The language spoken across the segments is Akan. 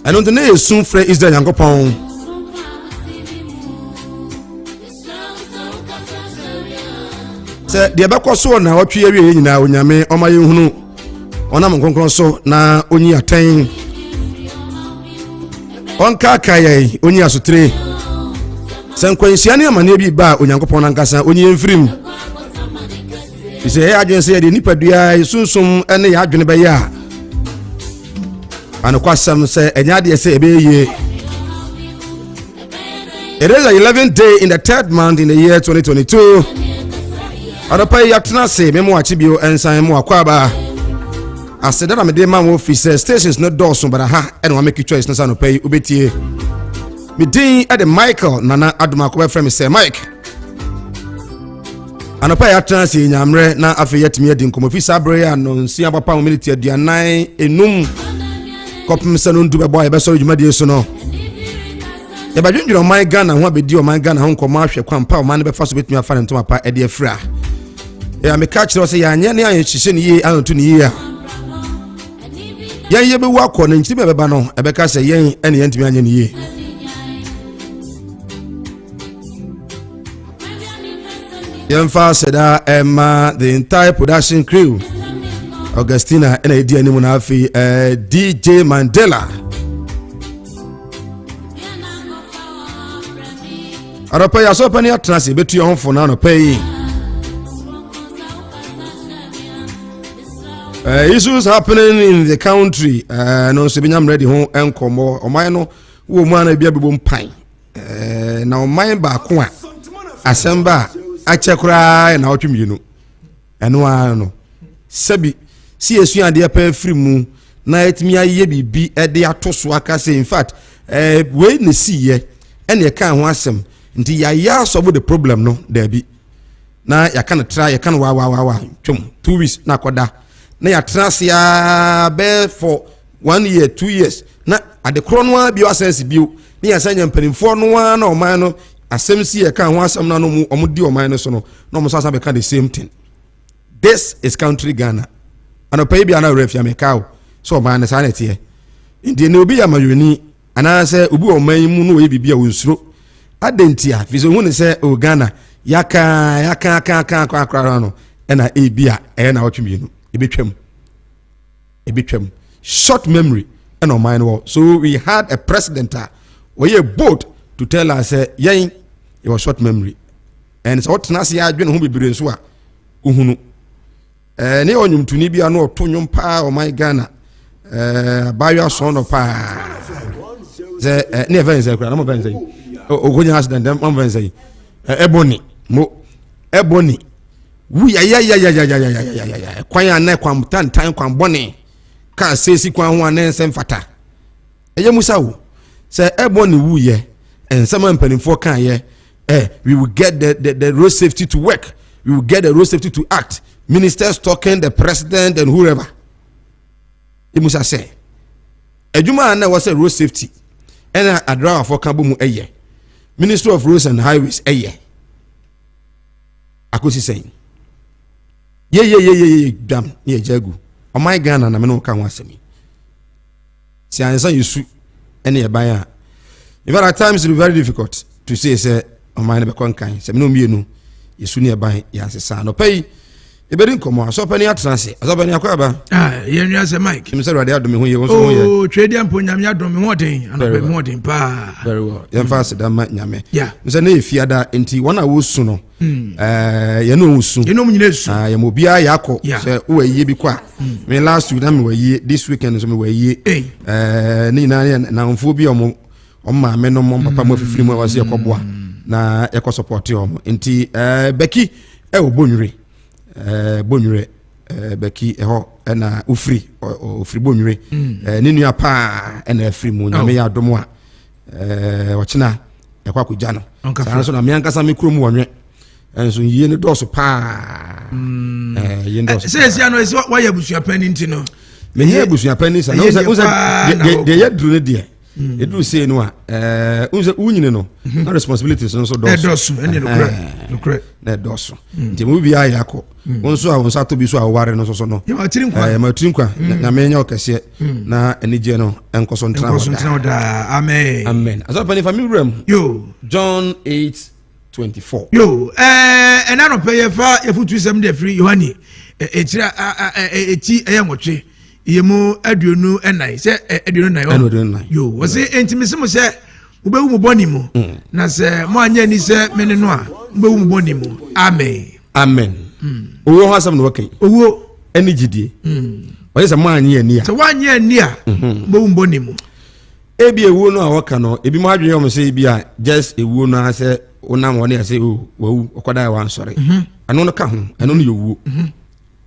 ɛno nti ne yɛsu frɛ Israel Nyankopɔn sɛ deɛ bɛkɔ so na wɔtwe awie nyinaa onyame ɔma yɛhunu ɔnam nkonkron so na onyi atɛn ɔnkaka yɛn onyi asotire sɛ nkwanhyia ne amanneɛ bi ba onyankopɔn nankasa onyi mfirim sɛ yɛ adwene sɛ yɛde nipadua sunsum ne yɛ adwene bɛyɛ a anokwasɛm sɛ ɛnyɛ adeɛ sɛ ɛbɛyɛ. It is the 11th day in the 3rd month in the year 2022. Adapa yatena se memo achibio ensan mo akwaba aseda na mede ma mo office stations no doors but ha and we make choice no sa no pay obetie me din at the Michael nana aduma ko be frame say Mike anopa yatena se nyamre na afi yatimi adi nkomo fi sabre ya no nsia papa mo militi aduanan enum kopem se no ndu be boy be so dwuma die so no e ba dwendwo my Ghana ho abedi o my Ghana ho nkomo ahwe kwampa o man be fa so betumi afa ne ntoma pa e de afra ya me catch no say ya anya ne an hihye ne yi an to ne yi a ya ye be wa kɔ ne ntimi be ba no e be ka say yen ene yen ntimi anya ne yi yen fa seda Emma the entire production crew Augustina ena edi animu na afi DJ Mandela arapa ya so pani atrase betu yon fo na no pay issues happening in the country no so binyam ready ho enkomo oman no wo mu ana bia bebo mpan na oman ba ko a asemba achekura na otwemienu eno ano sabi si esu ade pa afiri mu na etimi aye bibi e de atoso aka say in fact we ne siye ene ka ho asem nti ya solve the problem no there be na ya kan try ya kan wa twom 2 weeks na koda na ya trase ya be for 1 year 2 years na ade kro no bi asense bio na ya sanya mpanimfo no na oman no asem si ya kan ho asem na no omudi oman no so no na omo sasa be kan the same thing. This is country Ghana and pay bi ana refia mekao so oman na sanete ndi na obi ya mayoni ana se obi oman mu no we bibia wonsuro adentia fizo hu ne se o Ghana yaka akra no na ebia na otwemienu ebetwam short memory and on mine wall. So we had a president we bold to tell us yen it was short memory and so what nasi adwene ho bibire nso a ohunu ne onyum tuni bia no otonyum pa o my Ghana bayo so no pa ze ne events ekra na mo events ogonya accident dem mo events ebony wu ya kwan na kwam tantan kwam bone ka sesi kwan ho anense mfata eye musa wo se ebony wu ye ensema mpanimfo kan ye we will get the road safety to work, we will get the road safety to act, ministers talking, the president and whoever e musa say ejuma na was road safety and adra for kambo mu eye Ministry of Roads and Highways eye akosi saying ye dam ye jagu o my Ghana na me no kan wasemi si ansa yesu ene ye ban a even at times it is very difficult to say o my na be kon kan se me no mienu yesu ne ye ban ya sesa no pay ebedi nkomo so pani atranse so pani akwaba ye nwa se Mike kim se rade adome ho ye won so ho ye oh trade am ponyam ya adome ho den anope ho den pa very well ye fast da ma nyame yeah nse na efiada enti wona wo su no ye no su ye no nyina su ye mo bia ya akọ se wo aye bi kwa me last week na me waye this weekend so me waye ni na mfo bi omo ma me no mo papa mo fifiri mo wase yakoboa na yakọ support omo enti beki obonwure bonwure beki eho na ofri bonwure ni nua pa na afri mu na me ya domo a wachina yakwa kugya no sana so na me ankasa me krom wonwe enso yie ne doso pa yie doso se ano wa ya busua pani ntino me ye busua pani sa no se de ye duru ne de edu say no unse unyine no na responsibilities no so doso ene no kre na doso nti mu bia yakọ wonso a wonso ato bi so a ware no so no ma tirin kwa na menya okese na enije no enkoso ntra da amen aso pani family room yo John 8:24 yo ena no pay fa yefutu sem de free yohani etira eti eyemotwe yemu aduonu enai se aduonu nai yo wo se entimisi mo se ubewu mo boni mu na se mo anya ni se mene no a ubewu mo boni mu amen owo hasam no wakai owo eni gidie oye se mo anya ni a se wanya ni a ubewu mo boni mu ebi ewu no a waka no ebi mo adwene o se ebi a just ewu no ase onam woni ase wawu okoda wa ansore ano no ka ho ano no yewu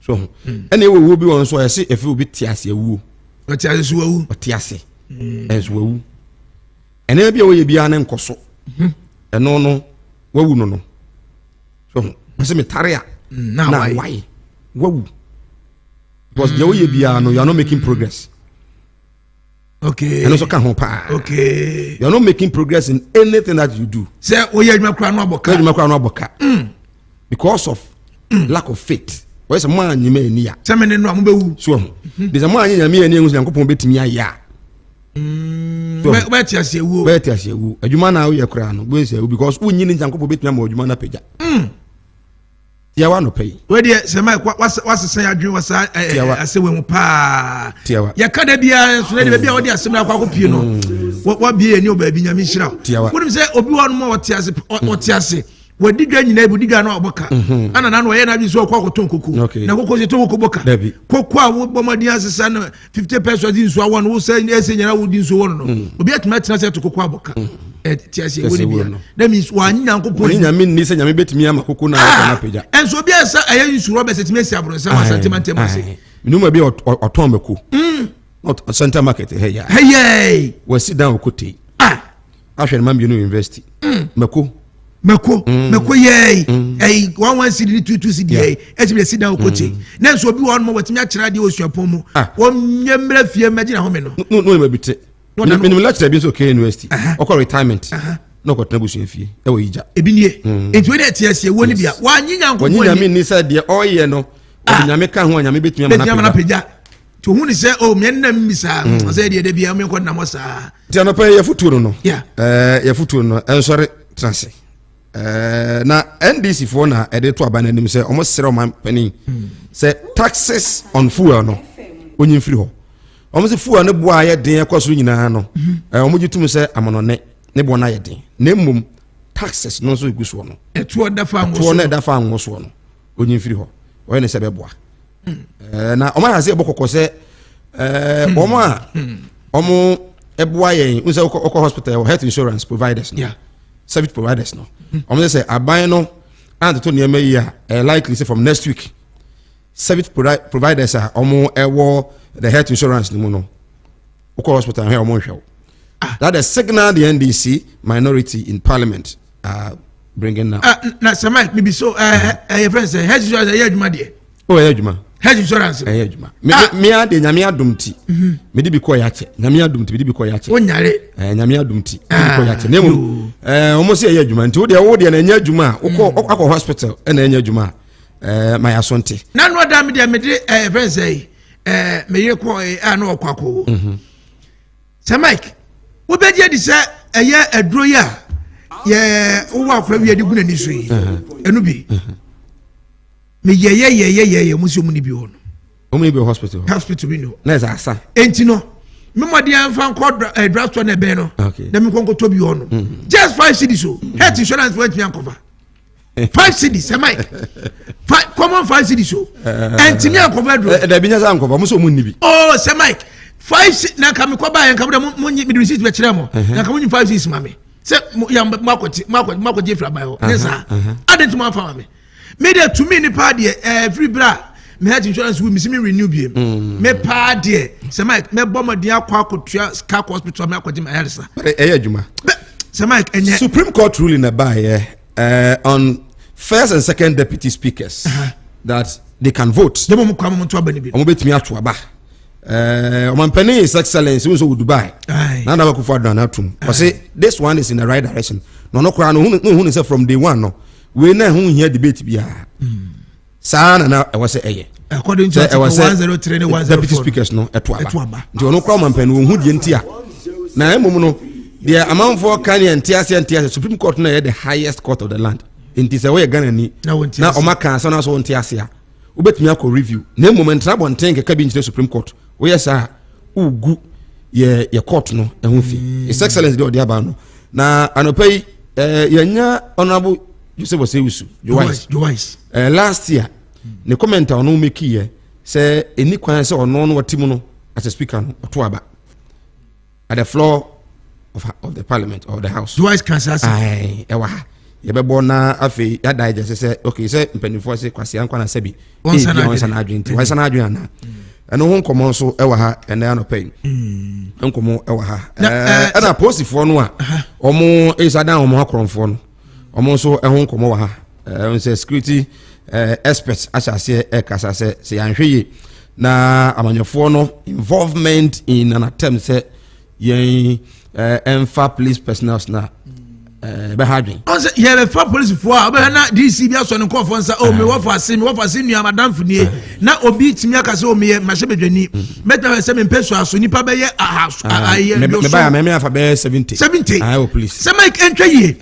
so ene ewu bi won so ese efi obi tiase ewu otiase so wawu otiase enso wawu ene bia wo ye bia ne nkoso eno no wawu no so ase metare a na why wawu because ye wo ye bia no you are not making progress. Okay. And also can pa. Okay. You are not making progress in anything that you do. Say oye adwuma kra no aboka. Adwuma kra no aboka. Because of lack of faith. Why some man nyima eni a. Say me no ambewu. So. There's a man nyima eni engu Yankopon betimi aya. Be tiase ewu. Be tiase ewu. Adwuma na wo ye kra no. Bo say because unyi ni Yankopon betimi ama adwuma na pagya. Ya wa no pay. We dey say my wasese adwen wasa asewe mu pa. Ya kada bia so dey bia wo dey asem na kwa kopie no. Wa bia eni oba bi nyame hira. Wonim say obi wa no mo wotiase. Wadi dwa nyina ebu diga na oboka. Ana na no ye na bi so kwa koton koku. Na koko se to koko boka. Koko a wo bomadi asesa na 50 pesos din so awon wo say ese nyana wo din so won no. Obi atuma tena se to koko aboka. Tiase woni bia. That means wa nyankopon nyame ni se nyame betimi ama koko na na pagya. Enso bia sa aye yusu robe setime si abronsa Asanteman temase. Minuma bia oton meko. Not center market hey. Hey. We sit down okoti. Ahwe man bi no university. Meko yey 11 cd 22 cd be sit down okoti. Na enso obi won mo watimi akira de osuapon mu. Won nyemra fie magina ho me no. No me bite. Minimum lecture bi so okay university. Okọ retirement. No ko tena busu afie e wo yija ebi nie enti we dey tiase woni bia wa nyinya nkopon ni nyame ni say de oye no nyame ka ho nyame betumi ama na pagya to hu ni say o me na mmisa say de bia me ko na mo sa ti ana pa ye futuro no ye futuro no ensore transe na NDC fo na e de to abana nim say omo sere o man pani say taxes on fuel no onyin firi ho omo say fuel no bo aye den ekwaso nyina no omo gitum say amonone ne bo na ye den na mum taxes no so iguso no eto dafa ngo so no dafa ngo so no onyin firi ho oye ne se beboa na omo ha se bokoko se omo eboa ye unse oko hospital health insurance providers no service providers no omo say aban no and to niam yi a likely say from next week service providers are omo ewo the health insurance no no oko hospital here omo hwe. That is signal the NDC minority in parliament bringing now. Na Samai maybe so your friends say health insurance ya adwuma de. Oh ya adwuma. Health insurance. Ya adwuma. Me ade nyame adumti. Me di bi ko ya che. Nyame adumti me di bi ko ya che. Onyare. Nyame adumti. Me ko ya che. Nemu omo se ya adwuma nti wo de na nya adwuma akọ hospital na nya adwuma my asonte. Na no da me de friends say me ye ko na okwako. Samai wo be di se eye aduro ya ye wo afra wi adi guna ni so yi enu bi me ye muso mu ni bi ono omo ni bi hospital bi no na za asa enti no me modi anfa nko draft na be no na me nko to bi ono just 5 cedis so health insurance went me cover 5 cedis am I common 5 cedis so enti me cover draw da bi nya za nko muso mu ni bi oh say Mike 5 na kam ko ba yan kam da mo nyi me receipt be kire mo na kam nyi 5 6 mame se ya makoti fra ba ho nesa adent mo afa mame me dey to me ni pa de every bra me health insurance we me renew bi me pa de se Mike me bo modin akwa akotua car hospital me akodi my health sa adwuma se Mike enye Supreme Court ruling about on first and second deputy speakers that they can vote dem mo kwa mo to abani bi omo betimi ato aba Omampani is excellence we so Dubai na na ko for na atum say this one is in the right direction no kra no hu say from day one no we na hu here debate bia sa na e was say according to 103 and 104 deputy speakers no etuaba nti ono kra Omampani wo hu die ntia na emom no the amount for Kanye and Supreme Court na the highest court of the land nti say we Ghana ni na omaka so na so ntiase a obetumi akọ review na moment na bonten ke cabinet Supreme Court we yes ugu ye court no ehun fi his excellence de odi aba no na anopai yanya honorable Joseph Osewusu Joyce last year ne comment on make here say eni kwan say ono no watimu no as a speaker no to aba at the floor of the parliament or the house Joyce Kansas ai ewa ye be bona afi ya dai just say okay say mpanifo say kwase ankwa na sabi onsa na adwenti why sana adwen na eno ho nkomo so ewa ha ene anopai nkomo ewa ha na posifo no a omo isada omo akromfo no omo so eho nkomo wa ha say security experts asase kasa say yanhweye na amanyefo no involvement in an attempt say yen enfa police personnel na be hadwen onse ye be fa police fo a be na DC bia so ne ko fo nsa o me wo fa se nua madam funie na obi timi aka se o me ma shebedwani meta se me peso aso nipa be ye aye me ba me afa be 70 ah police se Mike entwaye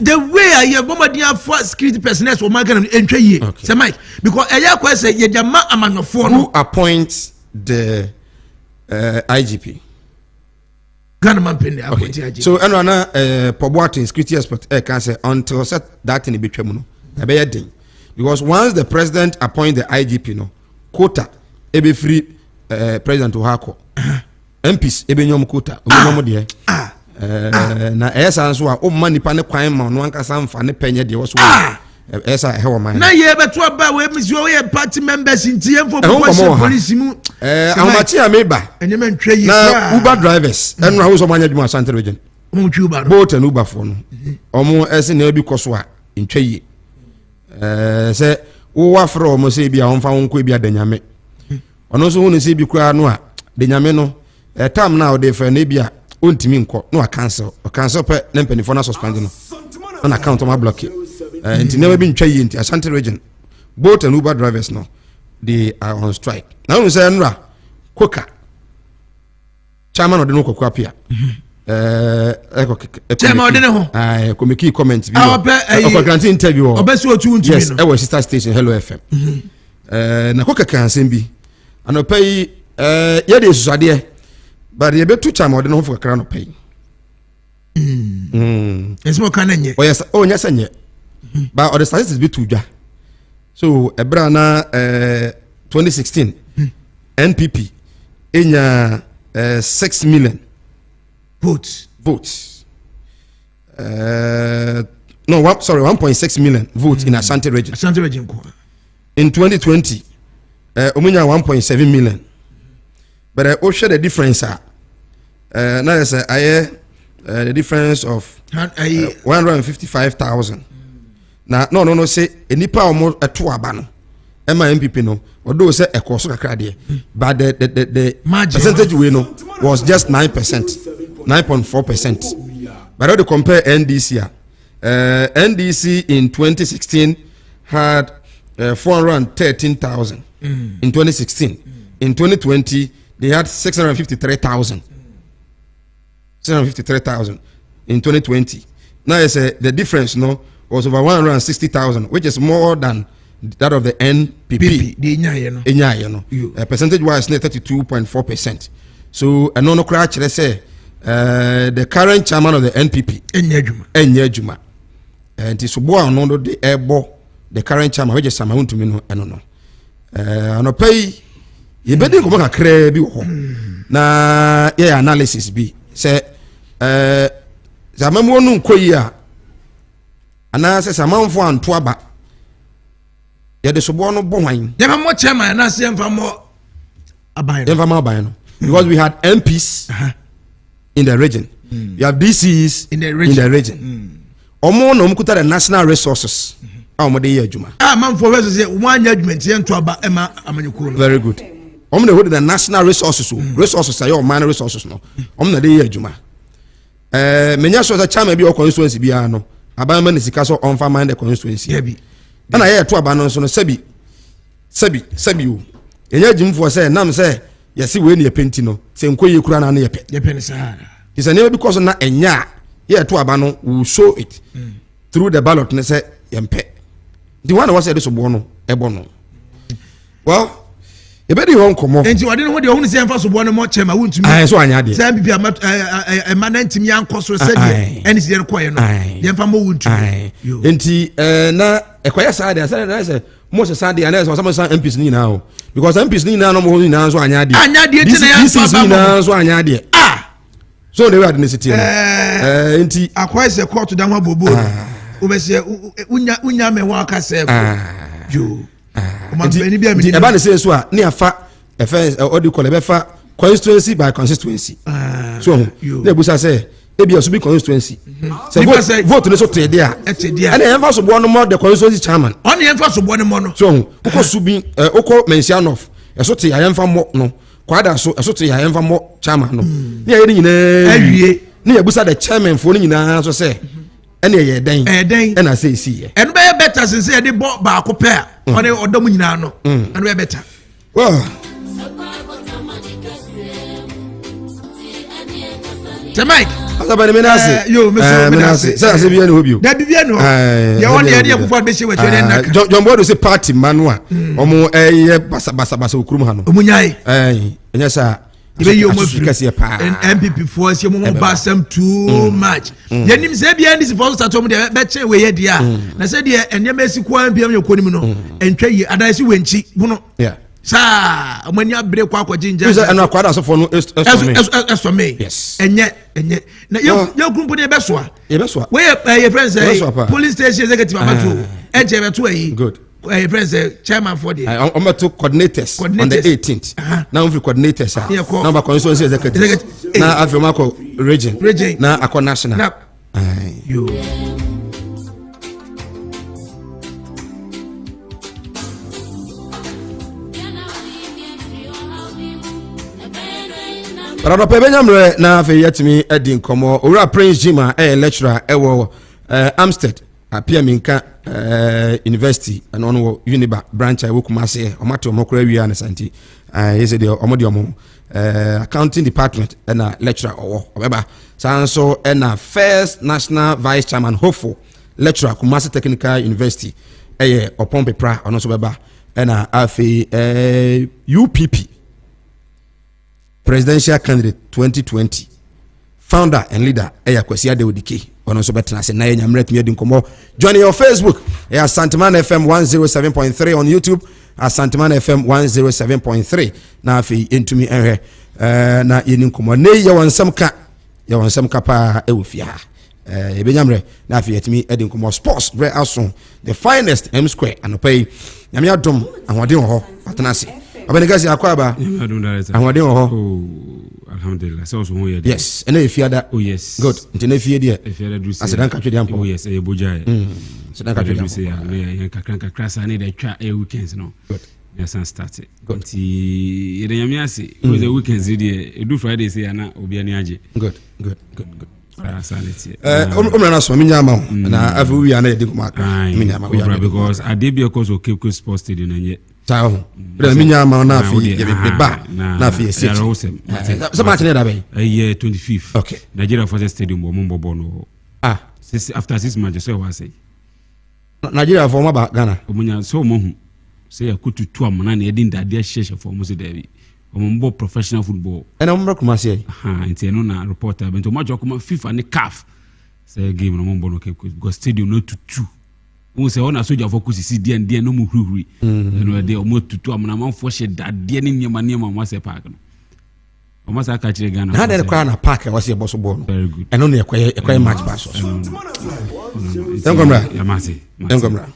the way aye bomadian for security personnel o magana entwaye se Mike because eya kwa se ye jama amanofo no who appoints the IGP Ghana man pende appointed IGP so eno na Poboatin security expert can say until set that in betwem no e be yedin because once the president appoint the IGP no quota e be free president to hako MPs e be nyom quota o nyom de na esa nso a o ma nipa ne kwan ma no anka samfa ne penye de wo so esa he wo man na ye beto aba we misi o ye party members ntie mfo police mu amachi ameba enyema ntwa yi na Uber drivers enu ha wo so manya dwuma Asante region mo twi Uber boat and Uber fo no omo ese na bi koso a ntwa yi se wo wa fro omo se bi a onfa wonko bi adanyame ono so hunu se bi kura no a danyame no time na o de fa na bi a ontimi nko no a cancel pe na mpanifo na suspend no na account ma block nti never been ntwa yi nti Asante region boat and Uber drivers no they are on strike now we say nra koka chairman of the no kokwa pia chairman de ne ho ko make comment bi o grant interview obesi otu ntumi no yes our sister station Hello FM na koka kan sem bi anopai ye de susade but ye betu chairman de no ho kakra no pai esmo kan nye o yes o nya sanye but all the statistics be tuja so ebra na 2016 NPP enya 6 million votes no 1.6 million votes in Asante region in 2020 omunya 1.7 million but o share the difference now is the difference of 155,000 na no say enipa omo eto aba no ema MPP no odo say ekoso kakra de but the percentage we no was just 9%, 9.4%. But how to compare NDC NDC in 2016 had 413,000 in 2016. In 2020 they had 653,000 in 2020. Now you say the difference no was over 160,000, which is more than that of the NPP. Percentage wise, 32.4%. So, a no crash, let's say, the current chairman of the NPP, Enyejuma, and it's no the airbo, the current chairman, which is Samaun to me, no, I don't know. No pay, you better come back a crab, na, yeah, analysis be, say, Zamamu Koya. Ana se samanfo anto aba ye de sobo no bo hwan ye ma mo chairman na se emfa mo aban no because we had MPs in the region we have DCs in the region omo no mkuta the national resources omo de ye adwuma manfo resources one judgment ye nto aba ema amanyuko very good na hold the national resources resources ayo man resources no na dey adwuma menya so za chama bi o constituency bia no abama ne sika so on fa man the constituency na ye to aba no so no sabi o enya jimfo say nam say yesi we ne yepenti no se nkoye kura na yepe ne sa is anyway because na enya ye to aba no will show it through the ballot ne say yempe the one was say so bo no ebo no well ebedi ho nkomo enti wade no de ho ne se emfa so bo no mo chema wontumi so anya de say bibia ma na ntimi yankoso se de eni se de koye no de emfa mo wontumi enti na ekoya sa de say most Sunday and there's some MPs ni now because MPs ni now no mo ni now so anya de enti na yan so ba mo so anya de so they were at the city enti akwai se court da ho bobo obese unya me ho aka se jo enti eba ne say so a ni afa efe odi call be fa constituency by constituency so na busa say ebia so be constituency say vote no so trade a and enfa so bo no more the constituency chairman on enfa so bo no more no so uko subi uko mention of eso te ya enfa mo no kwada so eso te ya enfa mo chairman no ni aye nyina awie ni ebusa the chairman fo ni nyina so say ene ye den na say si ye eno be better since e dey bo ba ko pair on odom nyina no eno be better well Mike asabani menase yo menase say bia no hobio da bibia no ye won ye kufa be she we chwe na John Bodo say party manua omo basa okurum ha no omunyai enya sa ibe yo mo MPP for say mo ba sam too much ye nim say bia ndisi for start mo de be che we ye dia na say de enye mesi kwa bia me konim no entwa yi adansi wenchi buno sa amani abre kwa jinja so eno akwada so for no eso me yes enye na yo group de be so we your friends say police station executive amato enje be to yi good your friends chairman for the I'm to coordinators on the 18th now we coordinators now ba constituency executive na afemako region na akọ national yo Rado Pebenyamre na fe yetimi edi nkomo owura Prince Jima lecturer ewo Amstead apia minka university and ono Uniba branch I Kumase omato omokora wi na santi yese de omodi omo accounting department na lecturer obeba sanso na first national vice chairman hopeful lecturer Kumase Technical University opompe pra ono so beba na afi UPP presidential candidate 2020 founder and leader Kwesi Adewodike ono so betena se na nyamret mi edi nkomo join your Facebook Asanteman FM 107.3 on YouTube Asanteman FM 107.3 na afi entumi enhwe na yeni nkomo ne ye wonsam ka pa ewofia ebenyamre na afi yetimi edi nkomo sports bre aso the finest M Square anopai nyame adom ahoden ho atena se Abenegasi akwaba. Ahwade ho. Alhamdulillah. So ho ye. Yes. Ene efiada. Oh yes. Good. Nti na efie de. Efiada do say. Asedan ka twede ampo. Oh yes, e boja. Asedan ka twede say ya kakra sa ne dey twa weekends no. Good. Yes, and start it. Good. Nti ye dey yami ase. Because the weekends dey e do Friday say na obi ani age. Good. Sanity. Na so minya ma na afu wi ana ye dey kuma. Minya ma wi because Adebia cause of Cape Coast Sports Stadium na Tao. Bra minya ma na afi ye be ba na afi ye sit. So much na da be. Year 25th. Okay. Nigeria Forces Stadium bo no. After 6 months so was say. Nigeria for ma ba Ghana. Omunya so mo hu. Say akututu amana na yedi ndade ahyehyɛ for mo se David. Omombo professional football. And I'm Kumasi. Nti no na reporter bento ma jokoma FIFA ne CAF. Say game no mombo no because stadium no tutu. Who say on a soldier focus see dia no mu hurihuri. No dey omo tutu amana manfo hye dade ne nyama ma se park no. Omo sa ka kire Ghana. Na dey kwa na park was your boss ball. Very good. And only a match pass. Enkomra. Yamase. Enkomra.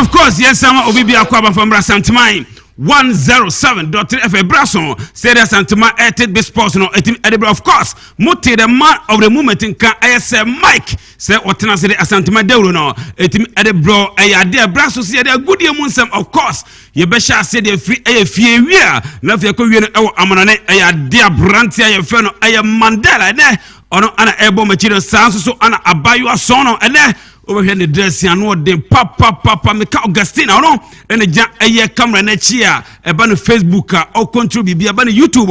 of course, yes, sama obibi akwaba from Asanteman 107.3 FM Brason. Say that Asanteman edited this sports no edible. Of course, Muti the man of the moment in can say Mike. Say what can I say Asanteman Dawuro no etim edible. Aya dear Brason say they good year munsam. Of course, you besha say they free a few year. Love your career amanane aya dear Brantia your friend aya Mandela ne ono ana ebo material sounds so ana abayu sono ene. Over here in the dress and what they papa make Augustina no and a camera next year about Facebook or contribute be about YouTube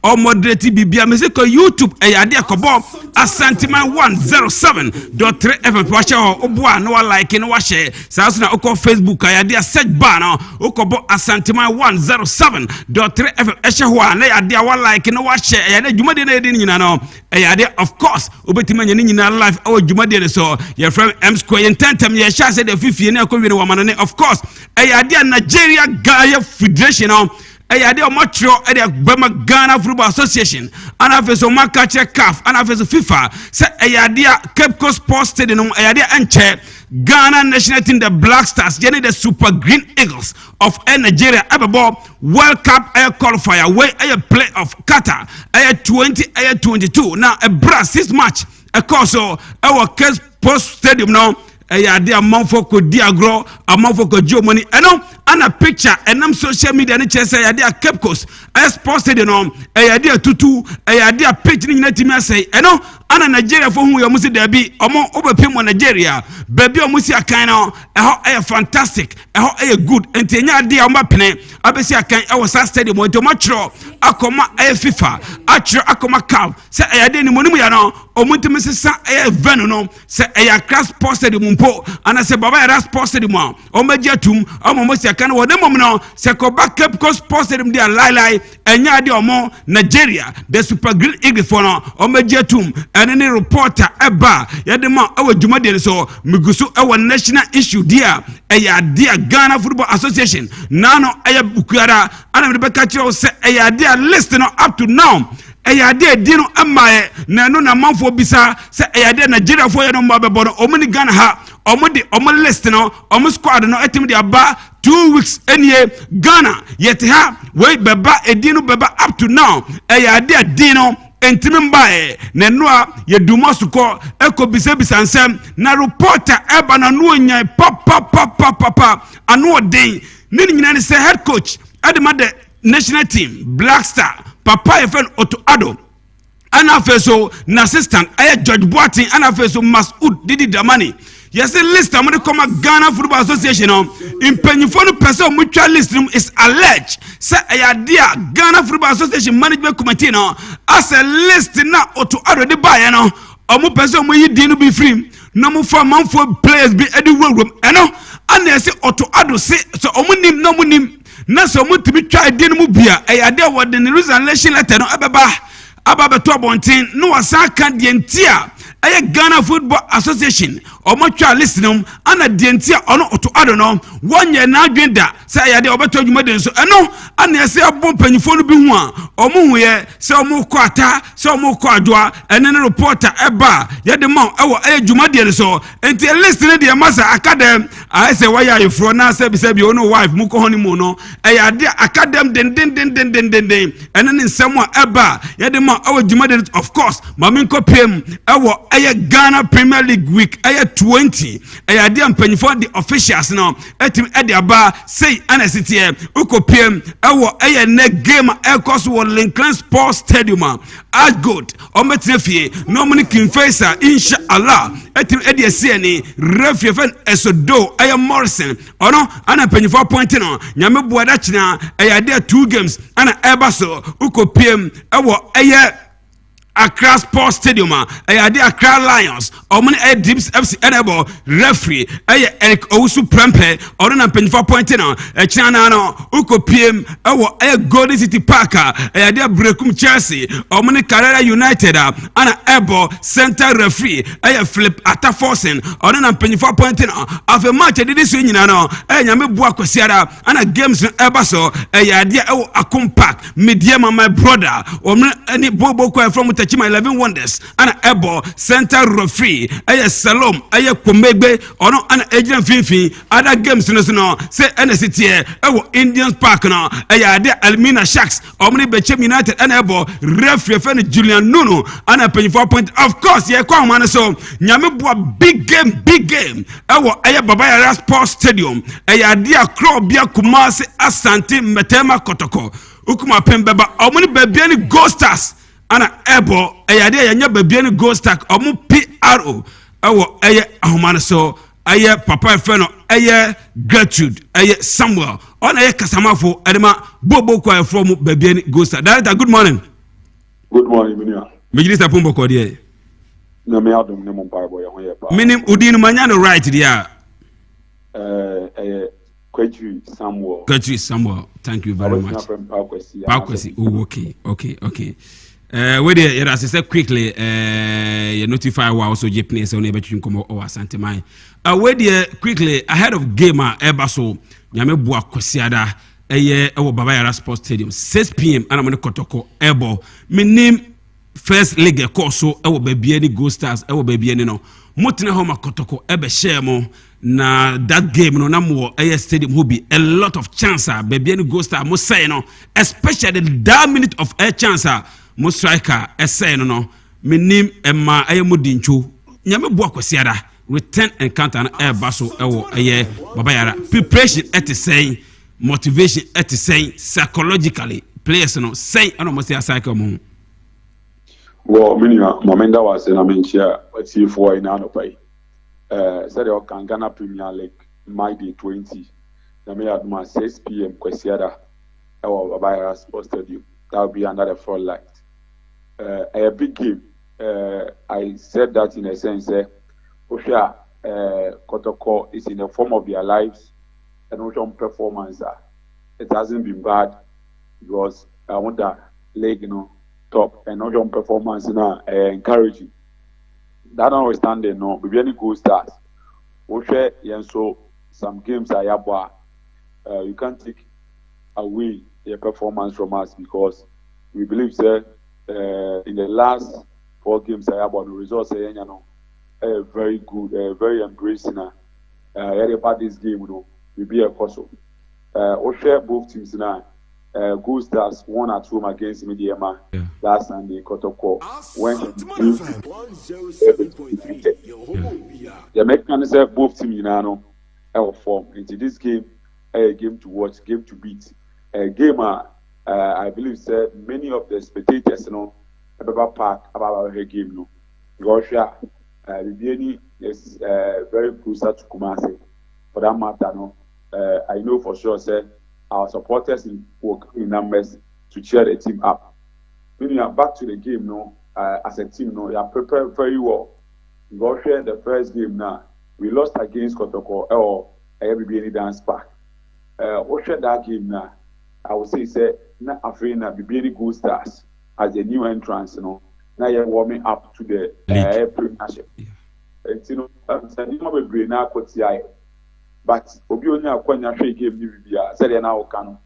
or moderate be music YouTube a idea kobo Asanteman 107.3 FM watch or no like in wash sounds na oko Facebook idea search bar no okobo Asanteman 107.3 FM esha na idea one like in wash and juma de na no idea of course obetima nyina live our juma de so your friend square intentem ye sha say the fifi na ko wire womanane of course ayade Nigeria Gaya Federation ayade omotro e de Bema Ghana Football Association ana feso makache CAF ana feso FIFA say ayade Cape Coast Sports Stadium ayade enche Ghana national team the Black Stars they the Super Green Eagles of Nigeria ababo World Cup air qualifier way air play of Qatar air 20 air 22 now a brass 6 match a course our Cape Post Stadium now ayade amanfo ko diagro amanfo ko jo money and a picture and social media ni chese ayade Cape Coast sports stadium ayade tutu ayade page ni team say ana Nigeria for who you must there be omo obepem Nigeria baby omusi akan no e fantastic e good entenya ade omapene abesi akan e was stadium to matro akoma FIFA atro akoma CAF say ayade ni monimu ya no omuntimi sesa venu no say Accra Sports Stadium mpo ana say baba era Sports Stadium omagiatum omomosi akan wo demom no say ko back Cape Coast Sports Stadium dia lai enya ade omo Nigeria the Super Green Eagles for no omagiatum any reporter eba yadema awa jumade so migusu awa national issue dia eya dia Ghana Football Association nano eya bukuara ana me beka kire say eya dia list no up to now eya dia dino amaye na no na manfo bisa say eya dia Nigeria for ye no mabebo no omuni Ghana ha omudi omo list no omo squad no etim dia ba 2 weeks any Ghana yet ha we beba edino beba up to now eya dia dino entimi mbae na noa ye duma suko eko bisabisa nsem na reporter eba na no nya papa anu odin ni nyina ne say head coach adema the national team Black Star papa ye fen Otto Addo ana feso na assistant aye George Boatin ana feso Masud Didi Damani yes list amade koma Ghana Football Association in penifonu person mutual list is alleged say ayadea Ghana Football Association management committee no as a list na Otto Addo de buy no omo person mo yidi no be free no mo for manfo players be edi room eno ana say Otto Addo say so omo nim no mo nim na so mo timi twa edi no mo bia ayadea what the resignation letter no ababa to bontin no wasaka de ntia aye Ghana Football Association omotwa listenum ana dientia ono Otto Addo no wonye na adwenda say ayade obeto adwumade so eno ana yese abom panyifo no bi hu a omo huye say omo kọ ata say omo kọ adwoa ene reporter eba yede ma ewo aye adwumade so enti list ne de masa academy I say why are you from na say bi ono wife mu ko honeymoon no ayade academy den ene nsem a eba yede ma ewo adwumade of course mami nkopiem ewo aye Ghana Premier League week aye 20 aye dia mpanyifo the officials no etim ede aba say anesity ukopiem ewo aye ne game ekos wo Lincoln Sports Stadium as good ometefie no money kinfesa inshallah etim ede siani referee fan esodo aye Morrison ono ana mpanyifo point no nyame boada china aye dia 2 games ana ebaso ukopiem ewo aye Accra Sports Stadium ayade Accra Lions omuni Dips FC enable referee Eric Owusu Prempe ono na mpanyifo point no echina no ukopiem ewo Golden City Park ayade Brekum Chelsea omuni Carrera United ana ebo center referee Philip Ataforsen ono na mpanyifo point no afa match didi so nyina no nyame bua kwasiara ana games ebaso ayade Akum Park Mediama my brother omuni any bobo kwa from Chima 11 Wonders ana ebo center referee eye Salom eye Komegbe ono ana agent finfin other games no say NCT ewo Indians Park no eye ade Almina Sharks omni Bechem United ana ebo referee fen Julian Nuno ana penny 4 point of course ye kwa man so nyame boa big game ewo eye Babayara Sports Stadium eye ade akro bia Kumasi Asante Metema Kotoko ukuma pembeba omni bebiani Gold Stars ana ebo eyade yanya bebiani Gold Stars omu PRO ewo eye ahomane so eye papa efeno eye Gertrude eye Samuel ona eye kasamafo edema bobo kwa from bebiani Gold Stars. Director, good morning. Good morning, Minia. Majorista Pumbo ko die na me adom ne mo mpaebo ye ho ye pa minim udin manya no right dia Kwetri Samuel. Kwetri Samuel, thank you very much. Pakwesi. Oh, okay. We there, you say quickly. You notify wa also Japanese so never to come over Asanteman. We there quickly ahead of game Ebaso. Nyame bua kwesiada. Ewo Babayara Sports Stadium 6 p.m. and I'm going to Kotoko Ebo. My name first league course so ewo bebiani Gold Stars ewo bebiani no. Motina homa Kotoko ebe share mo. Na that game no na mo stadium will be a lot of chance baby any Gold Star mo say no especially that minute of a chance mo striker say no menim emma ayemodincho nyame bo akwasiada return encounter na baso ewo Babayara preparation at say motivation at say psychologically players no say I must say cycle mo well momenda was in a mentia what's here for in anopai said the Ghana Premier League my day 20. The may at my 6 p.m. Kwesiada or Babayara Sports Stadium. That will be under the floodlight. A big game. I said that in a sense. Osha Kotoko is in the form of their lives and Ocean performance. It hasn't been bad because I want that leg, top and Ocean performance encouraging. That notwithstanding, no, we any Gold Stars. Okay, yeah, so some games are yabwa. You can't take away their performance from us because we believe that in the last 4 games are yabwa. The results are very good, very embracing. About this game, we be a course. Okay, both teams now. Gold Stars won at home against Mediama last Sunday. Kotoko when the Americans said both teams form into this game. A game to watch, game to beat. A game I believe said many of the spectators about Park about her game Russia the is very closer to Kumasi. For that matter, I know for sure said. Our supporters work in numbers to cheer the team up. When you are back to the game, as a team, you are prepared very well. We got here the first game now. We lost against Kotoko or everybody dance park. What that game now? I would say, not afraid na BBN Gold Stars as a new entrance, Now you're warming up to the Premiership. I'm saying, but obi onya akwanya hwe game ni bibia said na wo ka no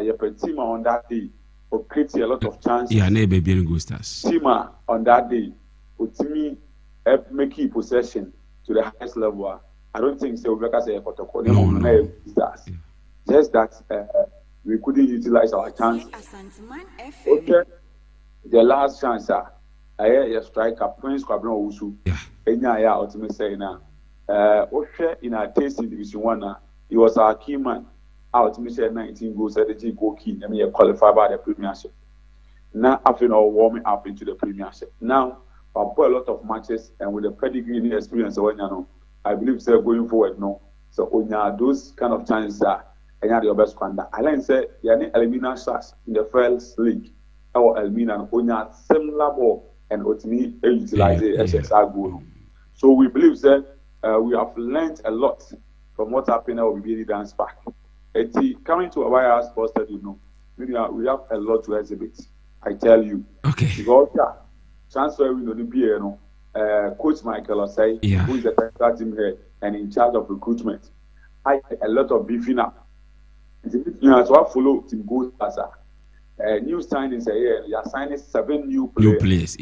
your team on that day or create a lot of chances na baby Gold Stars team on that day otimi make possession to the highest level. I don't think so we can say Kotoko no Stars just that we couldn't utilize our chance. Okay, the last chance a striker Prince Kwabena Owusu enya ya ultimate say na in our tasting division 1 he was our key man out Michelle 19 goals at the goal key and we qualified by the Premiership. Now after warming up into the Premiership. Now I've put a lot of matches and with the pedigree and experience I believe they're going forward so on those kind of chances and your best conduct. I like say yani Elmina Sharks in the first league or Elmina on similar ball and ultimately utilize the SSR goal. So we believe that we have learned a lot from what happened at BBN Dance Park. Coming to Babayara Sports Stadium, we have a lot to exhibit. I tell you. Okay. Because transfer we know the Coach Michael Osei, who is the technical team head and in charge of recruitment. I a lot of beefing up. So I follow Team Gold Stars. new signings a year. You are signing 7 new players.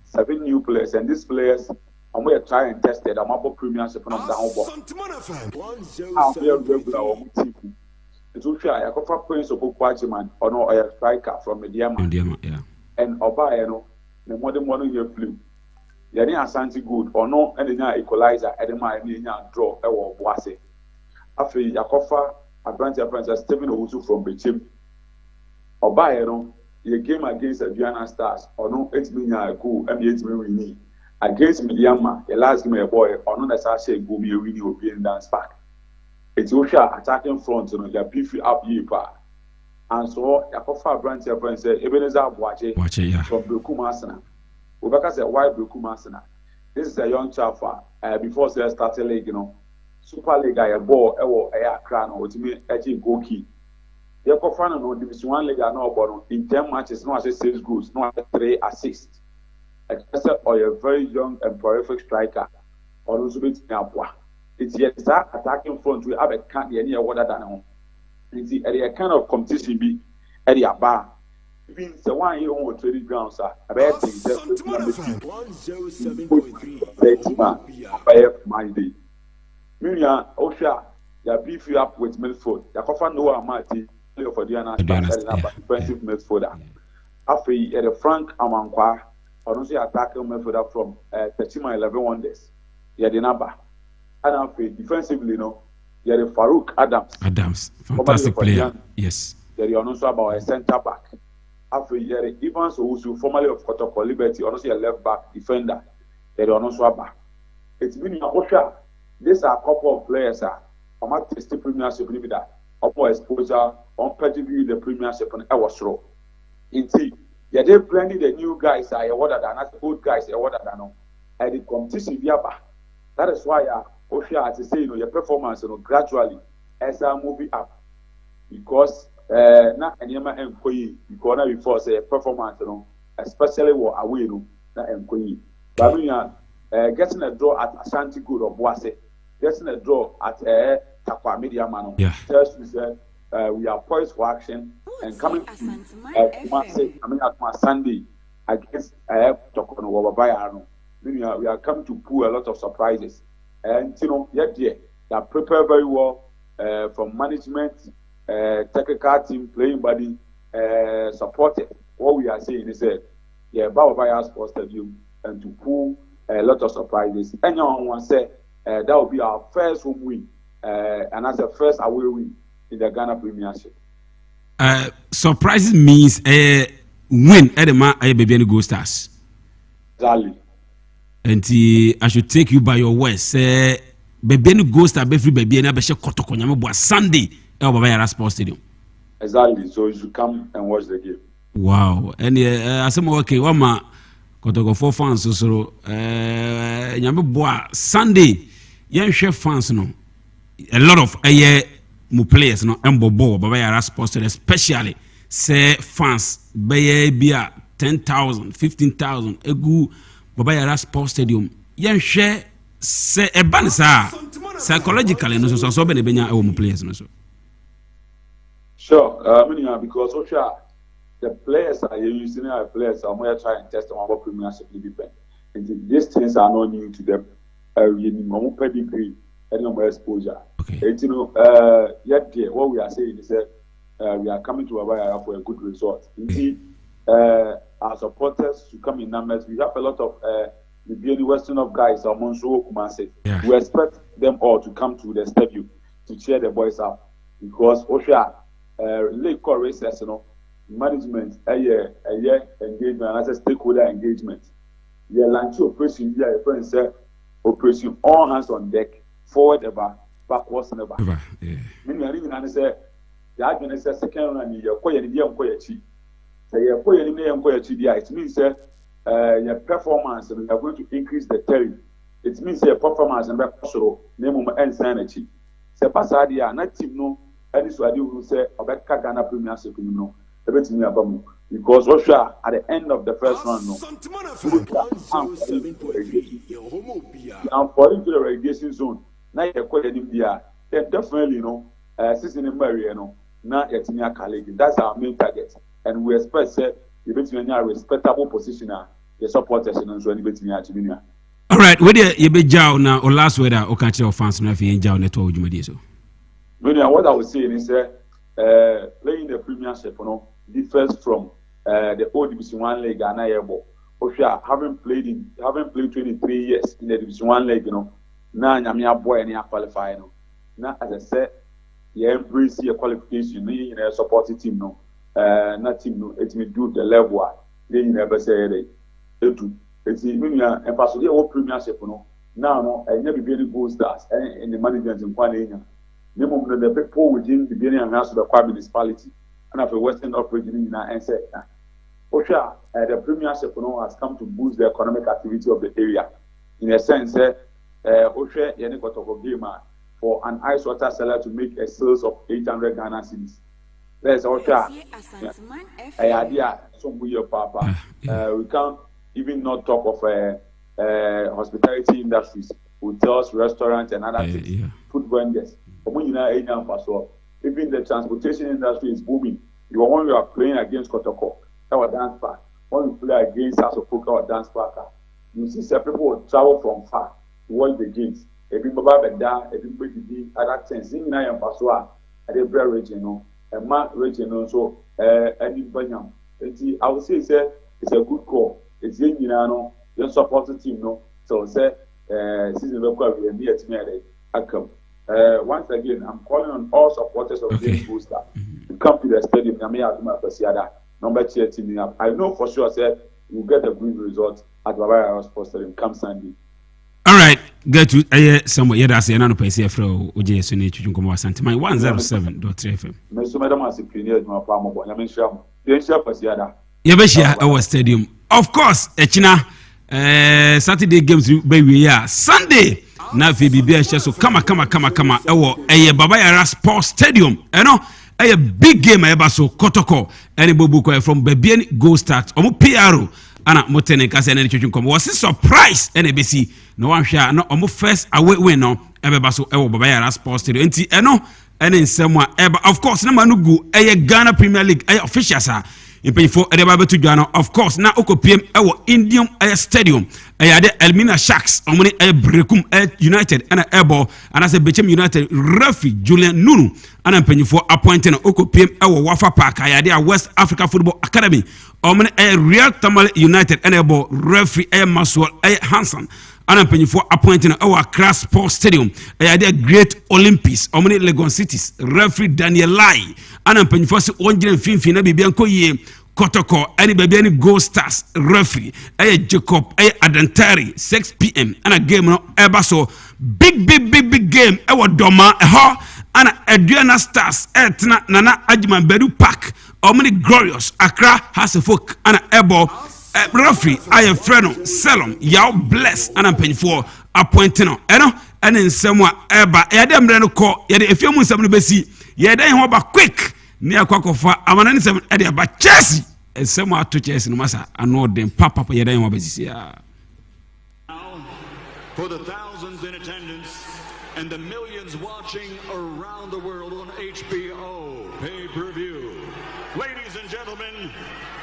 7 new players, and these players, and we are trying and tested. I'm up premiership on the down. I'm very regular on team. It's okay. I offer Prince of Okwachman or no a striker from Mediama. Yeah. And Oba, the modern year flew. Yɛne Asante good ɔno ɛne nya equalizer ɛde ma ɛne nya draw ɛwɔ Boase afei yakɔfa abrante Stephen Owusu from Bechem ɔbaeɛ no yɛ game against Aduana Stars ɔno etimi nya a goal ɛne etimi wini against Mediama the last game ɛbɔ ɔno na saa hyɛ goal mi wini obi in dance park eti wohwɛ attacking front no yɛ beef up yie pa and so yakɔfa abrante Ebenezer Aboakye from Bekum Arsenal. Because why Bekum Arsenal? This is a young child before they started league, Super League a ball a crown or to me a goal key. You can find no Division 1 league no in 10 matches, no as 6 goals, no as 3 assists. Except or a very young and prolific striker or also bit it's yet that attacking front we have a can't be any water than home. It's a kind of competition be at the bar. Even the 1 year old trading grounds are about my day. Minya Osha, ya beef you up with midfield. Ya cover Noah Marty for Diana defensive midfielder. After at the Frank Amankwa, or don't say attacking midfielder from 11 wonders. Ya the number. And after defensively, ya the Farouk Adams, fantastic player. Yes. Ya the also about a centre back. After Yere Evans Owusu, formerly of Kotoko Liberty, also a left back defender. They don't know back. It's been Osha. These are a couple of players. I'm not testing premiership with that. Upper exposure, on pedigree the premiership and I was raw. Indeed, they plenty the new guys are a water than the old guys a water than and the competition Yaba. That is why Osha has to say your performance gradually as I move up. Because na enyema enkoyi because na before say performance especially what away na enkoyi but getting a draw at Asante good or Boase, getting a draw at Takwa Media Man tells me we are poised for action and coming to Sunday against Tokono Wabayano. We are coming to pull a lot of surprises and yet they are prepared very well from management. Technical team playing body supported. What we are saying is Bawabaya Sports Stadium and to pull a lot of surprises. Anyone wants to say that will be our first home win and that's the first away win in the Ghana Premiership. Surprises means a win at the baby and go stars. Exactly. And I should take you by your word. Say baby and go star be free baby and abeshe kotoko nyame Sunday. Baba Sports Stadium. Exactly. So you should come and watch the game. Wow. And asema okay, wama kotoko for fans so nyame boa Sunday yen hwe fans no a lot of mu players no embobo Baba Sports Stadium especially say fans be bia 10,000 15,000 egu Baba Sports Stadium yen hwe say eban sa psychologically no so be ne benya mu players no so. Sure, because the players are using our players are more trying to test them about premiership depend. And these things are not new to them. We need more pedigree and more exposure. Okay. And yet what we are saying is that we are coming to Abaya for a good result. Indeed, our supporters to come in numbers. We have a lot of the Western of guys among Kumase. We expect them all to come to the stadium to cheer the boys up because Osha. Lake core races, management, engagement, and as a stakeholder engagement. We are launching operation here. A friend said, operation all hands on deck, forward ever, backwards never. Meaning, I didn't say, the argument says second run, you're quite an Indian quality. So you're quite an Indian quality. It means that your performance and you're going to increase the terrain. It means your performance and also name and sanity. C'est pas ça, il y a un team, no. And this is why you say about Ghana Premiership, because Russia at the end of the first round, now falling to the relegation zone. Now you're quite in India, then definitely, season in Maria, now you're in your colleague. That's our main target. and we expect say you bet me a respectable position the supporters and so bet me achieve. All right, where you be jaw now or last weather or catch your fans na fi jaw na to ojumadi so. What I was saying is playing the Premiership differs from the old Division 1 league and having played 23 years in the Division 1 league, now I'm boy and qualify. Now, as I said, you embrace your qualification in a supporting team, nothing, it may do the level, then you never say it's even a pastor of Premiership. Now, I never be any goal stars in the management in Quania. The people within the beginning and the Kwa municipality and after Western operating in our answer. Osha, the Premiership has come to boost the economic activity of the area. In a sense, Osha Yanikoto game for an ice water seller to make a sales of 800 Ghana cedis. There's Osha. Idea some weird papa. We can't even not talk of hospitality industries, hotels, restaurants, and other things, food vendors. Even the transportation industry is booming. When you are playing against Kotoko, our dance park. When you play against Asofoka or dance park, you see some people will travel from far to watch the games. Everybody other things. In Naya Pasua, at the Bra region, and Mark region, so anybody. I would say it's a good call. It's your supporting team, so say season local we are near to me. Once again, I'm calling on all supporters of James Booster to come to the stadium. Number 13. I know for sure, sir, you'll get a good result at Bavarian Sports Stadium come Sunday. All right, get to somewhere. Yeah, that's another place here for OJ Sunday Chukunkomo Asanteman 107.3 FM. Mr. Madam Asipini, my farmer, I mean, sure, Yabeshia, our stadium. Of course, Echina, Saturday games, baby, Sunday. Na fi bibia hye so kama ewo Baba Yara Sports Stadium a big game eba so Kotoko any bobu from Babian Go Start omo PRO ana motene kase na twetwunkom was surprise NBC no wan hwe na omo first away win no ebeba so ewo Baba Yara Sports Stadium enti ene nsem eba of course na manugu Ghana Premier League officials impanyfo edeba betu dwa of course na okopiem ewo Indian Stadium de Elmina Sharks omuni Brekum United ana ebo ana se Bechem United referee Julian Nunu ana impanyfo appointing okopiem ewo Wafa Park de West Africa Football Academy omuni Real Tamale United ana ebo referee Maswell Hansen ana impanyfo appointing ewo Accra Sports Stadium de Great Olympics omuni Legon Cities referee Daniel Lai ana impanyfo se onjire mfimfi na bibia nkoyie Kotoko, any baby, any Go Stars referee, Jacob, Adantari, 6 p.m. and a game no ebaso big game. Doma, and Adriana Stars, Etna, Nana Ajman Bedu Park, many glorious Accra has a folk and a ebo referee. I am Freno, Selom, Yao bless, and I'm paying for appointing. And in somewhere eba, Yadam Reno call, Yad if you want somebody besi, Yadan about quick. Near Kwakofa, Amanani 7 Edia, but Chelsea, and somewhere to Chelsea, no matter, I know them papa Yadan Wabesi. For the thousands in attendance and the millions watching around the world on HBO pay-per-view. Ladies and gentlemen,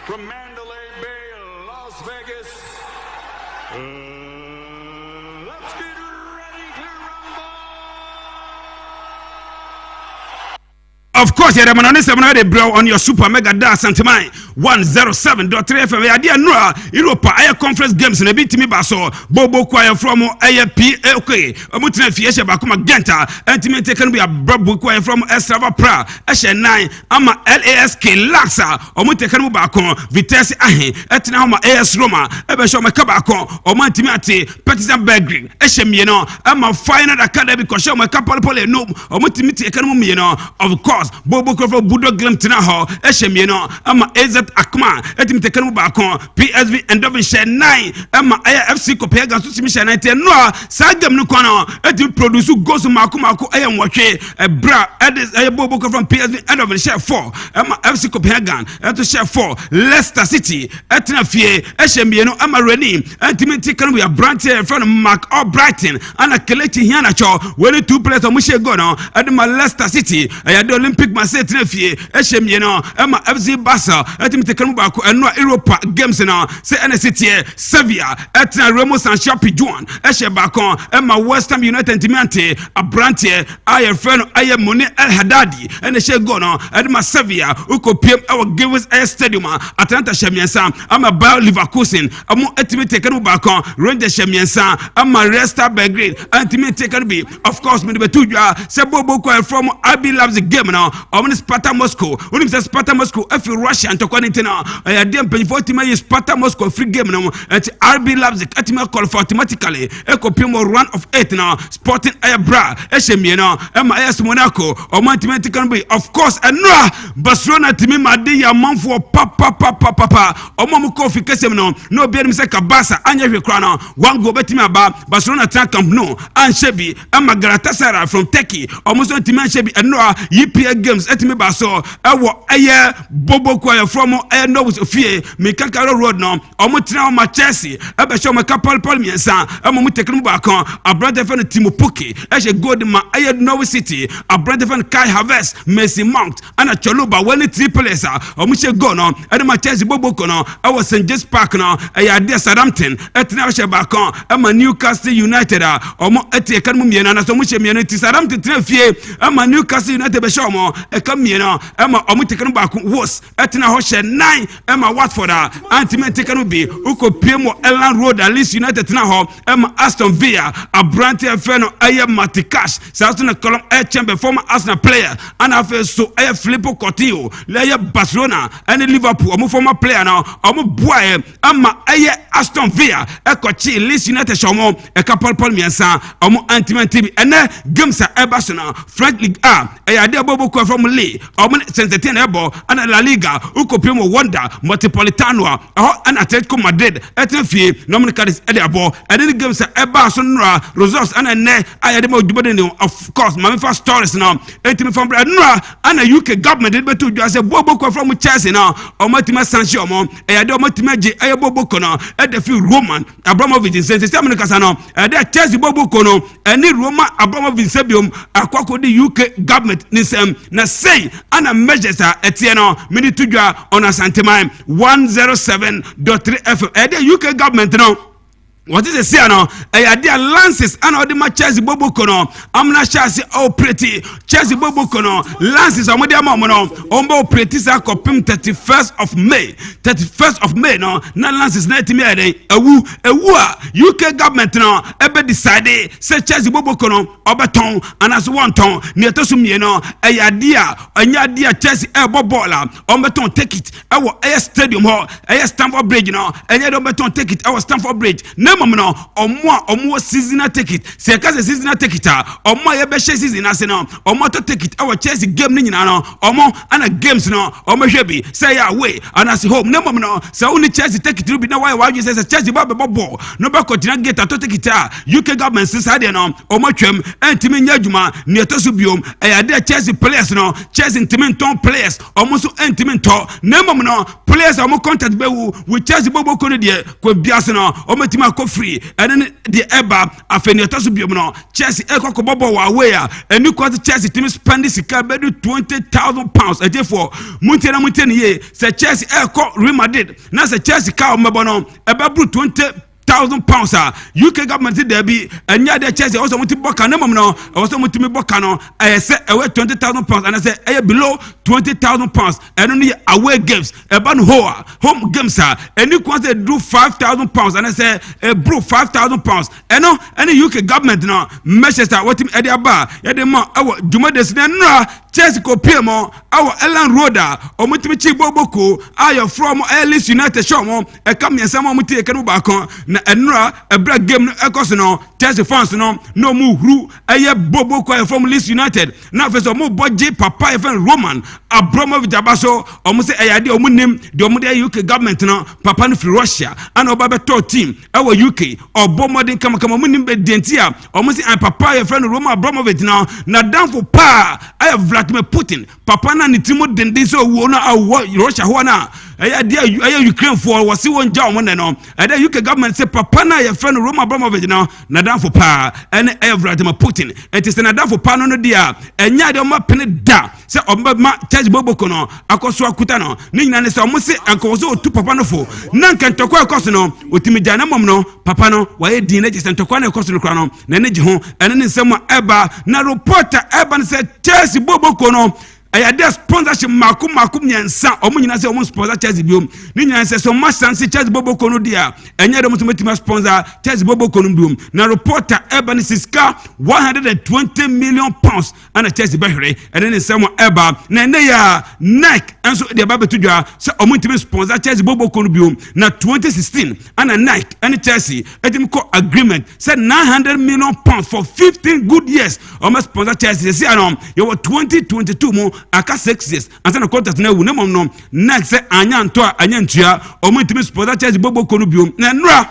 from Mandalay Bay, Las Vegas, let's get ready to rumble! Of course, you're the bro on your super mega dance Asanteman 107.3 FM. I didn't know Europe air conference games and a bit me baso Bobo choir from AFP. Okay, Mutina Fiesha Bakuma Genta, and to can be a Bobo choir from Estrava Pra, Asha 9, Ama LASK Laxa, or Mutakan Bakon, Vitesse Ahe, Etnama AS Roma, Ebeshoma Kabako, or Montimati, Partisan Belgrade, Eshemiano, Ama Final Academy, Koshoma Kapole, no, or Mutimiti Economiano, of course. Bobo Kofo Budo Glimtina Hall, Eshemiano, Ama Ezet Akma, Etimtekanu Bakon, PSV and Devonshire 9, Ama AFC Copenhagen, Susimisha 19, Noah, Sagam Nukono, Etim produce goes to Makumako, Ayam Wache, a bra, Edis, a Bobo from PSV and Devonshire 4, Ama FC Copenhagen, and to share 4, Leicester City, Etina Fie, Eshemiano, Ama Reni, Etimtekanu, we are branching from Mark or Brighton, and a collecting Hianacho, when the 2 players of Mushe Gono, at the Leicester City, I had the Olympic Marseille Trefie, Eshemiano, Emma FC Bassa, etimi tekanu ba ko eno Europa games na say NCT Sevilla etna Remo Sancho Pijuan ehye ba kon ema West Ham United timiante abrante aye friend aye Moni El Haddadi ene she go no edma Sevilla ukopiem ewo Givers Air Stadium Atlanta Shemiensa ama Bayer Leverkusen amu etimi tekanu ba kon Rangers Shemiensa ama Resta Belgrade etimi tekanu bi of course me betu dwa se bobo ko from RB Leipzig game now omni Sparta Moscow unim se Sparta Moscow if Russia and to quality now I dem penfo team is Sparta Moscow free game now at RB Leipzig atime call for automatically e kopim run of 8 now Sporting Ayabra ehemie now ema AS Monaco o mantimenti can be of course enra Barcelona timi made ya manfo papa o mamu ko fi kesem no be dem se Kabasa anya hwe kra now one go betimi aba Barcelona tank Camp Nou and Shebi ema Galatasaray from Turkey almost timi Shebi enra EPL games etimi ba so ewo eye bobo kwa from no was fie me Kakaro road no omo tena ma Chelsea ebe show me Paul miensa emo mu tekenu ba kon abrante fan Timo Pukki ehye gold ma eye Norwich City abrante fan Kai Havertz Messi Mount ana Choloba wani triples omo she go no ede ma Chelsea bobo ko no ewo St James Park no eye ade Southampton etena she ba kon ema Newcastle United omo etie kan mu miena na so mu she miena ti Southampton tena fie ema Newcastle United be show mo e kan miena ema omo tekenu ba kon wos etena ho she 9 ema Watford antimate tekenu bi uko Piemo Elland Road Leeds United na ho Aston Villa abrante feno aye Matikash Southern column air chamber former Arsenal player and afa so aye Filippo Coutinho aye Barcelona and Liverpool omo former player now omo boy ama aye Aston Villa e kochi Leeds United shomo e kapal miensa omo antimate bi ene games a Barcelona French League A aye ade bobo ko from Lille omo Saint-Etienne ebo and La Liga uko Piemo Wonder Metropolitano and Atletico Madrid etefie nominal cards e dey abo and the games eba so nra results and ne ayade mo dubode ni of course mami fa stories now etimi from nra and UK government dey betu dwa say bobo ko from Chelsea now o matima Sancho mo ayade o matima je aye bobo ko no e dey fi Roman Abramovich say amene kasa no e dey Chelsea bobo ko no eni Roman Abramovich say biom akwako the UK government ni sem na say ana measures etie no mini tudwa on Asanteman 107.3 FM e dey UK government no what is the say no dia lances and all the matches bobo kono amna chase operate Chelsea bobo kono lances amode amamo no ombo operate sa kopim 31st of May no na lances na timi eden ewu a UK government no ebe decide say Chelsea bobo kono obeton anaso wonton ne etoso mie no dia anya dia Chelsea ebo ball ombeton take it ewo stadium hall Stamford Bridge no anya do beton take it ewo Stamford Bridge no omo seasonal ticket se ka se seasonal ticket omo ye be share season ase no omo to ticket our Chelsea game ni nyina no omo ana games no omo hwe bi say away ana se home no no se uni Chelsea ticket bi na why you say Chelsea ba ball no ba continue get to ticket UK government say dey no omo twem entimi nya adwuma ne to so biom dey Chelsea players no Chelsea entimi ton players omo so entimi to no players omo contact be with Chelsea bobo ko ne de ko biase no omo tima ko free and then the eba afeni otoso biom no Chelsea ekoko bobo wa away and you cause Chelsea team spend sika be do £20,000 a for munte ye say Chelsea eko Real Madrid na say Chelsea ka o mebo no ebe bru £20,000 UK government there be and ya the Chelsea also muti boka no mom no also muti me boka no say away £20,000 and I say below £20,000 and only away games eba no home games and you cause they do £5,000 and I say bro £5,000 and no any UK government no Manchester what him e dey aba ya dey ma awo dwuma des na Chelsea ko pay mo awo Elland Road o mutimi chi boboko ayo from Leeds United show mo e kam yesa mo muti e kanu ba kon na enra ebra game no ekos no Chelsea fans no mu huru eye boboko from Leeds United na first mo boje papa even Roman Abramovich abaso o mo say eyade o mo nim de o mo de UK government no papa no free Russia and o ba beto team awo UK o bo modern kama mo nim be dentia o mo say papa your friend Roman Abramovich na down for pa I Vladimir Putin papa na ni timo dende so wo na Russia ho na Ukraine for wasi won ja mo ne no the UK government say papa na your friend Roman Abramovich na nadamfo pa ene Vladimir Putin enti se nadamfo pa no dia enya de o ma pene da se o ma Chelsea boboko no akoso akuta no ni nyina ne se o mo se akoso otu papa no fo na nkantoko akoso no otimi jana mom no papa no waye din na jese ntoko na akoso no kra no na ne gi ho ene ne nsem eba na reporter eba ne se Chelsea boboko no ayade sponsorship makum nyansa omo nyina se omo sponsor Chelsea biom ni nyina se so ma chance Chelsea boboko no dia enya de mo metima sponsor Chelsea boboko no biom na reporter eba ne siska 120 million pounds ana Chelsea behre ene ne nsem eba na ne ya Nike enso de ba betudwa se omo ntimi sponsor Chelsea boboko no biom na 2016 ana Nike and Chelsea etim ko agreement said 900 million pounds for 15 good years omo sponsor Chelsea se anom you 2022 mo aka 6 years ansana contract na wu ne mom no next say anya nto anya ntua omo ntimi sponsor Chelsea boboko no biom na nra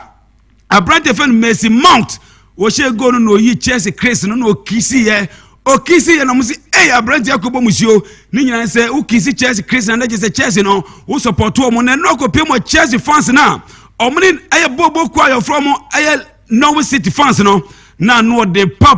abrante fan Messi Mount wo she go no yi Chelsea Chris no kisi ye okisi ye no musi abrante akobo musio ni nyina se ukisi Chelsea Chris na je Chelsea no wo support omo na no ko pemo Chelsea fans na omo ni aye boboko ayo from aye Norwich City fans no na no de pa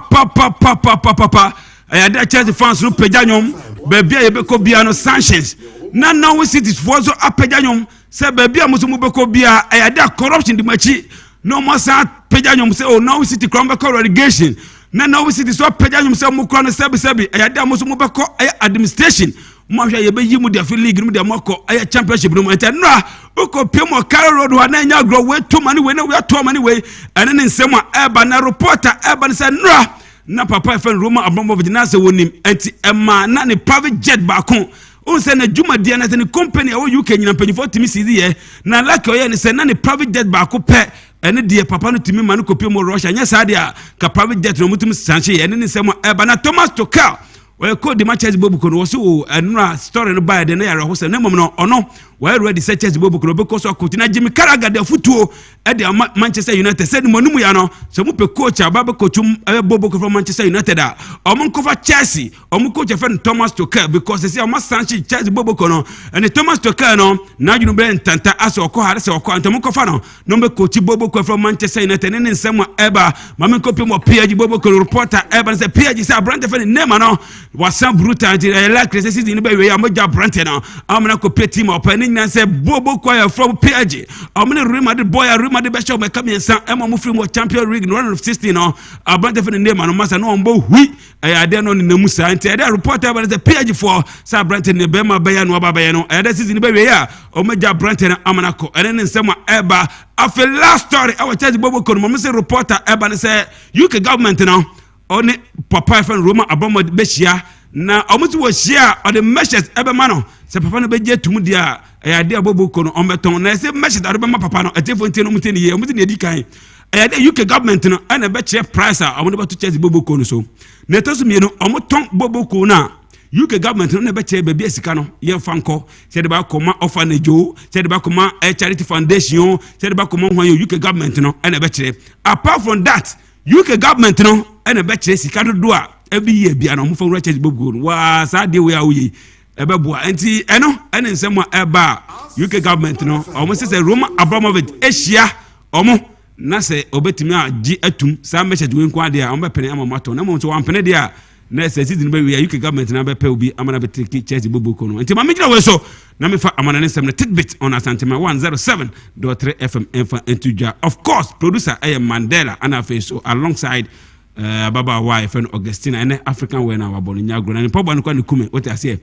ayade Chelsea fans no pejanyom bebia yebeko bia no sanctions na Norwich City for so apejanyom se bebia musumu beko bia ayade corruption di machi no mo sa pejanyom se o Norwich City crombe relegation na Norwich City so pejanyom se mu kro no sebi ayade musumu beko administration mo hwa yebe yi mu de league mu de moko ay championship no enta no uko pemo Carrow Road wa na nya grow we to money we na we to money we ene ne nsem a eba na reporter eba ne se no na papa fan Roma Abramovich na se wonim enti ema na ne private jet ba kon on se na juma dia na se ne company o UK nyina mpanyfo timi sidi ye na like o ye ne se na ne private jet ba ko pe ene die papa no timi ma no kopie mo Russia nya sa dia ka private jet no mutum sanche ye ene ne nsem eba na Thomas Tuchel we ko di Chelsea boboko no so enura story no by de na yare ho se na mom no ono we ready say Chelsea boboko no because of coach na Jimmy Carragher de futuo e de Manchester United said mo numu ya no so mu pe coach ababa coach boboko from Manchester United a omo cover Chelsea omo coach fan Thomas Tuchel because say omo sanchi Chelsea boboko no and Thomas Tuchel no na you know be ntanta aso ko hare se ko antomo kofa no be coach boboko from Manchester United ne nsem eba mame kopi mo PSG boboko reporter eba say PSG say brand fan name no wasan brutal like the season be we amaja brand na amna kopi team opening na say boboko ya from PSG amna Real Madrid boy Real Madrid be show me come san ema mo free mo Champions League no run of 16 no brand fan name no masa no mbo hui ade no ne namusa anti ade reporter eba say PSG for say brand ne be ma be ya no aba be no ade season be we ya amaja brand na amna ko ene nsem eba after last story our Chelsea boboko no mo say reporter eba ne say UK government now oni papa fan Roma Abramovich be shia na omuti wo shia o the measures ebe ma no se papa no be je tumu dia ayade aboboko no ombeton na se measures ade be ma papa no atefo ntie no muti ne ye omuti ne edikan ayade UK government no ana be che price a omo be to Chelsea boboko no so na to so mienu omo ton boboko na UK government no na be che be bia sika no ye fanko se de ba koma orphanage o se de ba koma charity foundation se de ba koma hwan ye UK government no ana be che apart from that UK government no ene be kire sika do a every year bia no mo fa Chelsea bobgo wa sa de we awoye ebe boa enti eno ene nsem eba UK government no omo se Roma Abramovich Asia omo na se obetimi agi atum sa message we nko ade a omo pene amato na mo so wan pene de a na se season be we UK government na be pe obi amana be take Chelsea bobgo no enti ma me gira we so na me fa amana ne nsem na tidbit on Asanteman 107.3 FM enfa entuja of course producer Mandela ana face so alongside baba wife and Augustina and African way now abon nyagro na pobo no kwa ne kume what I say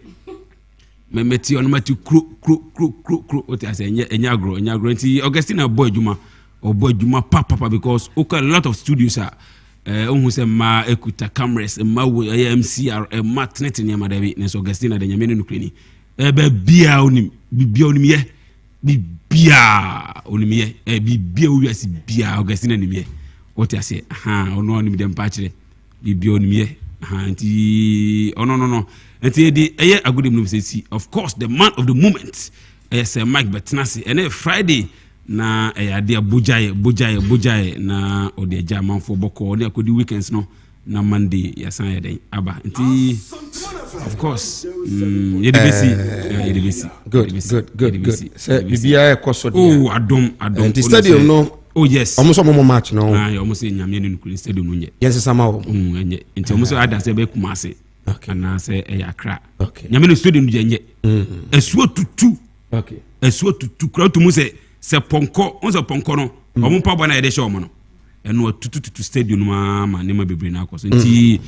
me meti on mati kru what I say nyagro nti Augustina boy juma papa because okay a lot of studios are who say ma ekuta cameras ma MCR ma tnet ne ma dabi ne Augustina de nyame no kreni bia onim ye bibia onim ye bibia owiase bia Augustina nim ye what I say ono onim dem pa kire bibia onim ye anti no anti di eye agudem no say of course the man of the moment yes Mike Betnasi and Friday na ade bojaye na ode jaman fo boko ne akodi weekends no na Monday yasan yeden aba anti of course yedebesi good say bibia e koso dia adom anti stadium no Oh yes. Almost more match no. Almost in Yamian stadium no nye. Yes somehow. Enye. Nti almost ada se be Kumasi. Okay. Na se Accra. Okay. Yamian stadium no nye. Esuo tutu. Okay. Esuo tutu kra to mu se ponko, on se ponko no. Omo pa bona e de show mo no. Eno tutu stadium no ma ne ma bebre na akoso. Nti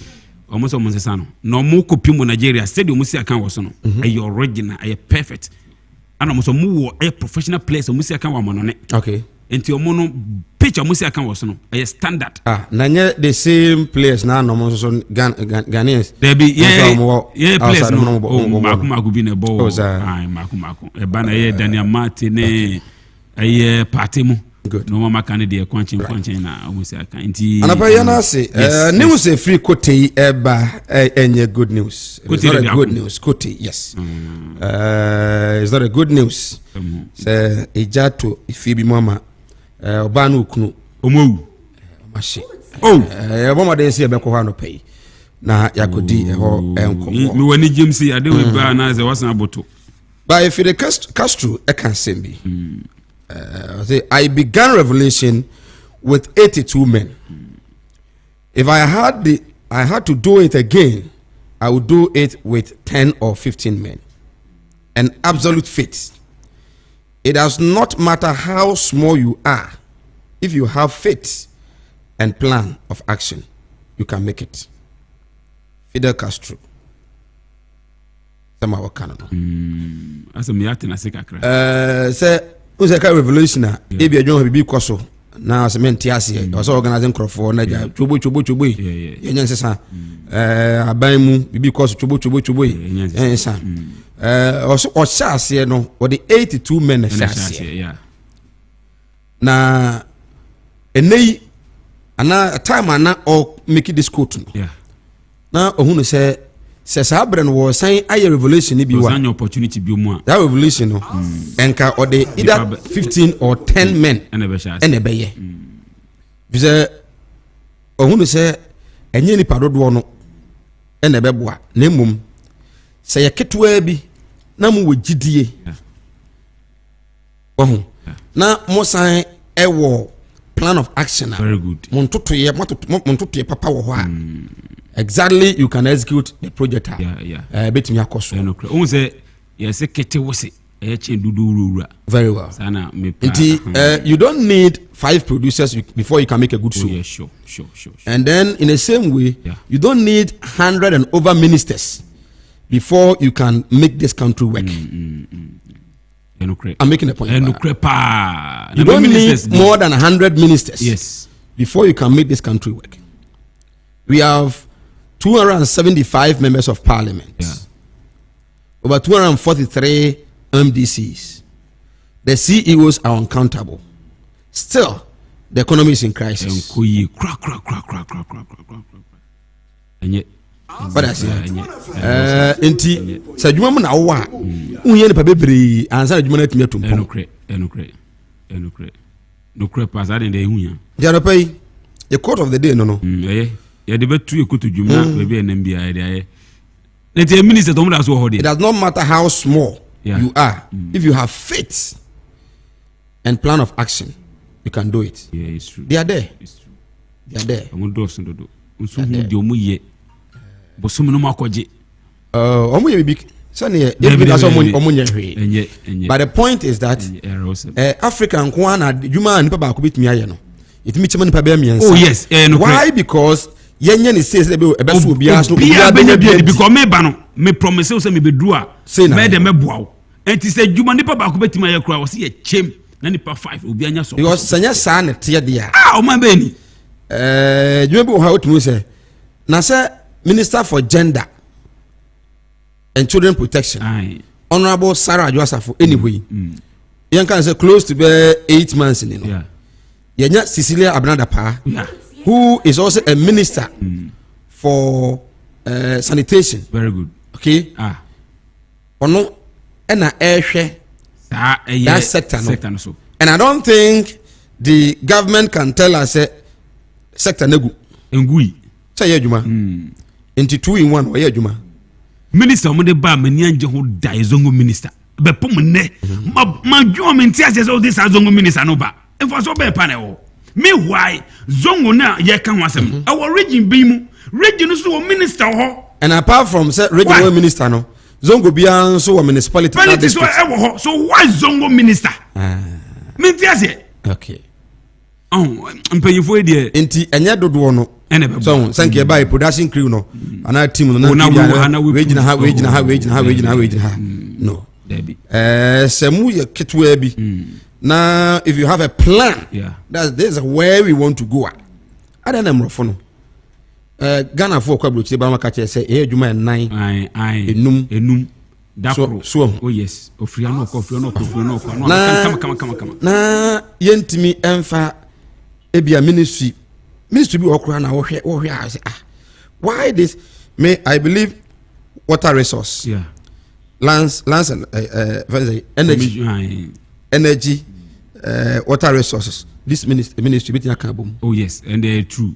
almost se sano. No mo kopi mo Nigeria stadium si aka wo so no. Ay original, ay perfect. Ana mo so mu wo ay professional players mo si aka wa mo no ne. Okay. Enti omo no picture mo si aka wo so no. Ay standard. Na nye the same players na no mo so Ghanaians. There be yeah players no. Maku bi na ball. Ai maku. E ba na ye Daniel Martin ay party mo. Good. No mama kan dey kwanchin na omo si aka. Enti Anapa yana say news a free quote eba enye good news. It's not a good news. Quote yes. It's not a good news. Say ejato ifibi mama obanu ukunu omowu mashi. Mama dey say ebeko ha no pay. Na yakodi eho enko. Me wani James ade we ba na ze wasan aboto. But if the Castro can send me. I began revelation with 82 men. If I had to do it again, I would do it with 10 or 15 men. An absolute faith. It does not matter how small you are. If you have faith and plan of action, you can make it. Fidel Castro. Sama wakana no. Asa me yate na sekakra. Say who's a revolution ebi adwon bibi koso na cement ase o so organizing crowd na ja chobo yenye nsesa aban mu bibi koso chobo yensa o sha ase no o the 82 men ase na enei ana time ana o make this quote no na ohunu say sabre no was saying aye revelation ni bi wa an opportunity bi mu a that revelation no enka or the either 15 or 10 men ene be ye bize ohunu se enye ni padodo no ene be boa na mmom se ye ketwa bi na mu wogidie ohun na mo san ewo plan of action very good mon totoye papa wo ho a exactly you can execute the project betimi akoso o say yes kete wose e che dudu very well sana me you don't need 5 producers before you can make a good show. Yeah, sure. And then in the same way you don't need 100 and over ministers before you can make this country work. I'm making a point. You don't need more than 100 ministers before you can make this country work. We have 275 members of parliament, over 243 MDCs. The CEOs are uncountable. Still, the economy is in crisis. But I say, enti sajuma na wa unye ne pa bebre ansa adwuma na tumi atum enokre pass that in the hunya they pay the court of the day no ya de betu ekoto dwuma be enm bia ya the minister to mo so hold it does not matter how small you are if you have faith and plan of action you can do it. It's true. They are there. Omo so dodo nso hu de omo ye bosom no makoje omo ye big sane that's omo nye hwe but the point is that African ko na dwuma nipa ba ko betumi aye no etimi chema nipa be miensa. Oh yes why? Because yenye ni say ebe so obia so obia be because me ba no me promise say me be do a me de me boa enti say dwuma nipa ba ko betumi aye kura wo say chem na nipa 5 obi anya so because sanya sa ne te dia o ma be ni dwuma bi wo ha otumi say na say Minister for Gender and Children Protection, Honorable Sarah Joasafo. Anyway, you can say close to be 8 months in. Yenya Cecilia Abnadapa, who is also a minister for sanitation. Very good. Okay. Ono ena ehwe that sector no. And I don't think the government can tell us sector negu. Engui. Say yejuma. Into 2 in 1 or yejuma. Minister mo de ba mani anje ho dai zongo minister. Be pom ne. Ma jo me ntia se this zongo minister no ba. for so be panel me why zongo na ye kan wasem our region be mu region so minister ho and apart from say regional minister no zongo bia so municipality so why zongo minister me tiase okay mpanyifo e de enti enye dodo no so thank you by production crew no ana team no na we gina ha no semu ye ketwa bi now if you have a plan this is where we want to go at na mrofo no Ghana for kwabrochi ba maka che say e adwuma enum Dawuro so oh yes ofria no kama na yentimi emfa ebia ministry bi okura na wo hwe why this may I believe water resource lands and energy water resources this ministry bitin aka bom oh yes and they true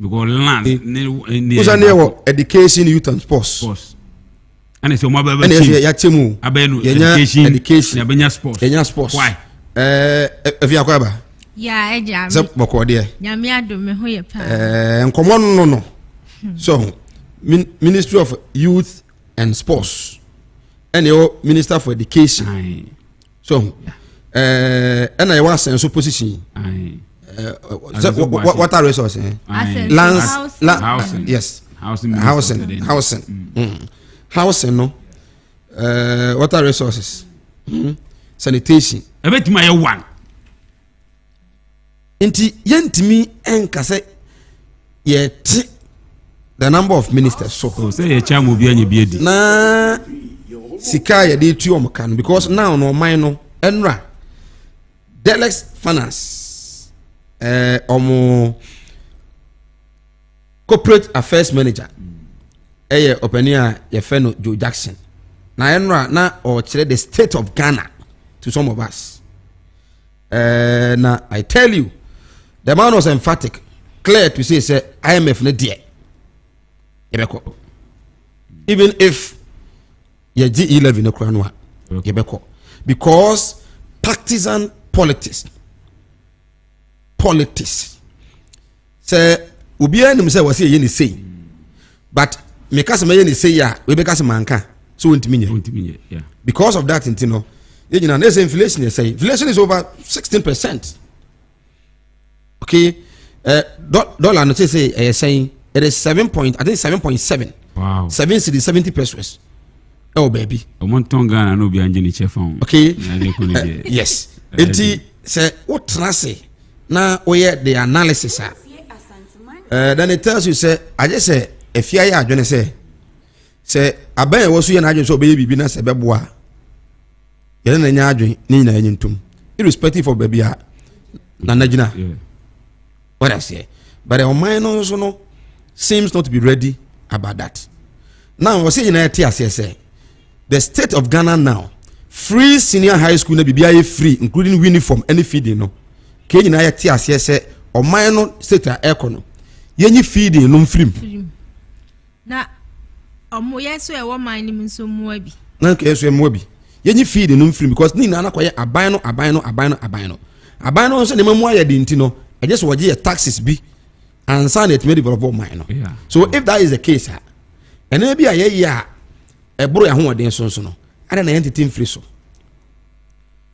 because land education youth and sports and so my baby ya chemu education ya sports why if you akwaba ya eja me boko de nyame adome ho ye pa nkomo no so ministry of youth and sports and your minister for education so and I was in so position what are resources lands yes housing no what are resources sanitation ebet my one inti yentimi enkase yet the number of ministers so say ye chamu bi anya bi edi na sika ye dey tu omkan because now no man no enra Delex Finance omo corporate affairs manager openia ye feno Joe Jackson na enra na or chere the state of Ghana to some of us na I tell you the man was emphatic clear to say IMF na there yebeko even if ye G11 no kranwa yebeko because partisan politics say obi anim say wase ye ni say but me kase me ye ni say ya we be kase manka so wontimi nye because of that intino ye nyina na say inflation is over 16%. Okay, dollar no say saying it is 7.7. Wow. 70 pesos. Oh baby. Omonton Ghana no be anjini chef on. Okay. Yes. Enti say what say na oye the analysis then it tells you say I just say if you are adwene say aban wo so ye na adwene so be bibi na se beboa ye na nya adwene ni na nyintum irrespective of baby a na najina. What I say, but our mind also no seems not to be ready about that. Now we say in say the state of Ghana now free senior high school na BBI free including uniform any feeding no. Ke nyina ya TSC say our mind no state econo yenyi feeding no free. Na omo yeso e wo man ni nso mu abi. Na ke yeso e mu abi. Yenyi feeding no free because ni na akoye aban no so ne mamu aye de ntino I just want your taxes be and sign it may develop mine. Yeah. So if that is the case, and maybe a year a bro ya home so no. I don't entity free so.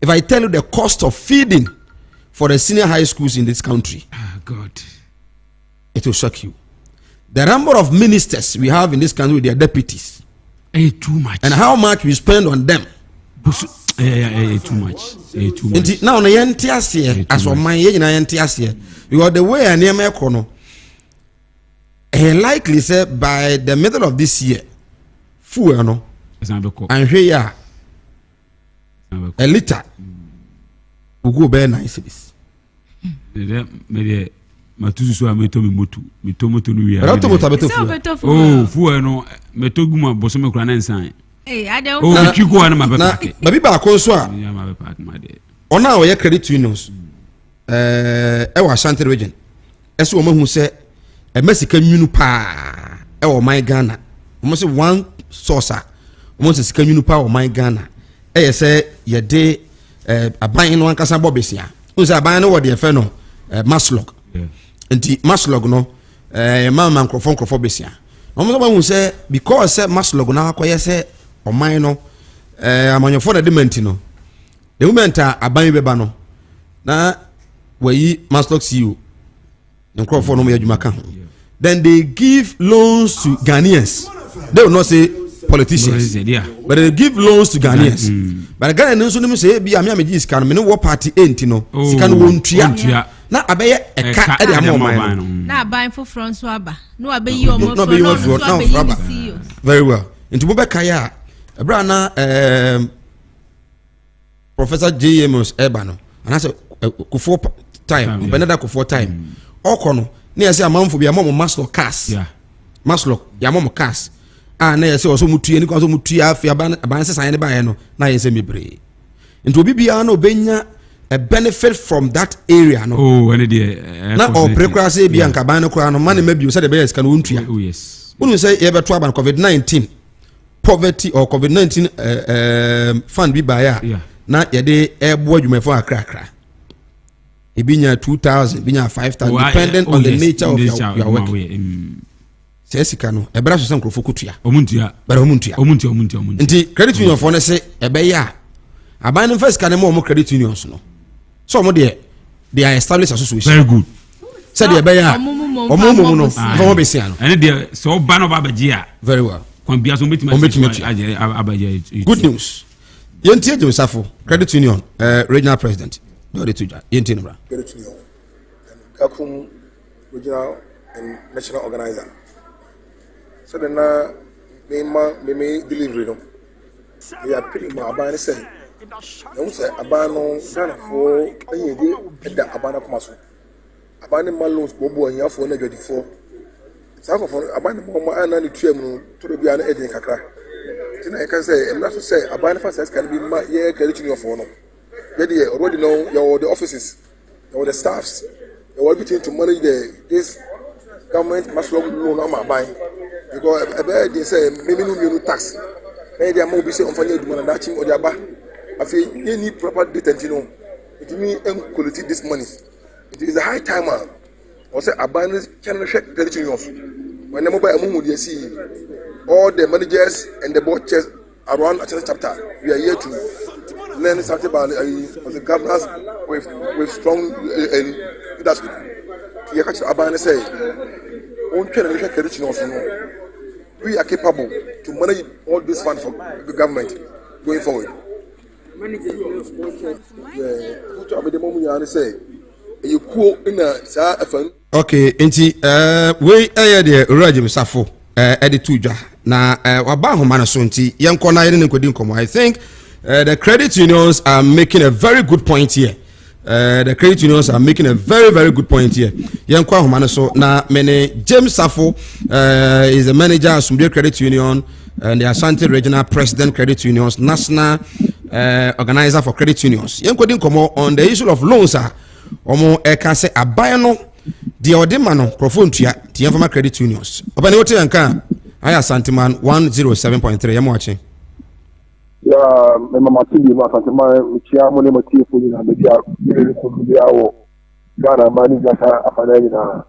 If I tell you the cost of feeding for the senior high schools in this country, God, it will shock you. The number of ministers we have in this country with their deputies, too much, and how much we spend on them. Too much. Now na yenti ase as o man ye nyina yenti ase because the way an em ekono likely say by the middle of this year fuel no and here a liter will go be 9 cedis. Me matusu so ameto mi moto no wi oh fuel no meto guma boso me kura na nsan ade o kiko na mabepake baby ba ko so a ya mabepake ma de ona o ye credit unions e wa Ashanti region eso o mahu se e mesika nwunu pa e wo man Ghana o mo se one source o mo se sika nwunu pa o man Ghana e ye se ye de aban no ankasa bobesia say aban no what the fe no maslog nti maslog no mama nkrofo besia omo ba hu say because say maslog na akoye say oman no amanyofo na demand no the moment aban beba no na wayi maslog CEO nkrofo no mo yadwuma ka ho then they give loans to Ghanaians. They will not say politicians, but they give loans to Ghanaians. But Ghanaians no say be am ji sika no me no party enti no sika no wontua na abeye eka e dey am na aban for France aba no abeyi omo for no very well into mo be kaya ebra na Professor JMS Eba no and I say Kufo time Benada Kufo time okono na yesi amanfo bia mom maslo cars maslo ya mom cars na yesi oso mutuye ni ko so mutuye afia ban sesan ne ba no na yesi mebre nti obi bia na obenya a benefit from that area no when na o precurase bia nka ban no kura no man mabio se de be yesi no ntua yes unu say ye beto aban COVID-19 poverty or COVID-19 fund bi ba ya na ye de ebo adwumafo akrakra ibinya 2000 binya 5000 dependent on the nature of your work sesika no ebra so sankrofo kutua omuntua bara omuntua nti credit union for ne se ebeya aban no first kan mo credit unions no so mo de they are established association very good said ebeya omumu no for besia no ene de so ba no ba bagia very well kon bia so metima abagia good news yentie Josafo credit union regional president no de tuja yentie no bra credit union Kakum regional and national organizer. So then me delivery no. We are pretty much abandon say. You say abandon Ghana for ayede da abandon come so. Abandon malons bobo anya for na 24. Some of abandon mo ana ni tuam no to be an agent kakra. Tina can say and that's say abandon first can be ye credit union for no. They already know your the offices, your the staffs. They are everything to manage this government must loan on my buying. Because they say minimum tax. They are more busy on finding that team or their back. I feel you need proper data, you know. It means quality this money. It is a high timer. Or say abandoned channel check credit unions. When the mobile moon you see all the managers and the board chairs around a chapter. We are here to learn something about the governors with strong leadership. You catch abandoned say we are capable to manage all this fund for the government going forward. Okay, nti we de Urajim Safo edit tuja na waba homa na so nti yenko na yene nkodi nkomo. I think the credit unions are making a very good point here. The credit unions are making a very, very good point here. Yankwa Humanaso na mene James Safo is the manager of Sumbre Credit Union and the Asante Regional President Credit Unions, national organizer for credit unions. Yanko din komo on the issue of loans omo eka se abayano the odemano profontua ti informal credit unions. Obane wote yanka aya Asanteman 107.3 yamo ache. Ya mama tibi ma Asanteman mchia mone motie fuli na media ile kumbia wo Ghana mani gasa afana na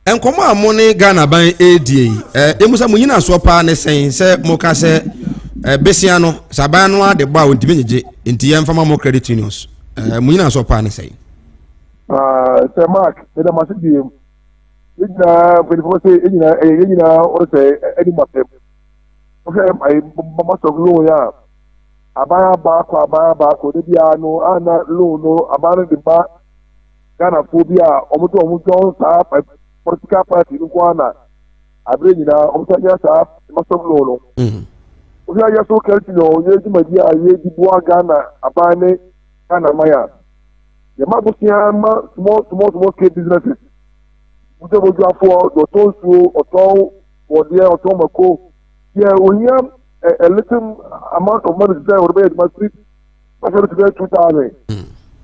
enkomo amone Ghana ban ADA emusa munyina so pa ne sen se moka se besia no saban no ade ba ontimi nyeje enti yemfama mo credit unions munyina so pa ne sen se mark de ma tibi ina for say ina o say edi mate okay ai mama so lo ya abaya ba ko de bia no ana lo no abana de ba Ghana phobia omuto sa political party no kwana abre nyina omuto nya sa maso lo no o ya so kelti no ye di madia ye di boa Ghana abane Ghana maya ye mabusia ma small businesses muto boju afo do to su oto wode oto mako ye onya a little amount of money there or be my street to be 2000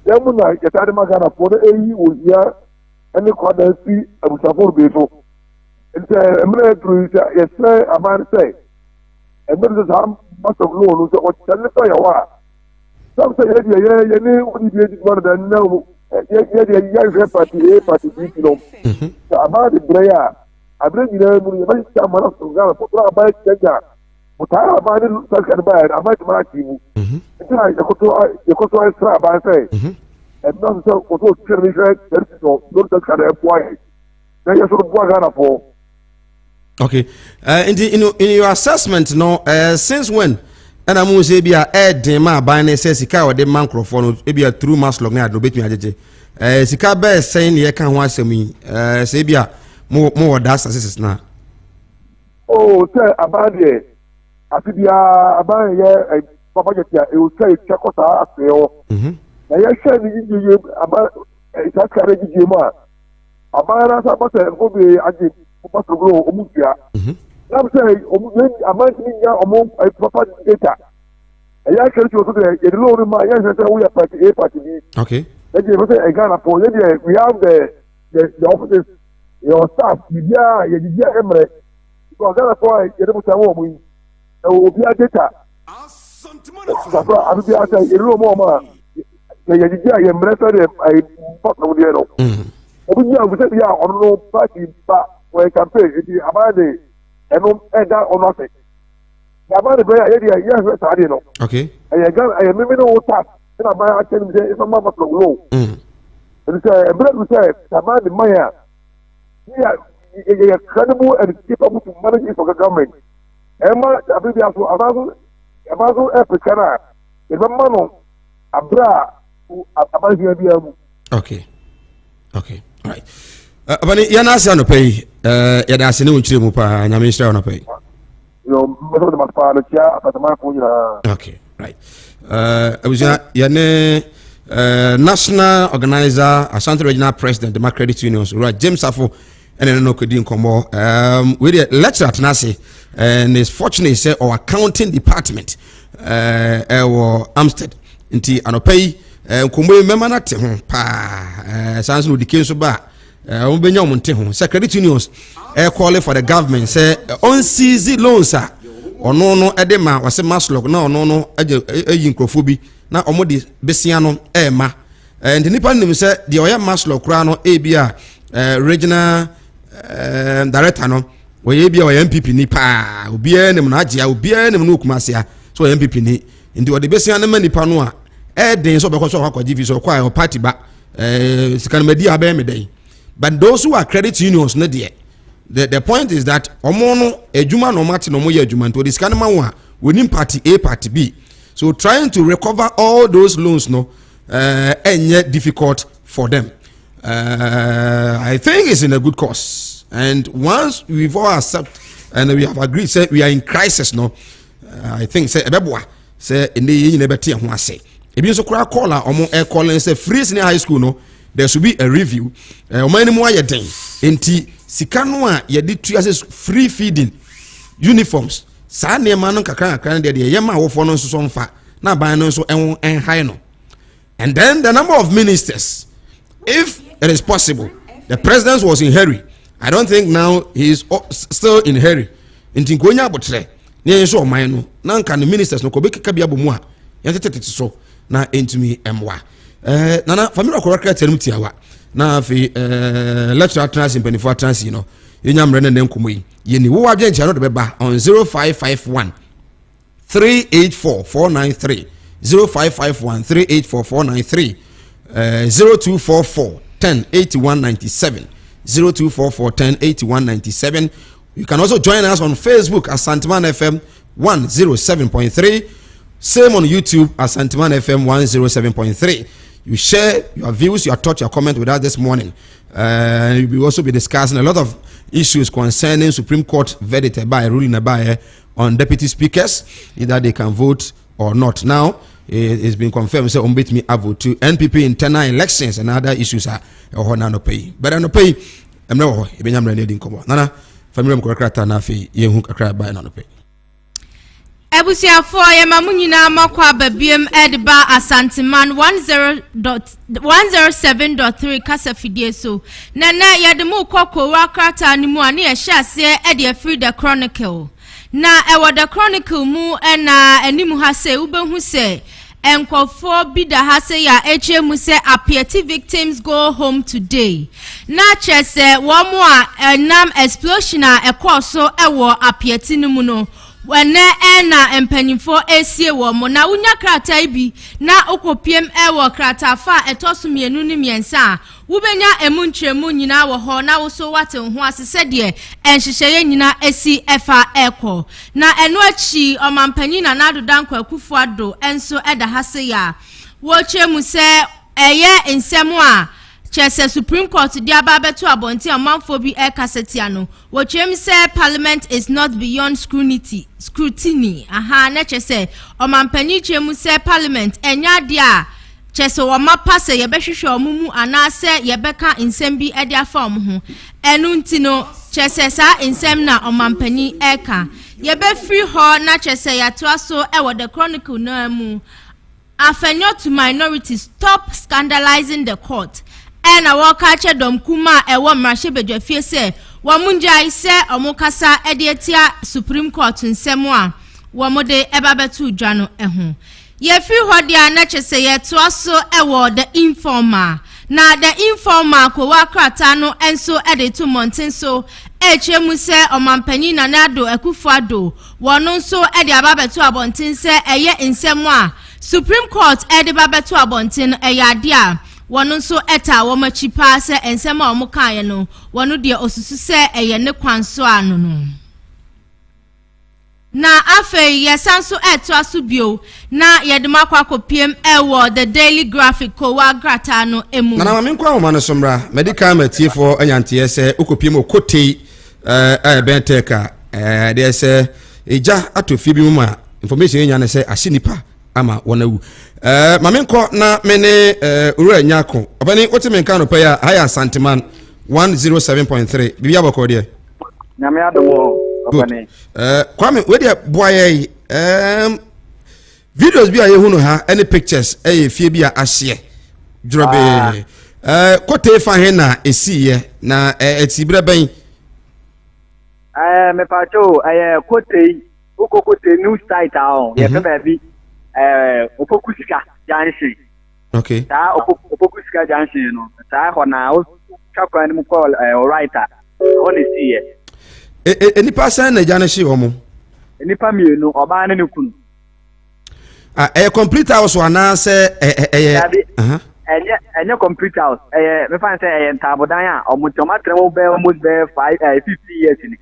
yamuna ya tare magana for the AE was here any quarter see abusafo be so it's emre through yes about say and there is a mass of loan so what tell you ya wa some say you know what you did more than now. You party A, party B, you know. About the prayer, I bring you there, you might come out of Ghana, but I but I about it, I might match you. You go to extra by say, and not so for those children, don't look at the point. Then you should go Ghana for. Okay. In your assessment, no, since when? And I'm going to say, be a head, my buying says, Sika or the microphone, maybe a true mass long night, no bit me. Sika bear saying, you can't watch me, say, be a more that's as now. Oh, sir, about it. I think you are about a papa, it will say, check us out. Now, you're saying you about a carriage Jima. About us, about a hobby, I did, must grow, Omukia. I'm saying, I might mean among a proper data. A young church was there, a low in my young we are party A, party B. Okay. Let me say, I got a for we have the offices, your staff, you Emre. Because that's why you don't know we will be a data. I'll be out a room more. The Emre, I put no yellow. We are on no party, but where campaign, it is about the and that or nothing. About the prayer, yes, I didn't know. Okay. I am maybe no tap, and I might tell him it's a mama from low. And it's a brother who said, about the Maya. Yeah, credible and capable to manage it for the government. Emma, I believe you have Amazon Africana, the Mamano, Abra, about okay. Okay. All right. But yana say no pay yada ase ne wonchire mu pa nya minister no pay yo meso de matpa no tia atama ko nyina. Okay, right. Abuja yane national organizer Asante regional president the credit unions right James Afo and no kodi nkomo we the lecturer atnase and is fortunate say our accounting department our Amstead nti anopay nkomo member na te ho pa sans no dike so ba benya omonte ho say credit unions calling for the government say on seize loans ono no edema wase maslog na ono no eyi nkrofobi na omode besia no ma and nipa nim say the oya maslog kura no bia regional director no we bia oya MPP ni pa obi enim na agya obi enim no kumasia so oya MPP ni ndi ode besia na manipa no a den so bekoso akwaji fi so kwa party ba sikana medi abe meden. But those who are credit unions, no dear. The point is that omono ejuma no mati no moye ejuma to this kind of man we need party A, party B. So trying to recover all those loans no and yet difficult for them. I think it's in a good cause. And once we've all accept and we have agreed say we are in crisis no I think say ebeboa say in the nebeti ho ase. Ebi so kura call omo air calling say free senior high school no there should be a review. Omani mo ayeden enti sika no a ye de tu as free feeding uniforms. Sa na ma no kakran de ye ma wofo no so mfa na ban no so en high no. And then the number of ministers, if it is possible, the president was in hurry. I don't think now he is still in hurry. Enti gonya abotre na yen so oman no na nka the ministers no ko be keka bia bomu a yen tetete so na entumi emwa. Nana family correct term tiawa na fi lecturer trans in 24 trans you know yenyam rene ne nkomo yi yeni wo wadwe ntia no de beba on 0551 384 493 0551 384 493 0244 10 8197 0244 10 8197. You can also join us on Facebook at Asanteman FM 107.3, same on YouTube at Asanteman FM 107.3. You share your views, your thoughts, your comment with us this morning. We will also be discussing a lot of issues concerning Supreme Court verdict by ruling by on deputy speakers, either they can vote or not. Now, it's been confirmed, so on me a vote to NPP internal elections and other issues are no pay. But I no pay, I'm no, I'm ready to come on. Nana, family, na fi yehu kakra by no pay. Ebusiafo ya mamunyina makwa babiem edba Asanteman 107.3 kasa fidie so nana yademu kokko wakrata ni mu ani ehyiase ede free the chronicle na ewo the chronicle mu na animu ha se ubehu se enkofo bi da ha se ya echemu se apieti victims go home today na chese wo mo a nam explosion a ekoso ewo apieti no mu no wene na empanyimfo esie wo mo na unya krata bi na okopiem ewo krata fa etoso mienu ni miensa wubenya emuntremu nyina wo ho na wo so wate ho asese de enhyehyeye nyina esi efa eko na eno achi omampanyi na nadodankwa akufuado enso eda hase ya wo chemu se eye nsemu a Chese Supreme Court di ababeto abonti amanfo bi ekasetia no wo chemu se parliament is not beyond scrutiny aha na chese omampanyi chemu se parliament enya dia chese wo mapase ye behwehwe omumu anase ye beka nsem bi ede afa omho enu ntino chese sa nsem na omampanyi eka ye be free ho na chese ya toaso ewo the chronicle na mu afenyo to minorities stop scandalizing the court ena waka che dom kuma ewo mrahye bedwafie se wo munjai se omukasa ede etia Supreme Court nsem a wo mode ebabetu dwa no eho ye free hodia na chese ye toaso ewo the informer na the informer ko wakrata no enso ede to mountain so echemu se omampanyi na nado akufuado wono nso ede ababetu abonten se eye nsem a Supreme Court ede babetu abonten eyade a wono nso eta wo machipa se ensem a omukaye no wono de osusu se eye ne kwanso ano no na afei yesanso eto asubio na yedema kwakopiem ewo the Daily Graphic ko wa grata no emu na mamenkwa wo mano somra medical matiefo anyantie se okopiem okotei benteka de se eja atofi bi mu ma information enya ne se asinipa ama wonawu mamenkwa na mene uru nyako obani otimenka no pa ya haya Asanteman 107.3 bibia bokode nyame adomo obani kwame we dey boy videos bi aye hunu ha any pictures fie bi a ahye drobe kote fa he na esiye na etibre ben me pacho kote ukokote new site aon ye fe bi opokusika janshi okay ta opokusika janshi no ta ho na o chakwa ni mu call writer on esiye enipa san na janshi omo enipa mienu oba ne kunu complete house wana se enye complete house me fan say ntabodan a omutoma tremo be almost be 50 years ni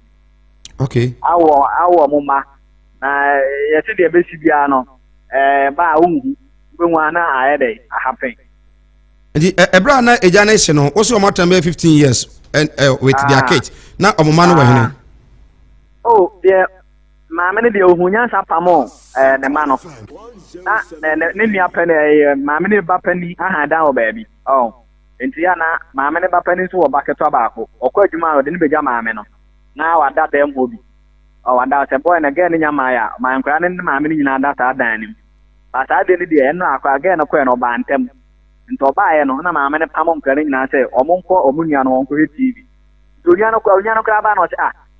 okay awo muma na yesi de be sibia no ba unhu be wana ayede happen ndi ebra na ejana ise no wo so omatam be 15 years and with their kids na omuma no wahene yeah maame ne de ohunya sapamo ne ma no na ne nua pene maame ne ba pani aha da o baabi enti ya na maame ne ba pani so wo baketo baako okọ adwuma o de ne beja maame no na wada dem obi wada se boy na gen nya maya ma nkra ne maame ne nyina da ta dan nim ba ta de ne de eno akwa gen no kọ no ba ntem nto ba ye no na maame ne pamo nkra ne nyina se omonko omunya no onko TV dunya no kwa nya no kra ba no se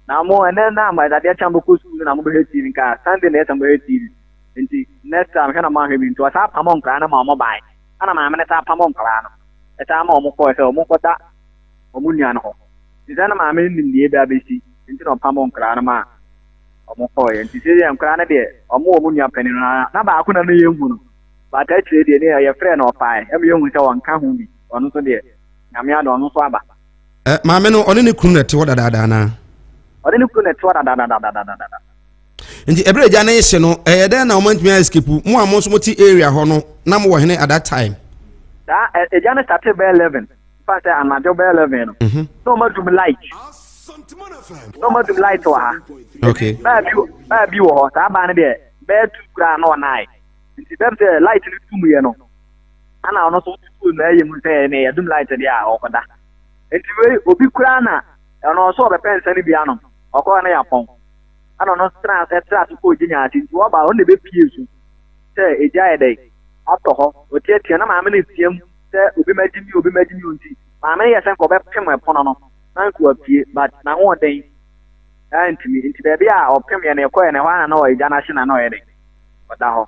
na mo ene na ma da dia chambo ku school na mo be TV nka Sunday na chambo TV nti next time kana ma hebi nto asa pamo nkra na ma mo bai ana ma me ta pamo nkra no eta ma mo ko se mo ko ta omunya no ho nti na ma me ni nie ba be si nti no pamo nkra na ma mo ko ye nti se ya nkra na de omunya pani na ba aku na no ye hu no ba ta chire de ne ya frɛ no pai e me ye hu se won ka hu bi ono so de nyame ado ono so aba ma me no one ne kunu na te wo dada na ode ne kunu to da nti ebre ja na yese no den na omantumi escape mu amonso moti area ho no na mo wo hene at that time da eja na start by 11 fast and na job by 11 no no madum light wa okay ba bi wo ta ba ne de be tu kra no nai nti dem se light ni tum ye no ana ono so tu na ye mu se ne ya dum light dia okoda nti we obi kra na ono so be pensa ni bia no okọ na ya pon ana no stress ko jinya ati wo ba o ne be pie su se eja ede ato ho o tie na ma me ne tiem se obi magimi onti ma me ye se ko be pem epon no na ku apie but na ho den nti be bia o pem ye na ko ye na wa na o eja na hye na no ye de oda ho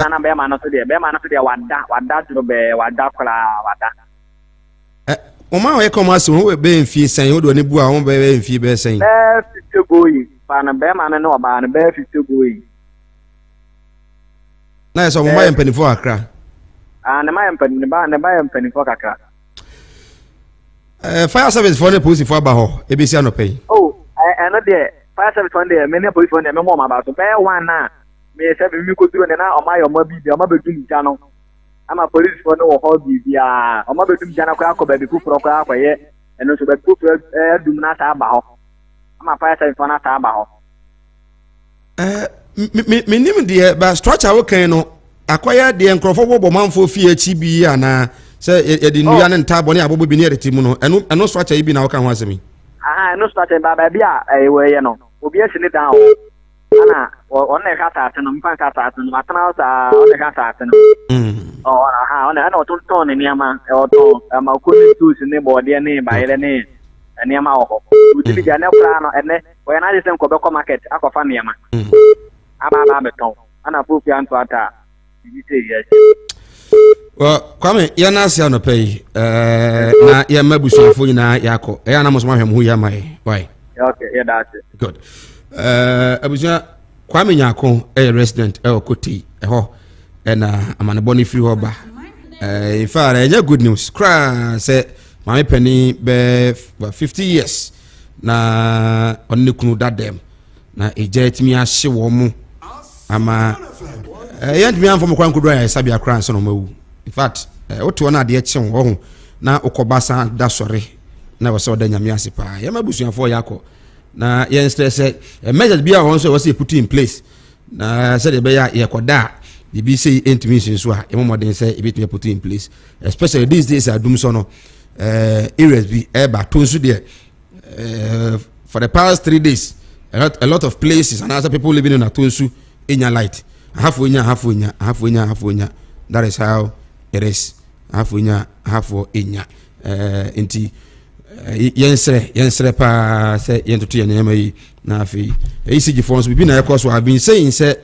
ana na bɛrima no so deɛ wada duro bɛɛ wada koraa wada. Oma we come as who be mfie san wo do ne bu a wo be mfie be san. 50 goyi pa na bɛrima no ɔbaa no bɛɛ 50 goyi. Na so mo ma mpanifo akra. Ne ma mpanifo kakra. Fire service for the police for aba ho e be si anopai. Oh, ɛno deɛ fire service for the many police for the me mo ma ba so bɛɛ one na me se be mi ko duro ne na ɔma yɛ ɔma bi de ɔma bedum gya no. Ama police for no wɔ hɔ bibia ɔma bedum gya na kɔ akɔ ba bi fufuro kɔ akɔyɛ ɛno so ba fufuro dum na ta aba hɔ. Ama fire service for na ta aba hɔ. Me nim de ba structure wo kan no akoya de nkrofo bobo manfo fie achi bi ana se e de nua ne ntabo ne abobo bi ne reti mu no eno structure bi na wo kan ho asemi. Eno structure ba bi a we ye no obi esi ne dan ana on na ka ta no mfa ka ta no matana sa on na ka ta no ona o ton ne niama e o to ma ko ni tools ne bode ne ba yele ne niama o uti bi ga ne kra no ene o ya na je se nko be ko market akofa niama ama beton ana profi anto ata bi say yes. Well, kwame ya na asia no pay na ya mabusuafo nyina yakọ ya na mosoma hwem hu ya mai why okay yeah that's it good abusia kwame nyako resident okoti ho na amane boni free ho ba in fact enya good news kra say mame pani be 50 years na onne kunu dadem na ejetimi ahye wo mu ama yantimi anfo mokwan kudo ya sabia kra nso no mawu. In fact, oto na de eche wo ho na ukobasa da sore na wo se oda nyame ase pa ya mabusuafo yakọ na yen stress measures bia won so was put in place na said be ya yekoda the be say intimation so a emomodin say e bit me put in place, especially these days adum so no areas be eba tonsu there for the past 3 days a lot of places and other people living in Atonsu enya light half onya that is how it is half enya enti yensre pa say yentoto yenema yi na afi ECG phones bi na ekọ so I've been saying say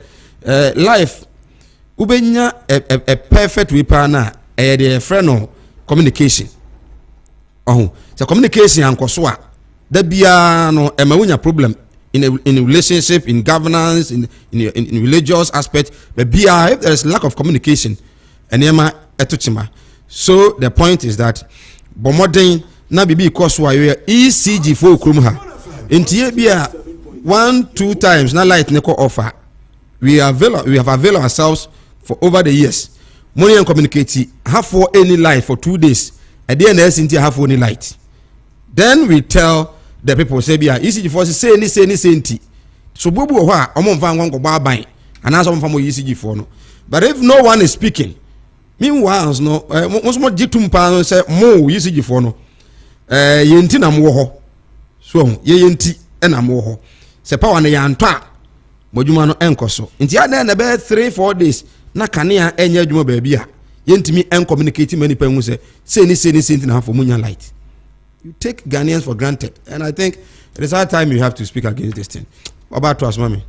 life ubenya a perfect way pa na the friend no communication so communication ankoso a da bia no emawunya problem in a relationship, in governance, in religious aspect, but if there is lack of communication, so the point is that bomodin na bibi course why ECG for krumha intie bia 1-2 times na light neko offer we have availed ourselves for over the years money and communicate have for any light for 2 days at the end intie have any light, then we tell the people say bia ECG for say ni nti so bobu ho a omo mfa ngongo ba ban anaso mfa mo ECG for no, but if no one is speaking meanwhile no mo jitum pa say mo ECG for no yenti na mo ho so ye yenti na mo ho se power na ya nto a modwuma no enkoso nti ya na be 3-4 days na kanea enya adwuma ba bia yentimi en communicate many people say ni nti na for munya light. You take Ghanaians for granted, and I think it is high time you have to speak against this thing. What about to us, mommy?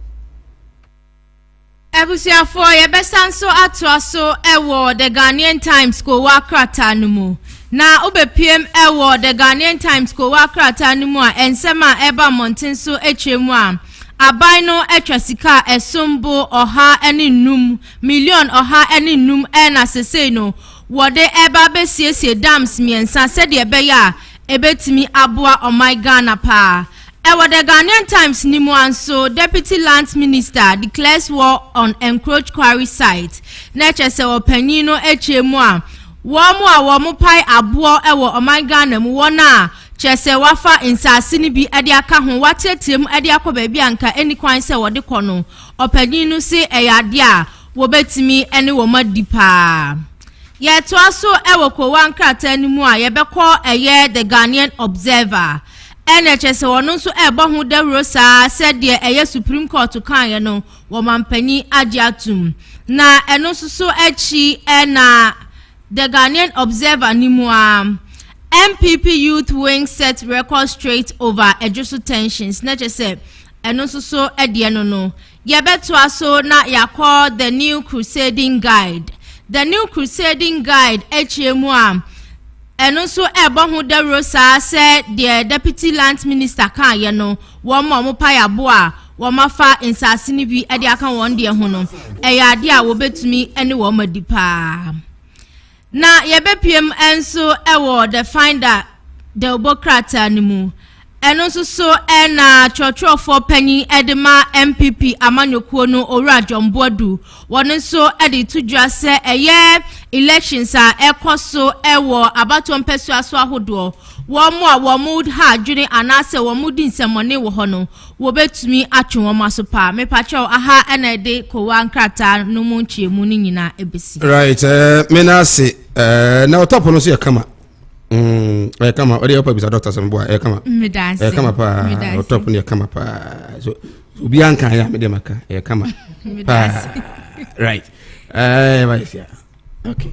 Ebusiafo yebesan so atwa so ewo the Ghanaian Times ko wakrata numu na obepiem ewo the Ghanaian Times ko wakrata numu a ensema eba monten so echemu a aban no etwasika esombo oha ene num million oha ene num na sesei no wode eba besiesie dams miensa se de beya ebetimi aboa omai Ghana pa. Ewa the Ghanaian Times nimu anso Deputy Land Minister declares war on encroached quarry site. Neche se openino echemu a womu pai aboa ewo omai Ghana mu wona chese wafa insase ni bi ade aka ho watetiem ade akọ baabi anka eni kwan se wode kọ no openino se eyade a wobetimi ene wo madipa. Ye to aso ewo ko wankrata ni mu a ye bekọ eye the Ghanaian Observer NHS wono so ebo hu Dawuro sa said de eye Supreme Court kan ye no wo mampani agiatum na eno so echi na the Ghanaian Observer ni mu a MPP youth wing set record straight over ejusu tensions na say eno so ede no Yebeto aso na yakọ the new crusading guide. The new crusading guide HMU am eno so ebo ho Dawuro sa said the deputy land minister kan ye no wo mo pa yabo a wo mafa insase ni bi e de aka won de ho no e ya de a wo betumi ene wo madipa na yebepiem enso e wo the finder the obokrata ni mu eno so na chọchọfọ panyi edema MPP amanyokuo no owura Jomboadu won so edi tudwa se eye elections a ekoso ewo abato mpesu aso ahodo wo mo a wo mood ha dwene anase wo mudi nsemone wo ho no wo betumi atwe wo maso pa me pa chew aha ena de kowa nkrata no mu nchiemu ni nyina ebesi right menase na otopo no so yakama kama odi opa bisa doctor Samboa kama kama pa top ni kama pa so obi anka ya me de maka kama pa right right yeah okay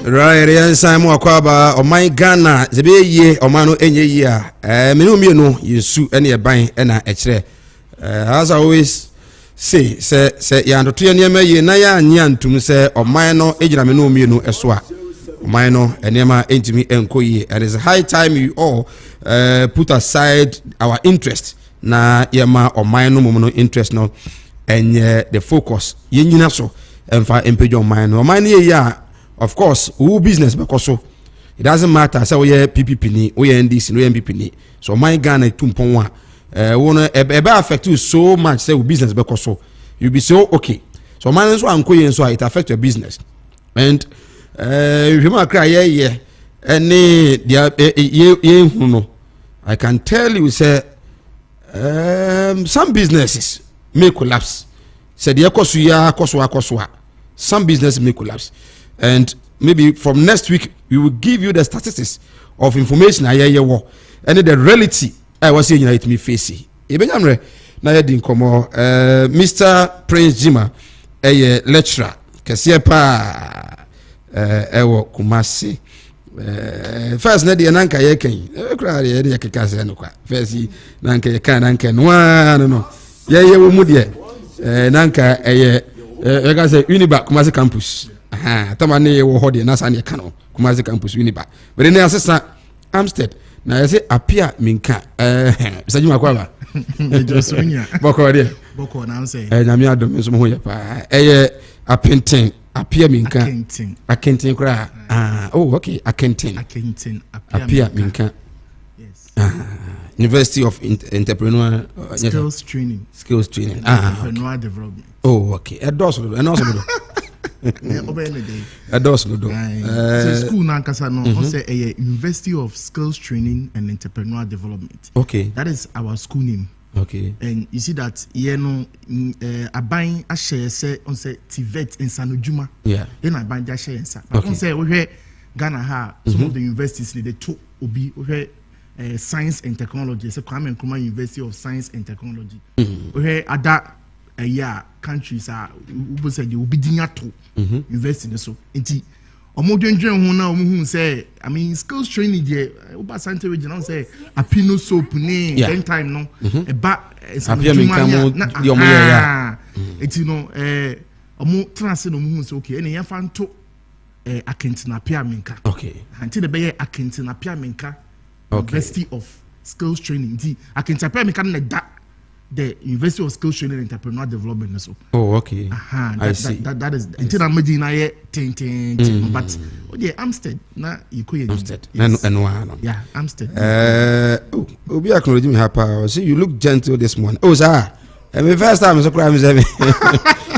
Right, yansa mu akwaba o my Ghana zebe ye o manu enye yi a me no mienu yesu ene ye ban na e kire as I always say ya ndoto ye niam ye na ya anya ntum se o man no ejira me no mienu eso a o man no enema entimi enkoyi. It is high time you all put aside our interest na yema o man no mumu interest no enye the focus ye nyina so emfa empejo o man no ye ya. Of course, who business because so it doesn't matter. So we PPP ni, we NDC, we MPP ni. So my Ghana 2.1, wanna affect you so much. Say business because so you be so okay. So man, so I'm going so it affect your business. And if you cry, yeah, and I can tell you say some businesses may collapse. Say the koswa. Some businesses may collapse. And maybe from next week we will give you the statistics of information and the reality I was saying it me face. Ebenyamre na yedin komo Mr. Prince Jima lecturer kese pa ewo Kumasi first na de nanka ye kan kra ye de keka se no kwa first nanka ye kan nanka no ye wo mu de nanka ye ka say Uniba Kumasi campus tamane wo hode na sa ne ka no Kumasi campus uniba but ne asesa Amstead na yɛ sɛ apia minka sajima kwaba Josunya boko de boko na am say nyame adom nso ho yɛ pa apenten apia minka akenten kra oh okay akenten apia minka yes University of Entrepreneur Skills Training Entrepreneur Development oh okay edoso so school na kasa no on say University of Skills Training and Entrepreneur Development. Okay. That is our school name. Okay. And you see that aban a share say on say TVET in Sanojuma. Yeah. Then aban ja share say. But on say we Ghana ha some of the universities they took obi we science and technology. So Kwame Nkrumah University of Science and Technology. We other countries are who say they will be dinya to university so enti omodwendwen ho na omo say I mean skills training there oba Asante region say apino soap ne then time no e ba apia minka mo di omo ya enti no omo trans no omo say okay ene ya fa nto akentina apia minka okay anti de be akentina apia minka University of Skills Training enti akentina apia minka na da the University of Skills Training and Entrepreneur Development so. Oh, okay. I see. That is until I'm making na but Amstead na you could Amstead. And yeah, Amstead. Obi acknowledge me happy. See you look gentle this morning. Oh, sir. My first time so cry me say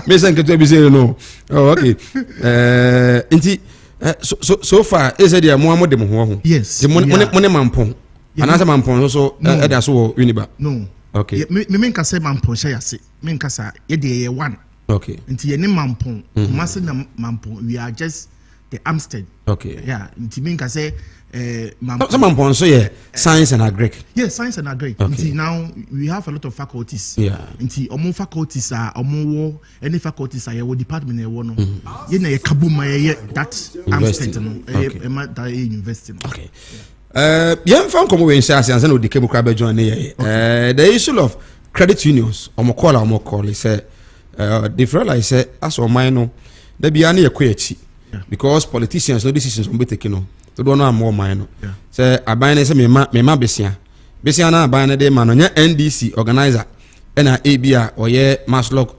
me say to be say no. Oh, okay. Inti so far is there mo amode mo ho. Yes. The money mampon. Anasa mampon so e da so uniba. No. Okay. Me menka say mampon sha yase. Menka sa ye de one. Okay. Nti ye ne mampon. Kumase na mampon. We are just the Amstead. Okay. Yeah. Nti menka say mampon. So mampon so yeah science and agric. Yes, science and agric. Okay. Nti now we have a lot of faculties. Yeah. Nti omo faculties are omo wo any faculties are your department e wo no. Ye na ye kabuma ye that Amstead no. That university. Okay. Young fan come away in Shas and no decay crab join the issue of credit unions or more call say the fella say as or mine there be any equity because politicians no decisions on be taken no to do no more mine say abane say me ma besia na abane de man nya NDC organizer na ABA or ye Maslock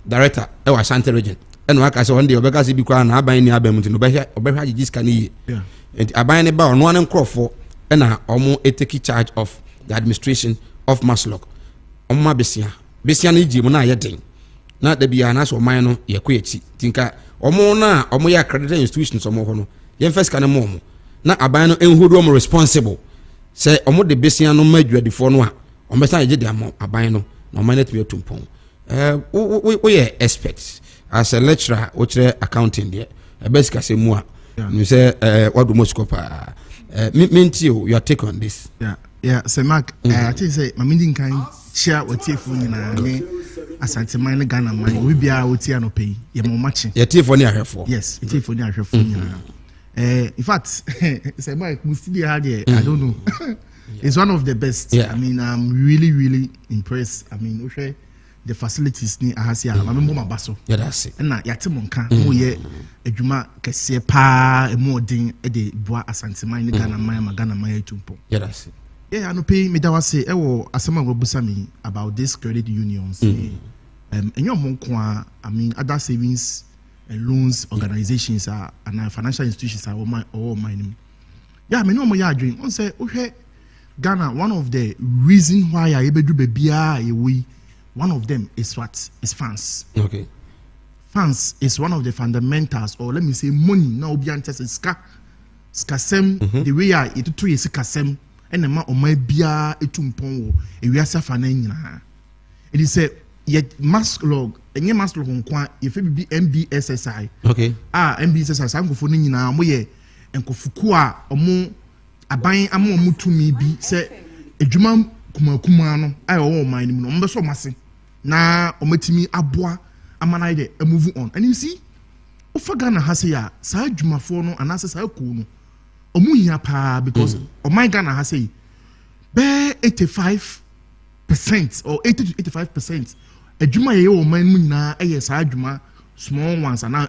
director e wa Asante region and waka say one day obeka say bi kwa na abane ni abamuti no obehwa jiska ni yeah. And abane ba on one crofo na omo take charge of the administration of Maslock omo besia na iji mu na yeden na da bia na so man no ye kwechi tinka omo ya accredited institutions omo ho no ye first kan mo na abane no enhudu omo responsible say omo de besia no madwadifo no a omo san ye de amo abane no na omo na tumi otumpon we expect as a lecturer which accounting there basic as mu a you say what do most copa your take on this so Mark I think say my meeting can share what if we na ne Asanteman Ghana man we bia oti anope ye mo matching ye tie for ni ahwefo yes ye tie for ni ahwefo nyina in fact say Mark we still there I don't know it's one of the best. I mean I'm really impressed. I mean okay the facilities ni ahasi a mamembo mabaso yeah that's it na yate monka mo ye adwuma kese pa emodin e de boa Asanteman ni Ghana man etumpo yeah that's it yeah no pay me da wase e wo asema go busami about this credit unions enyo monko I mean other savings and loans organizations are and financial institutions are all mine yeah me no mo ya adwin on say ohwe Ghana one of the reason why I ebedu bebia we one of them is what? Is funds. Okay. Funds is one of the fundamentals, or let me say money. Now, be anticipated skasem the way I it to is skasem and the man or my beer etumpon a we are suffering. It is a yet mask log and your mask log on qua if it be MBSSI. Okay. MBSSI. I'm going for Nina Moye and Kofukua or more a buying a more mutu me be say a Juman Kumano. I all mine number so massing. Na ometimi aboa amanaide a move on and you see ofa Ghana hase ya sa adwumafo no anase sa ko no omuhia pa because o my Ghana hase be 85% or 80 to 85% adwuma ye o man mu nyina eye sa adwuma small ones and now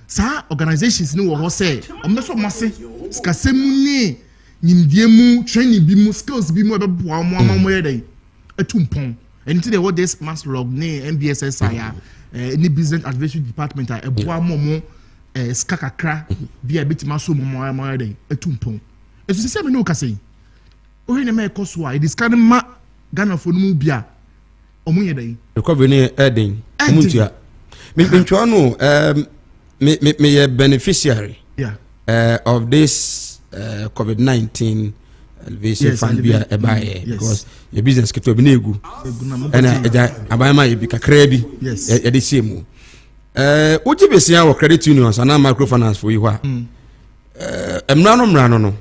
sa organizations ni wo ho say omeso mase skasemu ni nimdiemu training bi mu skills bi mu ebeboa mo amamo yedai etumpon enti dey what this mass log ni MBSSI any business advisory department eboa mo skakakra bi a betima so mo amamo yedai etumpon esu se me no ka say o he ne me koso a discard ma Ghana for no mu bia omo yedai recovery ni eden omuntua me no me a beneficiary of this COVID-19 elevation fund bia because your business keto bi na egu and abayama ye bi kakra bi e dey same oji besia wo credit unions and microfinance for you emrano no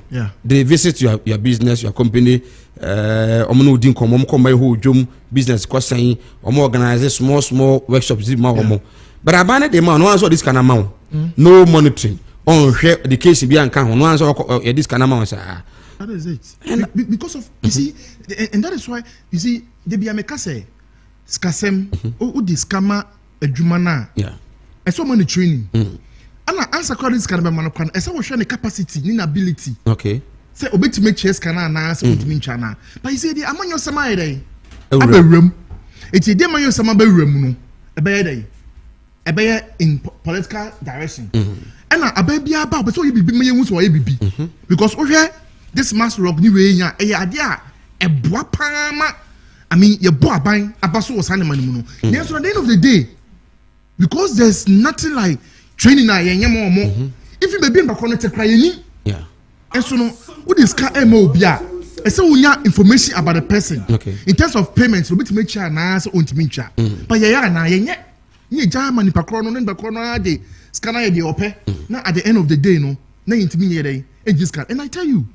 they visit your business, your company omo no din komo come by ho dwom business kwasan omo organize small workshops di ma omo but abane de man no answer this kind of amount no monitoring on share the case be anka ho no answer this kind of amount sir. That is it. And because of you see and that is why you see they be ameka say skasem o di scammer adwuma na e so money training ana answer call this kind of man kwan e say wo hwe ne capacity ni ability okay say obeti make chess kana na say obeti ncha na but you say the amanyo sama yedai abewram eti de amanyo sama bewram no e be yedai ebeye in political direction and ababia ba so you be me hu so you be because o hwe this mass rock ni we nya e ade a eboa paama I mean your boy aban abaso was Asanteman mu no yes at the end of the day because there's nothing like training na yenye mo if you be mbakọ no tekra yeni and so no who this car emo bia e say unya information about the person in terms of payments we be make sure na so ontimi ncha but ya na yenye ni jama ni pakro no ni pakro no ade scanner ye de ope na at the end of the day no na intimi ye dey and this can and I tell you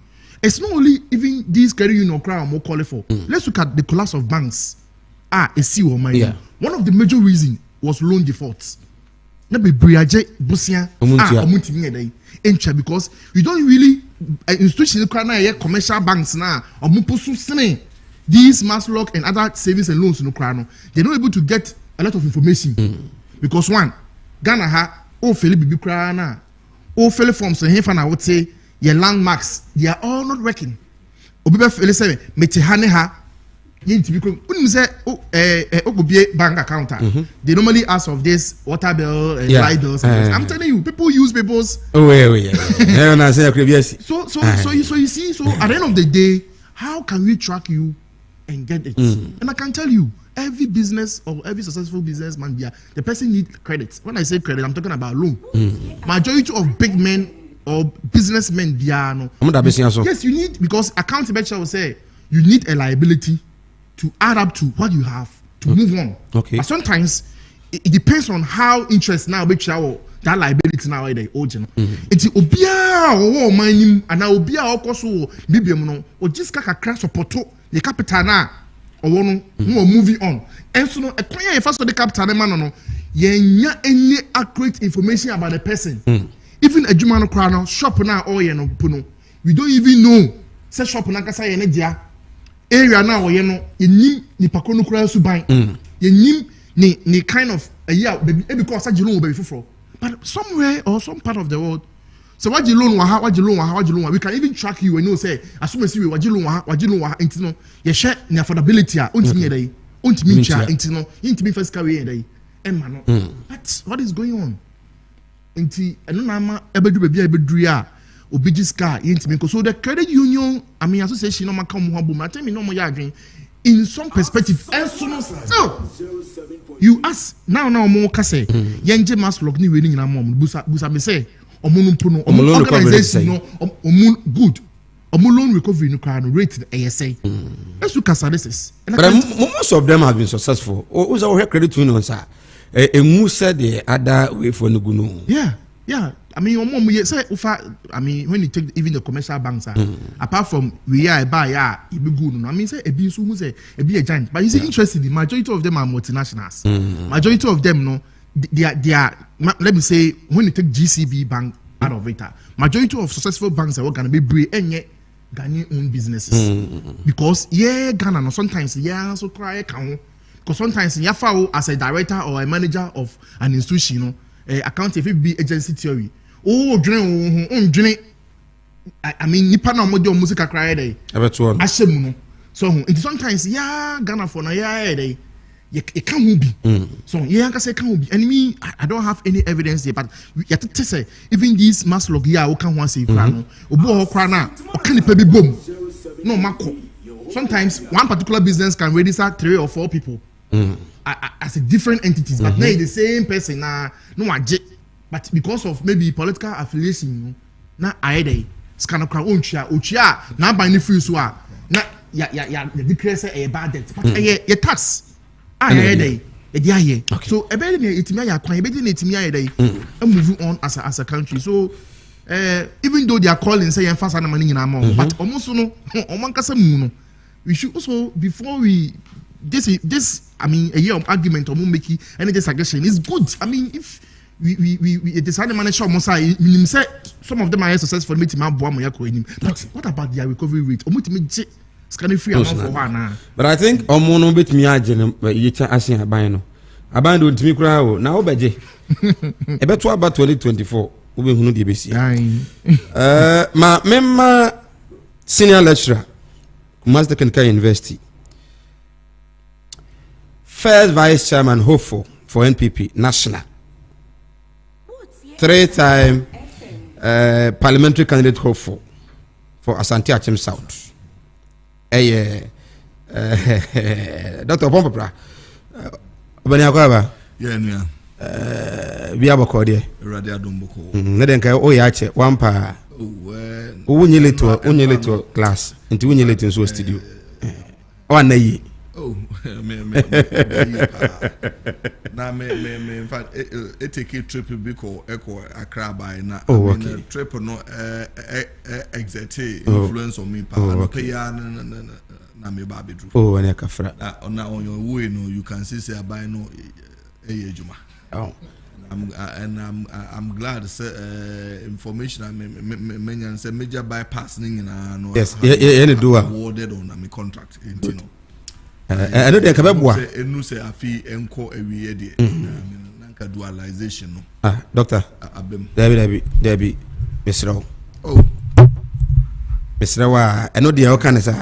it's not only even these credit union crowd more call for let's look at the collapse of banks see one of the major reason was loan defaults na be briaje busia omuntimi ye dey encha because you don't really institution crowd na commercial banks na omuposu sene these mass lock and other savings and loans no crowd no they're not able to get a lot of information because one Ghana ha o fele bibi kra na o fele forms and hefa na would say your landmarks they are all not working obi be fele say mete ha ne ha yinti bi ko unim say o bank account they normally ask of this water bill and light bills I'm telling you people use people's so you see so at the end of the day how can we track you and get it and I can tell you every business or every successful businessman the person need credit. When I say credit, I'm talking about loan. Majority of big men or businessmen no. Yes, you need because accountability will say you need a liability to add up to what you have to move on. Okay. But sometimes it depends on how interest now which that liability now they owe you. It's obia or mining and now obia or koso bibium no or just kakra support the capital na or no moving on and so no a client first of the capital man no yenya any accurate information about the person even a jumano crown shop na or no puno we don't even know say shop na kasa ye ne dia area na or ye no yenim ni pakono kura suban yenim ni kind of a year baby because such loan baby for but somewhere or some part of the world so what you loan we can even track you and know say as soon as you what you loan intino ye share ni affordability ontimi dey ontimi cha intino intimi first carry dey emma no but what is going on inti eno na ma ebedu bebia ebedu ya obi car intimi so the credit union I mean association no maka mo habo ma tell me no mo ya adwen in some perspective so you ask now mo ka say yenje mass log ni we ni nyina mo busa me say omunumpuno organization no good loan recovery no kind rate ASA let's look at services but most of them have been successful who's our credit unions sir who said the other way for no guno yeah I mean say I mean when you take even the commercial banks apart from we are buy it be good no I mean say e be so who say e be a giant but you see interesting the majority of them are multinationals majority of them no they are let me say when you take GCB bank out of it majority of successful banks are going to be brave and Ghanaian owned businesses. Because Ghana no sometimes so cry can because sometimes as a director or a manager of an institution, account if it be agency theory. Oh, I mean, nipa na mo de music cry day. Asem no. So sometimes Ghana for na day. It can't be. So can be. And me, I don't have any evidence there, but you have to say even this mass log who can one say crano, obo crana, or can it be boom? No mako. Sometimes one particular business can register 3 or 4 people as a different entities, but now the same person no but because of maybe political affiliation, na aide scan of crown ochia na by the free so na decrease a bad debt, but a tax. So moving on as a country. So even though they are calling say Asanteman in amount, but almost no we should also before we this I mean a year of argument or making any suggestion is good. I mean if we decide the manager almost say some of them are successful but what about their recovery rate? But I think omono bit me agene yicha asin aban no aban do ntimi kura o na obeje ebeto about 2024 we hunu de besi ma memma senior lecturer Kumasi Technical University, first vice chairman hopeful for NPP national, 3-time parliamentary candidate hopeful for Asanteman South. Dr. Pompopra, Banyakaba, Biaboko, Radiadumboko, Nedenka, Oyache, Wampa, Unilito class, into Unilito so studio. One day. Oh, now, in fact, it take a trip because Echo Accra by now. Oh, okay. Trip no exert influence on me. Oh, and Yakafra. Now on your way, no, you can see say buy no juma. Oh, I'm glad to say information. I mean, say major bypassing in yes, yeah, do awarded on my contract. I know they can be say enu say afi enko ewiye de nanka dualization no doctor abem Debbie Mr. Oh Mr. Wa I know they all can say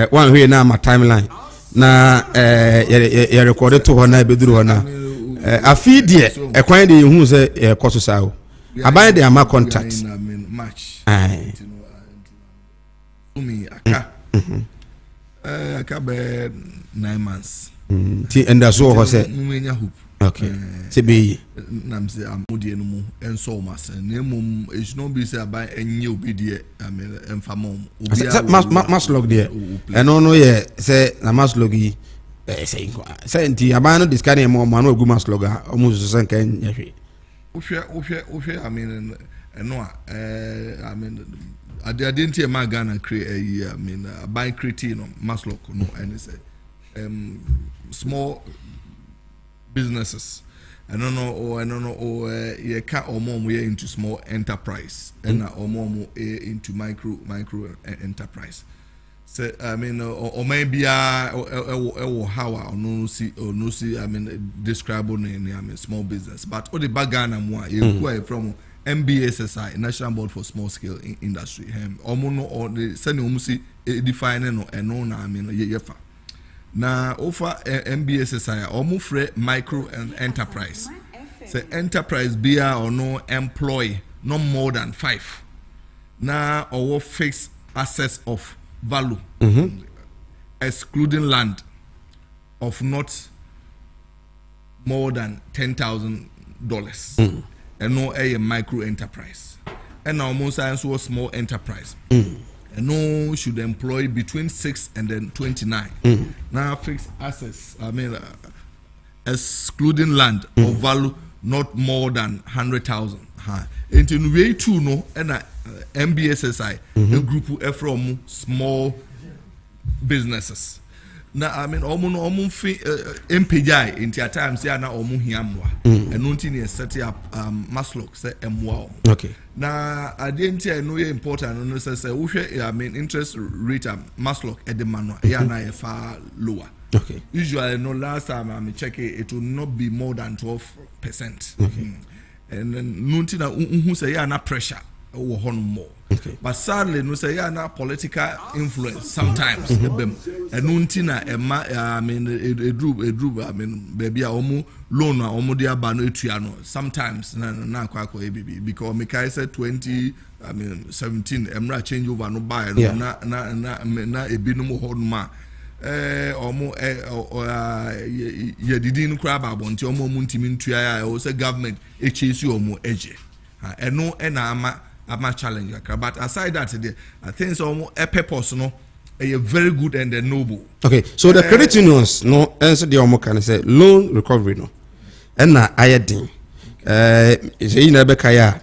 one here na my timeline na ya recorded to her na be duru na afi de e kwan de hu say koso sa o aban de ama contact match me aka Akabe 9 months. And that's all I said. Okay. Tibi. Namse amudie no mu enso mas. Nemum it should not be said by any obedient. I mean, enfamom. Must log there. And no, yeah, say, I must log ye. Say, Abano discarding more man or good must log almost the same kind. I mean, no, I mean. I didn't hear my Ghana create a year. I mean, by creating Maslow, no, and it's small businesses. I don't know, you can't or more we into small enterprise, and or more into micro enterprise. So I mean, or maybe or how or no see. I mean, describe on I mean small business, but all the bagana more you from. MBSSI, National Board for Small Scale Industry. Omono or the send umusi defining no eno na I mean yefa. Na offer MBSSI omufre micro and enterprise. Say enterprise beer or no employ no more than 5. Na or fixed assets of value, excluding land of not more than $10,000. And no a micro enterprise, and now most science was small enterprise. And no should employ between 6 and then 29. Now fixed assets, I mean, excluding land of value not more than 100,000. In way too no, and MBSSI, the group from small businesses. na I mean omo fi MPJ into at times ya na omo hiamwa and unti set up Maslock say emwa. Okay. Na adenti no ye important no say I mean interest rate Maslock at the manual ya na far lower. Okay. Usually no last time I check it will not be more than 12%. Okay. And then nunti na who say ya na pressure or more. Okay. But sadly no say ya na political influence sometimes and nunti na I mean a group I mean baby a omu loan na omu dia ba no etuano sometimes na kwa because me kai said 2017 emra change over no buy na ebinom ho ma omo ye didi no kra ba bonti omo ntimi ntua ya o say government chase omo eje eno na ama challenge but aside that I think so a purpose no a very good and noble. Okay, so the credit unions no answer the omo can say loan recovery no and na ayedin say na be kaya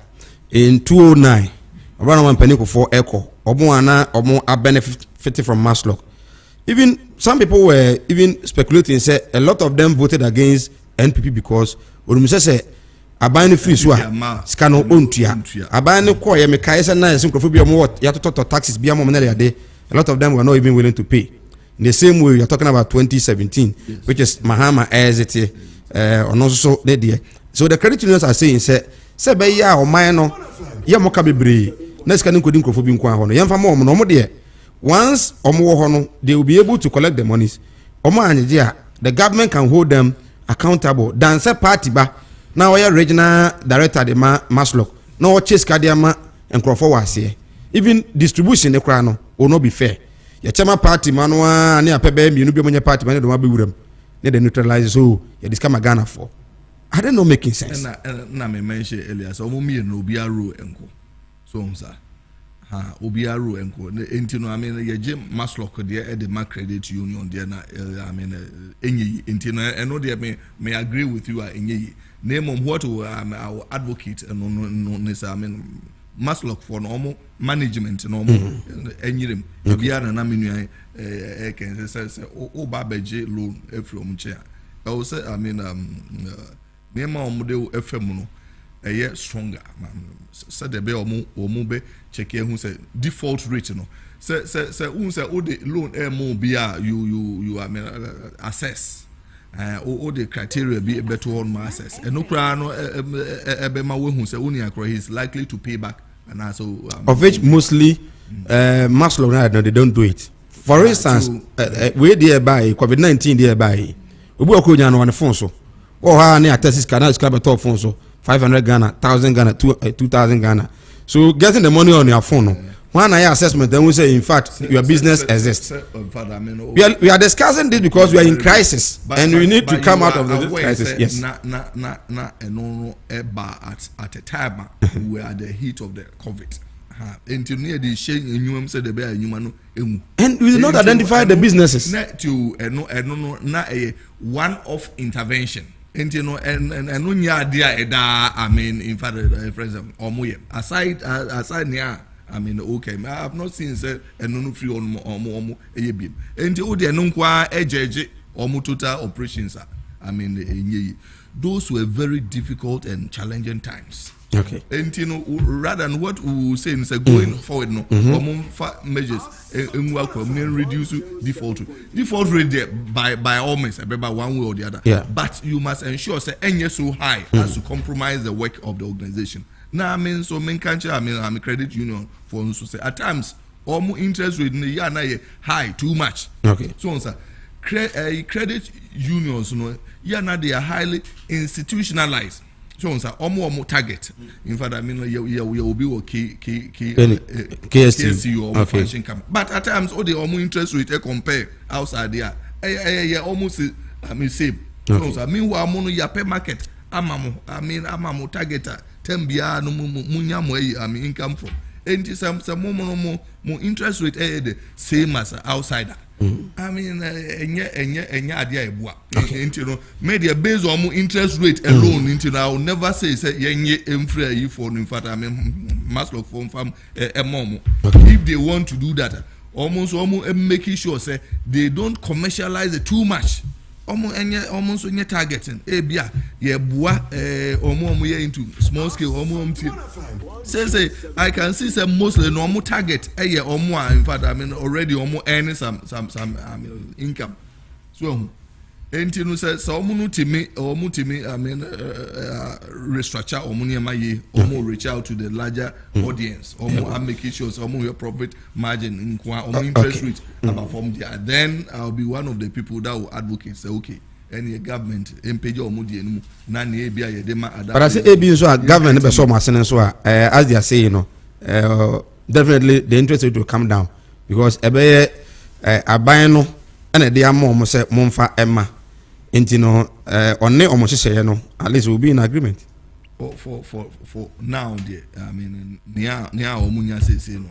in 2009 obana wan panico for echo omo a benefit from Maslock. Even some people were even speculating say a lot of them voted against NPP because when say aban free so scano ontua aban ne ko ye me kai say na some crofo bi omo what ya to taxes bi am na a lot of them were not even willing to pay. In the same way you're talking about 2017 yes. Which is Mahama Ezete or so there. So the credit unions are saying say be ya o man no ye mo ka bebre na sika ne kodin crofo bi nkwa ho no ye mfa mo no mo de once omo ho no they will be able to collect the monies omo anjia the government can hold them accountable than say party ba now we are regional director the Maslock no chase kadiama and crofo wase even distribution the kra no will not be fair ya chama party manwa ne apebe mi no bi monye party man do ma be wuram ne the neutralize so ya discount Ghana for I don't know making sense na me mention earlier so omo mi no obi aro enko so umsa obiaru enko enti no I mean ye je Maslock de the credit union there na I mean enyi enti no eno de me agree with you enyi name of what our advocate no I mean Maslock for normal management normal enyirem obiara na menua can say o ba beje loan from chair I will say I mean name of de FM no eye stronger said the be omo be check who say default rate no say who say all the loan mo be you I mean assess all the criteria be better on my assess and no kra no be ma we who say only akro he is likely to pay back and also of which mostly Maslow no they don't do it for instance we there by COVID-19 there by obi okonya no on phone so o ha na attest canal scrap top phone so 500 Ghana, 1,000 Ghana, 2,000 Ghana. So getting the money on your phone. One eye assessment, then we say, in fact, your business exists. We are discussing this because we are in crisis, and we need to come out of the crisis. Yes. At a time we are at the heat of the COVID. And we did not identify the businesses. One-off intervention. And you know, and unya dia eda I mean in fact for example omoye aside near I mean okay I have not seen say no free omo eyebim and you dey no kwa ejeje omo total operations I mean those were very difficult and challenging times. Okay. And you know, rather than what we will say is going forward, no, measures and reduce default rate there by all means, by one way or the other. Yeah. But you must ensure say any so high as to compromise the work of the organization. Now I mean, so main country, I'm a credit union for instance, say at times almost interest rate in the year na high too much. Okay. So sir, credit unions, no, they are highly institutionalized. So omo target. In fact, I mean you will be KSC or function company. But at times all the omo interest rate compare outside there. Almost I mean same. So meanwhile mono ya per market amamo targeter 10 bia no munya mo I mean income from. And some more interest rate the same as outsider. I mean, enya idea ebua. You know, media based on interest rate alone. You know, I will never say yenye emfree for. In fact, I mean, Maslock from a mom. If they want to do that, almost making sure say they don't commercialize it too much. Almost on your targeting. Bia ye boa into small scale say I can see some mostly normal target in fact I mean already earning some income. So enti no say so timi I mean restructure reach out to the larger audience I'm making sure your profit margin interest rate perform there. Then I'll be one of the people that will advocate say okay any government page na na bia ye de ma adapt. But I say AB so government be so masene so as they are saying definitely the interest rate will come down because ebe aban no na de am say momfa emma enti no onne omohyehyeye no at least we'll be in agreement for now there. I mean near omunya say no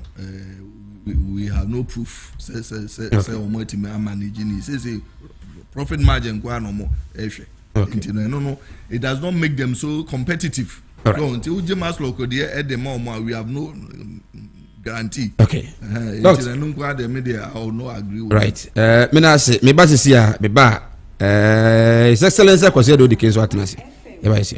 we have no proof say omoti managing it say profit margin kwa no mo ehwe enti no it does not make them so competitive. So until Jamas local there at the moment we have no guarantee. Okay. The media I will not agree with. Right. Me na say me ba sisi a me ba His Excellency kwase do the case what na say. E ba isi.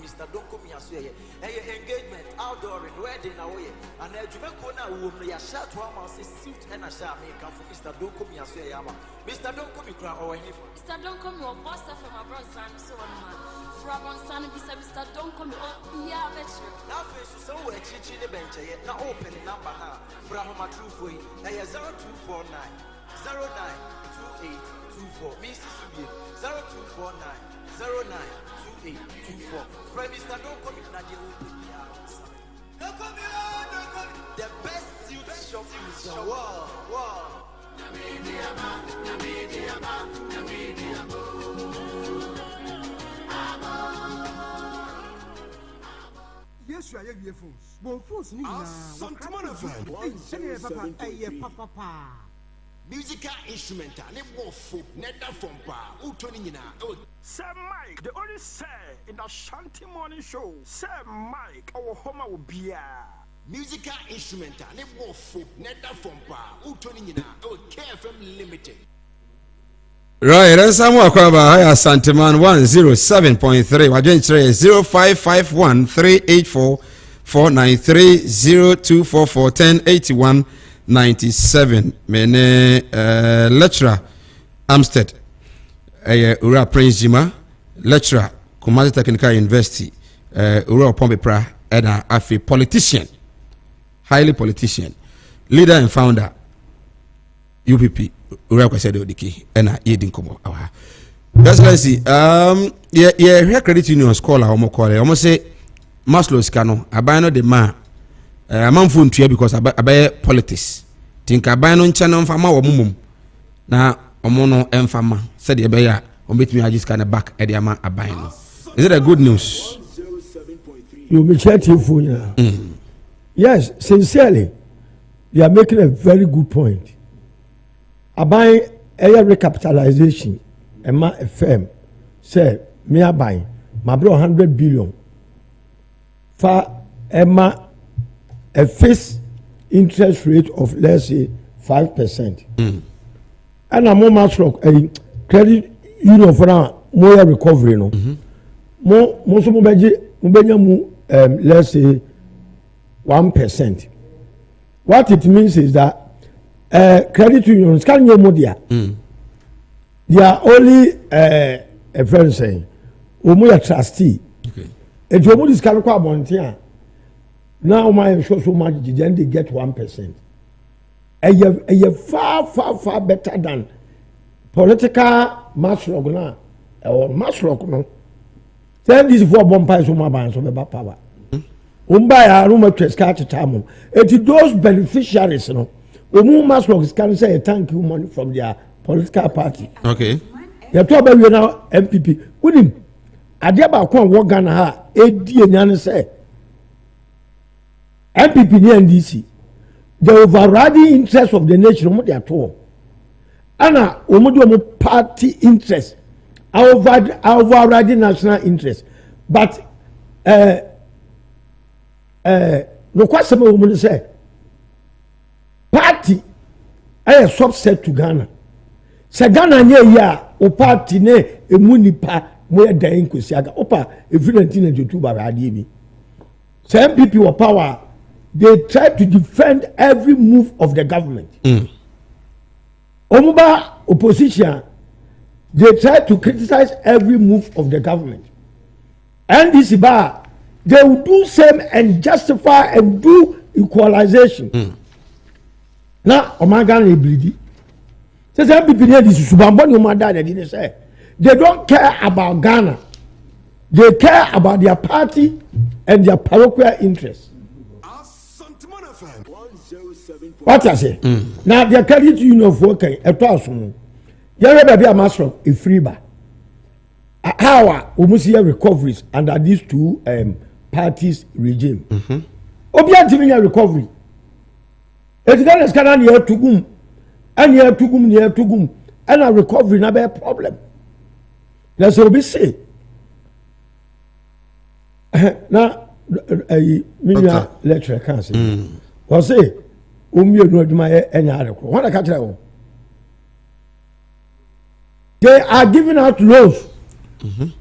Mr. Don't come here, say, engagement, outdoor, and wedding away. And then Jamaica now will be a shirt, one suit and a shirt make up for Mr. Don't come here, say, Mr. Don't come here, or here. Mr. Don't come here, boss from my brother, and so on. From on Sunday, Mr. Don't come here, yeah, let's you. Now, face is somewhere teaching the bench, now open number now. From my true for you, 0249 092824. Mrs. 0249 092824. From Mr. Don't come in, Nadia open the best suit shop in the world. Yes, you are your phones. Bon phones, you are papa. Musical instrumental, never from pa, Sir Mike, the only say in the Ashanti morning show. Sir Mike, our home will be a musical instrumental, never from pa, KFM Limited. Right, and someone kwaba Asanteman 107.3 wajentre 05513844930244108197 mene lecturer Amstead Ura Prince Jima lecturer Kumasi Technical University Ura Pompepra and a politician, highly politician, leader and founder UPP Ura Kwasede Odiki and Yedin Komo Awa. Excellency, here credit union scholar almost say Maslow Scano, Abano de Ma, a man phone to because I politics. Think Abano channel fama or mum. Now, Omono Enfama said the Abaya, or meet me, I just kind of back at the Ama Abino. Is it a good news? You'll be chatting for you. Yes, sincerely, you are making a very good point. Abai air recapitalization, Emma FM, say, me abai, my bro 100 billion. For Emma, a fixed interest rate of let's say 5%. And a more stroke a credit union for more recovery. No, most of let's say 1%. What it means is that credit unions can no more there. They are only a friend saying, "Omo trustee." Okay. If you this can require volunteer, now my show so much, then they get 1%. And you far better than political mass log now or mass log no. Then these 4 bumpers on my bands of about power. Umbaya room of Trescati Tamo. It is those beneficiaries, no. Umu mass logs can say thank you money from their political party. Okay. You talk about you now MPP. With him, Adiaba Kwan Wagana, AD and say MPP NDC. the overriding interest of the nation omo dey at all ana omo dey omo party interest overriding national interest but no kwasem omo dey say party a subset to Ghana sɛ Ghana nye yi a o party ne emu nipa mo yɛ dan nkosi aga opa efiri 1992 bara adeɛ bi sɛ MPP wɔ power they try to defend every move of the government. Omuba opposition, they try to criticize every move of the government. And this bar, they will do same and justify and do equalization. Now, Omagan Eblidi. Says MPP this is Subamboni Omada, they didn't say. They don't care about Ghana. They care about their party and their parochial interests. What I say? Now the credit union of working a thousand. You ever be a master of a free bar. How we see recoveries under these two parties regime. Obia Timina recovery. It's gonna scan near to gum and near to gum near to gum and a recovery not a problem. That's what we say. Now a million lecture can't say. Or say they are giving out loans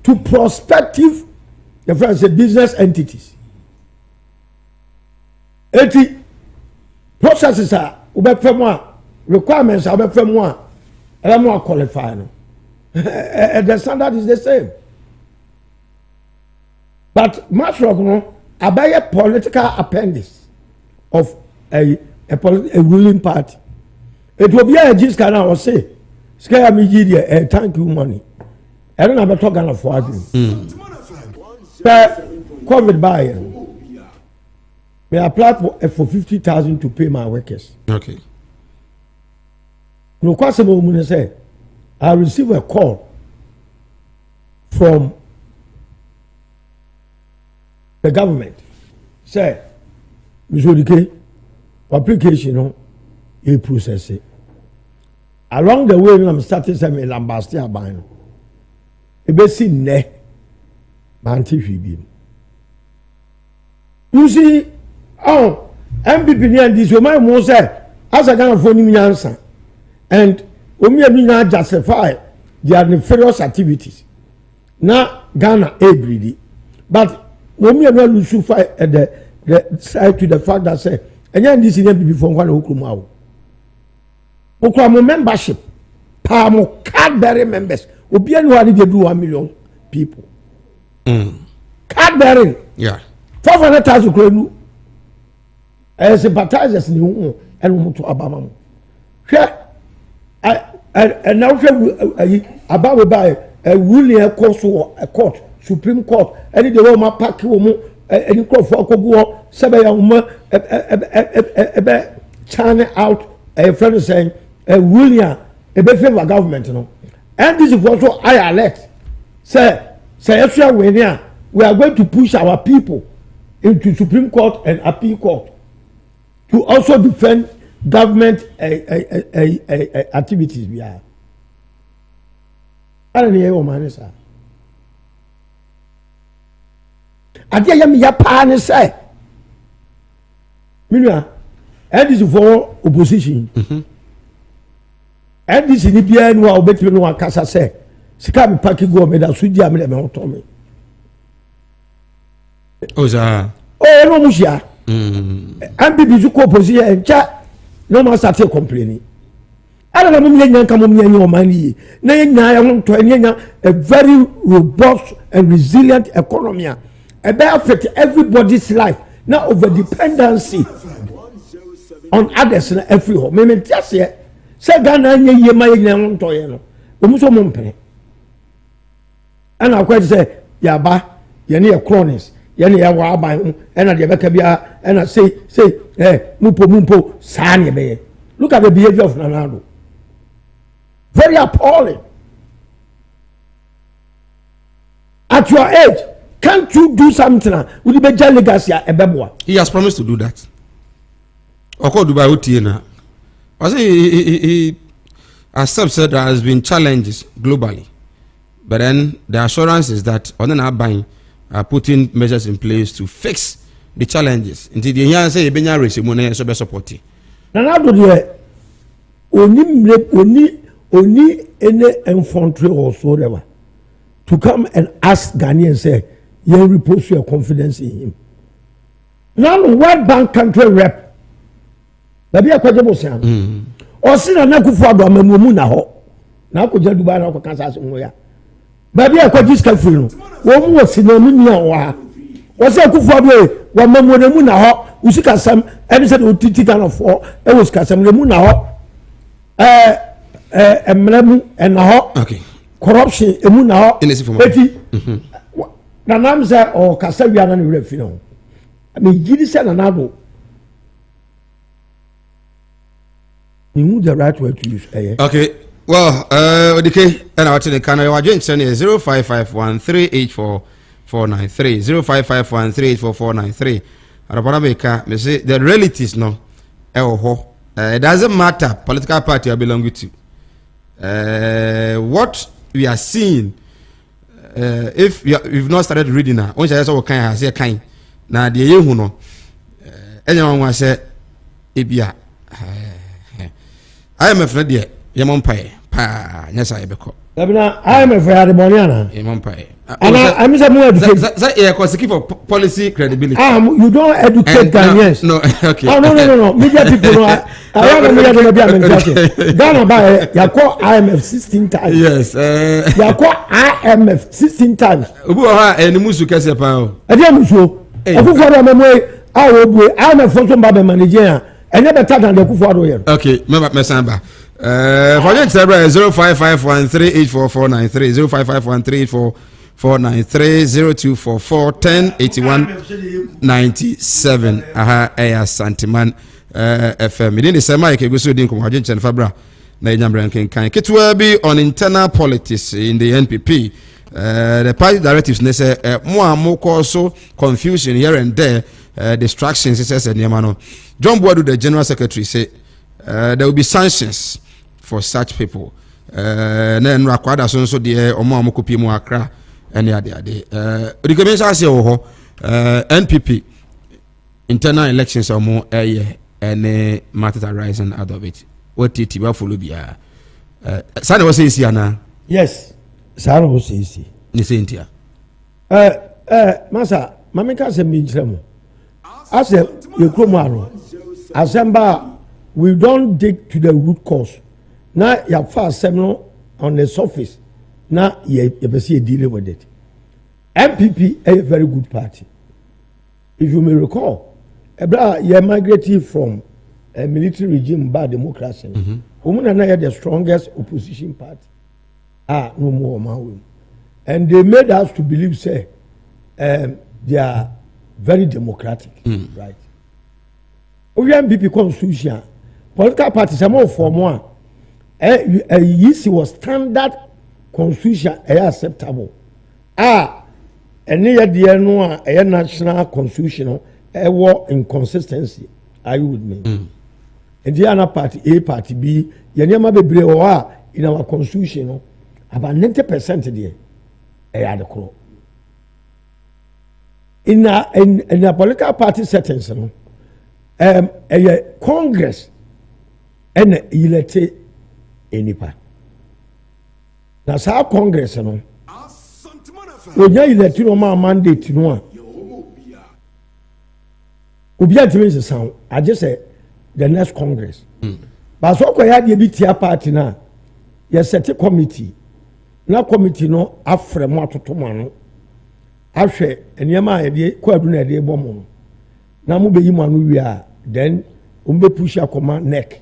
to prospective the friends say business entities. 80 processes are requirements are more qualified. The standard is the same. But much about a political appendix of a ruling party. It will be a gist can I say, scare me, thank you money. I don't have a talk of for COVID buyer. May apply for 50,000 to pay my workers. Okay. No question, say, I receive a call from the government. Say, Mr. Dike, application you process it. Along the way, I'm starting some lambastia buying. A basic ne mantifi. You see, oh, MPP and this woman was say, as a kind of phone answer, and we may justify their nefarious activities. Now, Ghana every day, but we may not lose fight at the side to the fact that say. And then this is before one Oklahoma. Oklahoma membership, Palmo card-bearing members. Obian who they do 1 million people. Card-bearing. Yeah. 500,000 kronu. As sympathizers in the home and to Obama. And now about by a ruling court, Supreme Court, any the Roma Park any crop for Kogo, Sabaya, China out a friend saying, William, a bit favor government, you know. And this is also I elect. Say, we are going to push our people into Supreme Court and Appeal Court to also defend government activities. We are. I don't know what sir. Adia yam ya pa ne say minua and this for opposition and this ni bia no a obetime no akasa say sika me pack go me da so dia me me to me oza no musia and bibi zu ko opposition encha no ma start complaining I don't know nyan kan mo nyan o man yi na nyan ya ho to nyan a very robust and resilient economy about affect everybody's life. Now over dependency on others in every home. Me just say Ghana nye ma yen to ye no. Omuso mo mpene. And I quite say ya ba ye ne cronies ye ne ya wa aban and na de beka bia and I say mumpo sa ne be. Look at the behavior of Nanado. Very appalling. At your age, can't you do something with the legacy? He has promised to do that. Oko Dubai Utiena. I say he accepts that there has been challenges globally, but then the assurance is that on the buying are putting measures in place to fix the challenges. Until the young say Benya race money so be supporting. Now do the only any infantry or so ever to come and ask Ghanaians say you repose your confidence in him. Now World Bank country rep. Baby akwajebo sian. O si na Akufo Addo amamu na ho. Na akwaja Dubai na akwa Kansas mo ya. Baby akwaji ska free no. Wo mu wo si na mu ni wa. Wo se Akufo Addo wa mamu na mu na ho. Usika sam e se do titi kan of e wo sika sam na mu na ho. Emlemu en na ho. Okay. Corruption emu na ho. Eti. Na nam se o kasa wi ana ne refi no. I mean, you said another. You move the right way to use. Okay. Well, okay. And I want to can I join 0551384493 0551384493. Arabanabeka me say the realities no. It doesn't matter political party I belong to. What we are seeing, if you've not started reading now, once I saw what kind I say kind. Na de yehu no enyawan wa se ebia IMF na de yemon pae pa nyasa yebeko dabina IMF ya de boniana yemon pae ana I'm say more educate say e ko for policy credibility you don't educate Ghanaians no okay no media people no I want media to be am Ghana ba ya call IMF 16 times yes ya call IMF 16 times obu ha enimusu kese pa o e dey musu Akufo Addo amemwe awo bue ana fonso mba be manager enye better than the Akufo Addo here. Okay, me samba. For you tell 0551384493 05513844108197 aha Asanteman FM. Idin the same like go so din ko hagye chen fabra na enyambre nkenkan. Ketwa bi on internal politics in the NPP. The party directives they say more also confusion here and there, distractions. He says John Boadu, the general secretary, say there will be sanctions for such people. Then Rakwada so the Omo Amokopi mu Accra and the other. The commission say NPP internal elections are more and matters arising out of it. What it will follow be Sana was saying na yes. Sara wo sisi ni sentia masa mameka se mi ntremo ase ye kromaro asamba we don't dig to the root cause na ya fa asem no on the surface na ye be see deal with it. MPP a very good party, if you may recall ye migrated from a military regime by democracy. Women are the strongest opposition party. No more man. And they made us to believe say they are very democratic, right? MPP constitution, political parties are more for more. Yes, was standard constitution acceptable. And near the no a national constitution war inconsistency. Are you with me? And the other party, A party B, you never be brave in our constitution. About 90% there, the call. In a political party settings, a Congress and elected anypa. That's how Congress, when you elect my mandate, Ubiat sound. I just said the next Congress. But so I had the party now. You set a committee. Na committee no afre mo atoto mo ano ahwe enema ede kwadu na ede bɔ mo na mo beyi mo anu wi a then be push akoma neck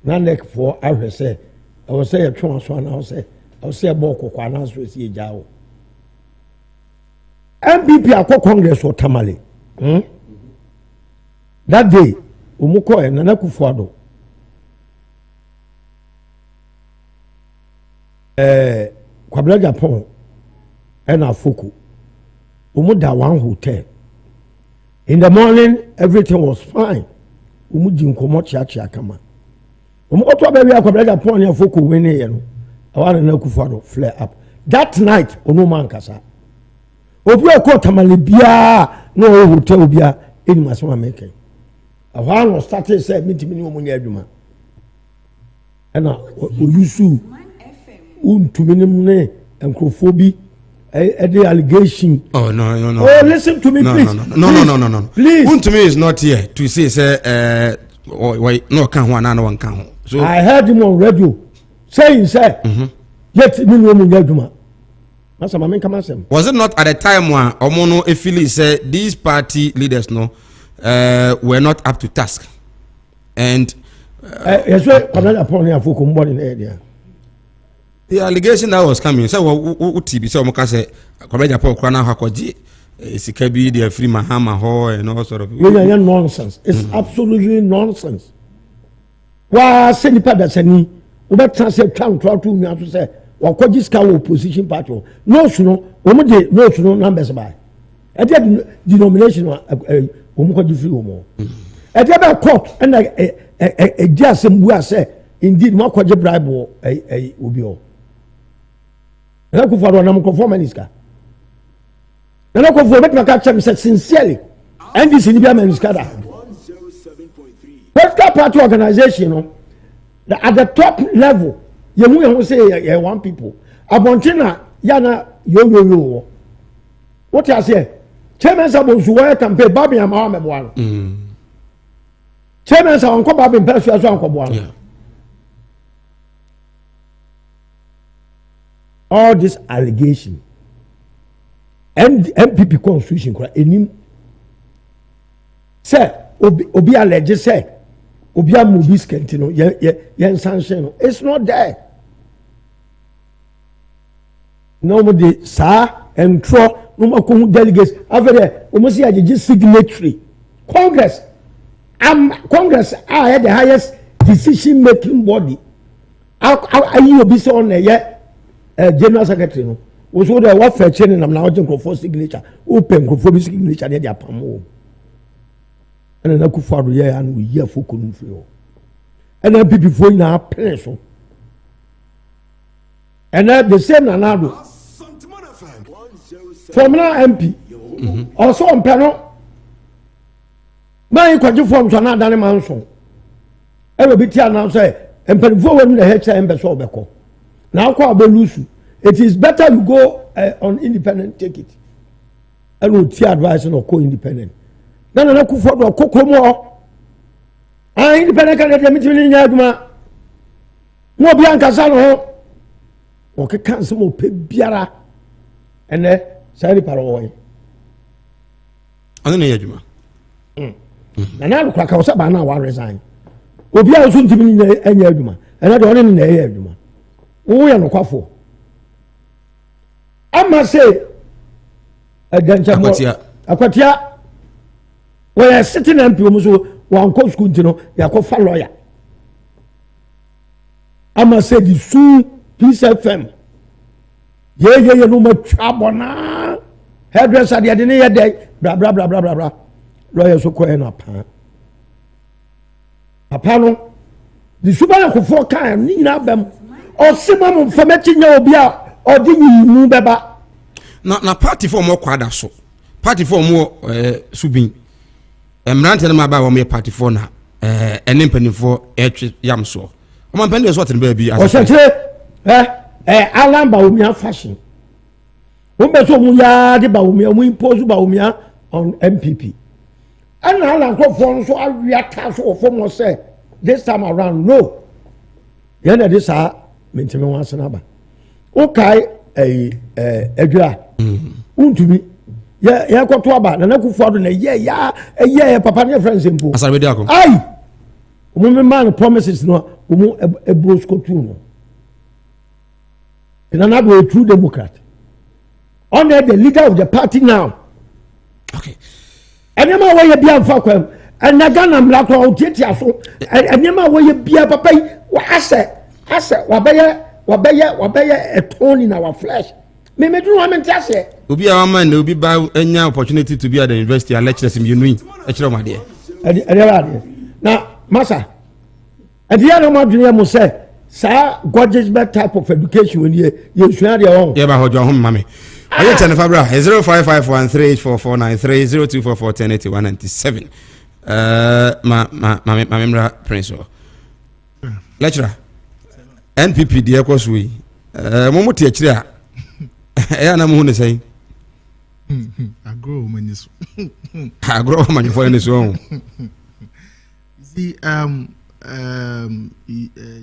na neck for ahwe say I was say atwa so na I say bɔ kokwa na so si ejawo MPP akɔ Congress or Tamale that day umuko na Akufo Addo Kwabla Japan and Afoku. Umuda one hotel. In the morning, everything was fine. di nkomo chia kama omo ko to ba wi akwabra Japan ya foko wene ye no awana na Akufo-Addo flare up that night ono man kasa obi ko tamale bia no hotel bia eni masema meke awana started say mitimi ni omunya adwuma ana oyusu untumi ne enkrofo bi the allegation. Oh no. Oh, listen to me, please. No. Please. Untumi is not here to say no can one can. So I heard him on radio saying, yet me no mu nyaduma. Masa mama nka masem. Was it not at the time when Omono Efili said these party leaders were not up to task, and yes, Kwabena upon here for in the area. The allegation that was coming, so TB so Moka say Kwabena Paul Kwana Hakoji, Sikabi, the free Mahama Ho, and all sort of nonsense. It's absolutely nonsense. Why send the pada seni? Uba translate town to me to say, Wakoji's cow opposition party. No, no numbers by. At that denomination, Umukoji free more. At the other court, and a just some say, indeed, Mokoji bribe or a Ubio. And I go for one of conformists. And I go for make my catcher said sincerely, and this in the American. Political party organization, at the top level, you will say one people. Abontina, Yana, yo. What I say? Chairman Sabon Suwa campaign, Babi and Mohammed one. Chairman Sabon Babi and Persia Uncle one. All this allegation and MPP constitution say obi allege say obi amubis kentino yen sanction it's not there. Nobody sa and throw no more delegates after there almost see signatory Congress are the highest decision making body. Are you be so on there? General Secretary no was what I want for chaining am now for signature open for signature dey apamo and na Akufo-Addo here and we hear for kunu free and then people for na press so and the same Nanado from now MP also on panel my kwaji form so na dan man so e be tia na say empanifo we na hecha embe so obeko now it is better you go on independent take it and we'll see advice on co-independent then I could for cocoa more independent can meet in Yadma no Bianca Sano okay cancel more biara and then Sari Paroy I don't know Yadma and now crack out Sabana will resign Obia soon to be in Yadma and I don't in the Yadma. We are no quaffo. I must say, Aquatia, we are sitting and people one coach continue, they are called lawyer. I must say, the soon Peace FM. Yeah, no more trouble now. Hairdresser, the other day, blah, blah. Lawyer so quiet up. A panel, the super for kind, need them. Or simum for matching your beer or did you beba? Na party for more quadra so. Party for more subin. Ranting my bar me party for now. An impany for yam so. My penny is what in baby. I said, Alan Baumia fashion. Umbe so muya de Baumia, we impose Baumia on MPP. And Alan go for so I react or form say this time around. No. Yonder this are. Mentime wansa na ba okay edwa untumi ya kwato aba na Akufo-Addo na ye papa ne friends empo asarbe de akọ ai omo man promises no omo ebrosko tu no and another a true democrat under the leader of the party now okay enema we ye bia mfa kwam and na Ghana mlakọ otiatia so enema we ye bia papa wa ase wabeye a tone in our flesh. Me do want to say. Obi a man obi ba enya opportunity to be at the university and lecture him you know. E kire ma de. Now, Massa, and the other one dream say, sir, gorgeous bad type of education when you share your own. Yeah, but hold your home, mammy. I get 10 Fabra 0551384493 0244108197. My member Prince. Lecturer. NPP dear Cosway. Momo teacher. I am who say. I grow when this. I grow when you find this wrong. See,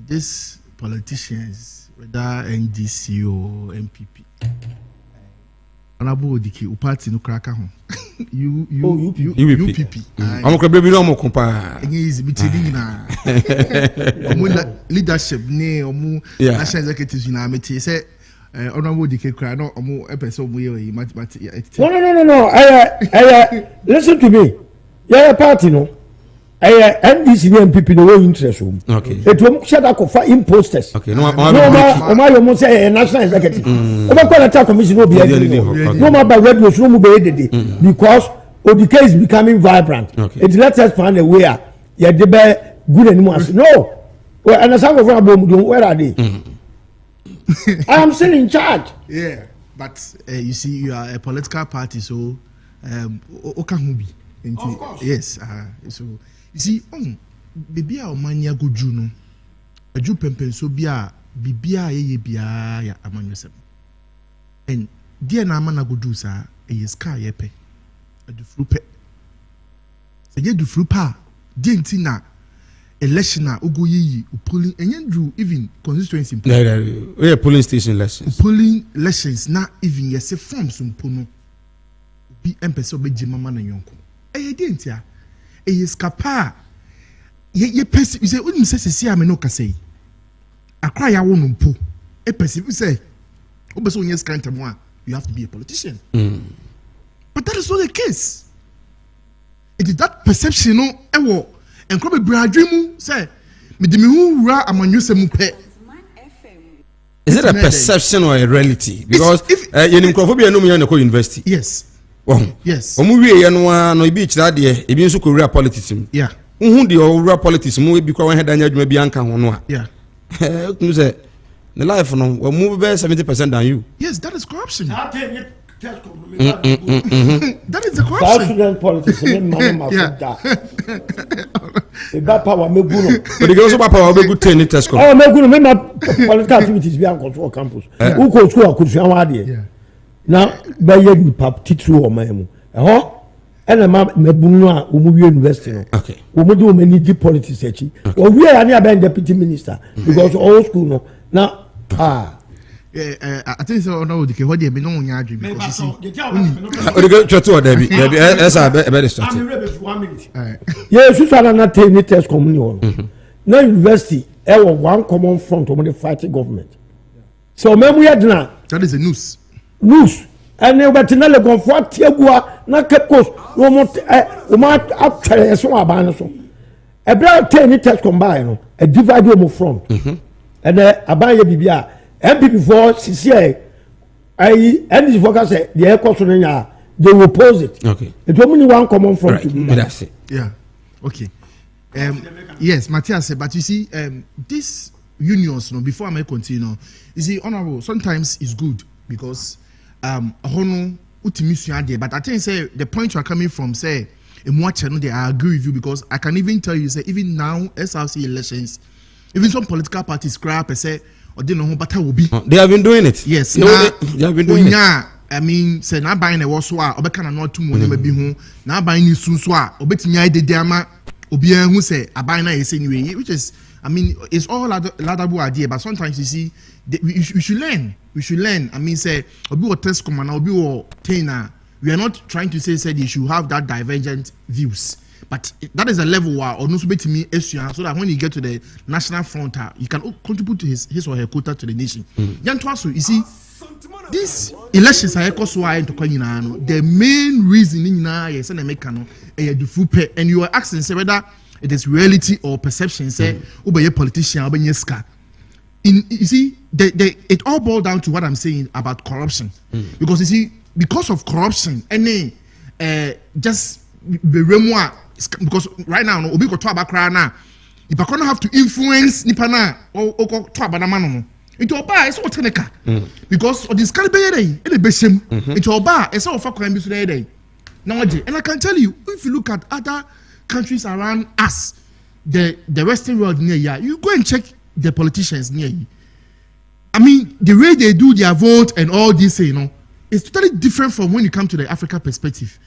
these politicians, whether NDC or MPP, Honorable Odike, party no cracker home. UPP. I'm going to be no more compa. Easy, be telling na. Leadership, ne, omu national executives in our meeting. Say, Honorable Odike, cry no, omu episode we mathematics. No. Listen to me. Yeah, party no. NDC and MPP no interest. Okay. It will shut up for imposters. Okay. No, my say national executive. Over commission will be no more by radio, no more because Odike is becoming vibrant. Okay. It lets us find a way. Yeah, they be good anymore. No. Well, and some of our where are they? I am still in charge. Yeah, but you see, you are a political party, so Okamubi. Of course. Yes. So you see, baby, our mania go Juno. A Jew pempen so bia bibia ye bia ya among yourself. And dear Namana go do sa a sky yepe. A du frupe. A ye du frupa. Dientina. Electioner ugo ye polling and you even constituency. We are polling station elections. Polling elections not even yes a form some pono. Be empeso be jimama na yonko. Dientia. Escapa. Ye person, you say, wouldn't say, see, I'm no say. I cry, I won't pull. A person, you say, oh, yes, kind of one, you have to be a politician. But that is not the case. It is that perception, no, ewo, and come a dream, say, Midimu ra among you some pet. Is it a perception or a reality? Because you know, no university. Yes. Yes. Omuwie ye no ibi kira de ebi nso ko wura politics mu. Yeah. Uhu de wura politics mu ebi kwa wan hedan adwuma bi anka ho no a. Yeah. You say the life no we move be 70% than you. Yes, that is corruption. That is the corruption. Student politics Eba power me guno. But the girls about power be good 10 test. Oh me guno me political activities be on control campus. Who go school could see how there. Now, by you pap titru or my and a map Nebuna, university. Okay. We do many deep politics. Or we are near deputy minister because all school no. Now, I think so. No, the what they be no one because you see. Yes, you shall not take any test communion. Now, university, one common front of the fighting government. So, maybe we are now. That is a news. News and they were tenale gonfo tiagua na kekos no mo actually so abana so e bra ten test combine no a divide mo front and abanya bibia MPP for CCA and this focus say the cost no nya they will oppose it. Okay, it only one common front right. To do that's it. Yeah. Okay. Yes, Matthias said, but you see this unions no before I may continue you see honorable sometimes it's good because hono utimisua there but I think say the point you are coming from say I agree with you because I can even tell you say even now SRC elections even some political parties cry per say or they know who better will be they have been doing it. Yes, they have been doing it. I mean say now buying a waswa obeka na to money maybe hu now buying ni sunso a obetimi ai de ama obi an hu say aban na yesi anyway which is I mean, it's all laudable idea, but sometimes you see, we should learn. We should learn. I mean, say, obi or test command, obi or trainer. We are not trying to say you should have that divergent views, but that is a level where or not to me so that when you get to the national front, you can contribute to his or her quota to the nation. You see, these elections are the main reason yes, and and you are asking say whether it is reality or perception. Say, a politician, you see, it all boils down to what I'm saying about corruption. Because you see, because of corruption, any just remu because right now no obi go to abakra na if I can't have to influence nipa na o go to abana no into oba is what technical because of this caliber dey e dey besem into oba is all for crime bi so dey now and I can tell you if you look at other countries around us the western world near here you go and check the politicians near you. I mean the way they do their vote and all this it's totally different from when you come to the Africa perspective.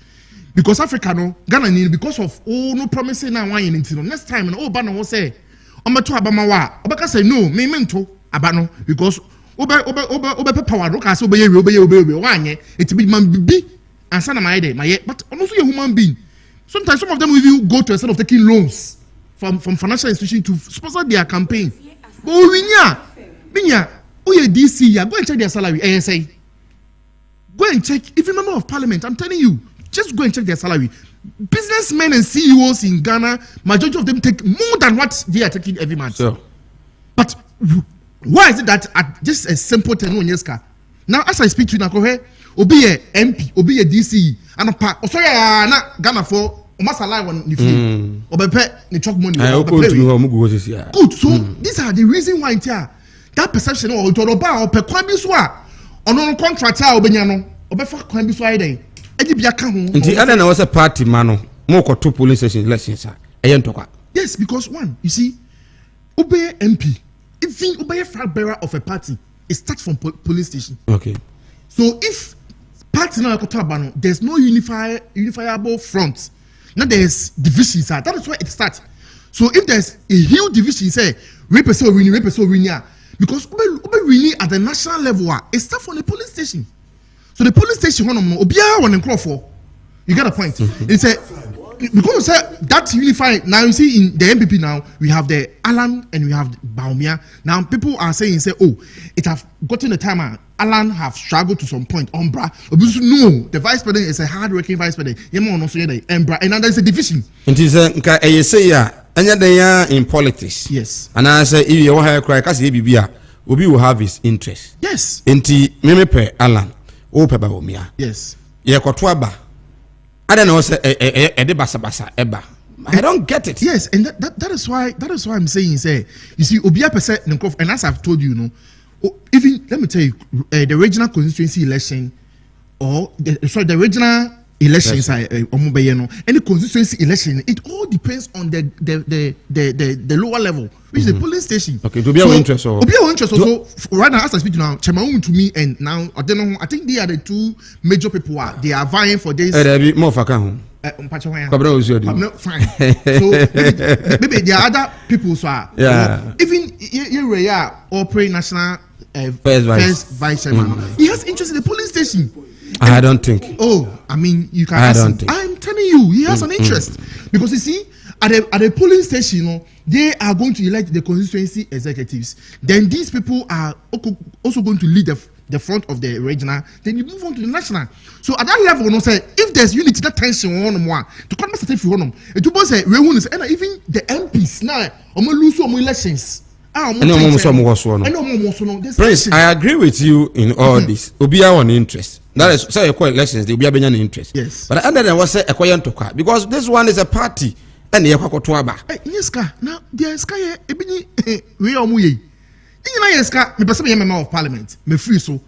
Because Africa no Ghana because of no promising now one into next time and Obama will say to Abama wa Obaka say no me mento abano because obe power no can say obey one it be man be and sana my day my but also a human being. Sometimes some of them will even go to a sort of taking loans from financial institutions to sponsor their campaign. But Binya DC go and check their salary ASA. Go and check if you're a member of parliament. I'm telling you. Just go and check their salary. Businessmen and CEOs in Ghana, majority of them take more than what they are taking every month. Sure. But why is it that at just a simple 10 years car? Now, as I speak to you, Obi a MP, Obi a DCE, and a part. Oh, sorry, na Ghana for Masala one if you Obepe the chalk money. Good. So these are the reason why that perception or Toroba or Pequambiswa or no contractor Obenyano Obefa Quambiswa day. Nti ada na wasa party mano mo ko to police station elections yes, because one you see obey MP even obey flag bearer of a party it starts from police station. Okay, so if party now ko there's no unifiable front now there's divisions that is where it starts. So if there's a huge division say rape win because obey really at the national level it starts from the police station. So the police station you get a point. It's a because that unified now you see in the MPP now we have the Alan and we have Baumia. Now people are saying it have gotten the time Alan have struggled to some point. Umbra no, the vice president is a hard-working vice president. Umbra and now there's a division. It is a say in politics. Yes. And I say if you have cry because Obi will have his interest. Yes. Inti memepe Alan. Yes. I don't know eba. I don't get it. Yes, and that is why I'm saying you see Obia percent and as I've told you, even let me tell you the regional constituency election or the regional elections any constituency election it all depends on the lower level which is the polling station. Okay, to be our interest or so right now as I speak now Chemaun to me and now I think they are the two major people they are vying for this more fine. So maybe there are other people even here operate national first vice chairman he has interest in the polling station. I don't think. I mean, you can ask him. I'm telling you, he has an interest because you see, at the polling station, they are going to elect the constituency executives. Then these people are also going to lead the front of the regional. Then you move on to the national. So at that level, if there's unity, that tension on one to come if you want them. It will say and even the MPs now, lose some elections. Prince, I agree with you in all this. Obia on interest. That is say a elections, the Obia an interest. Yes. But under there was a toka because this one is a party and the Yakotwaba. Yes, now there is Sky we are muye. Me person member of parliament. Me free so.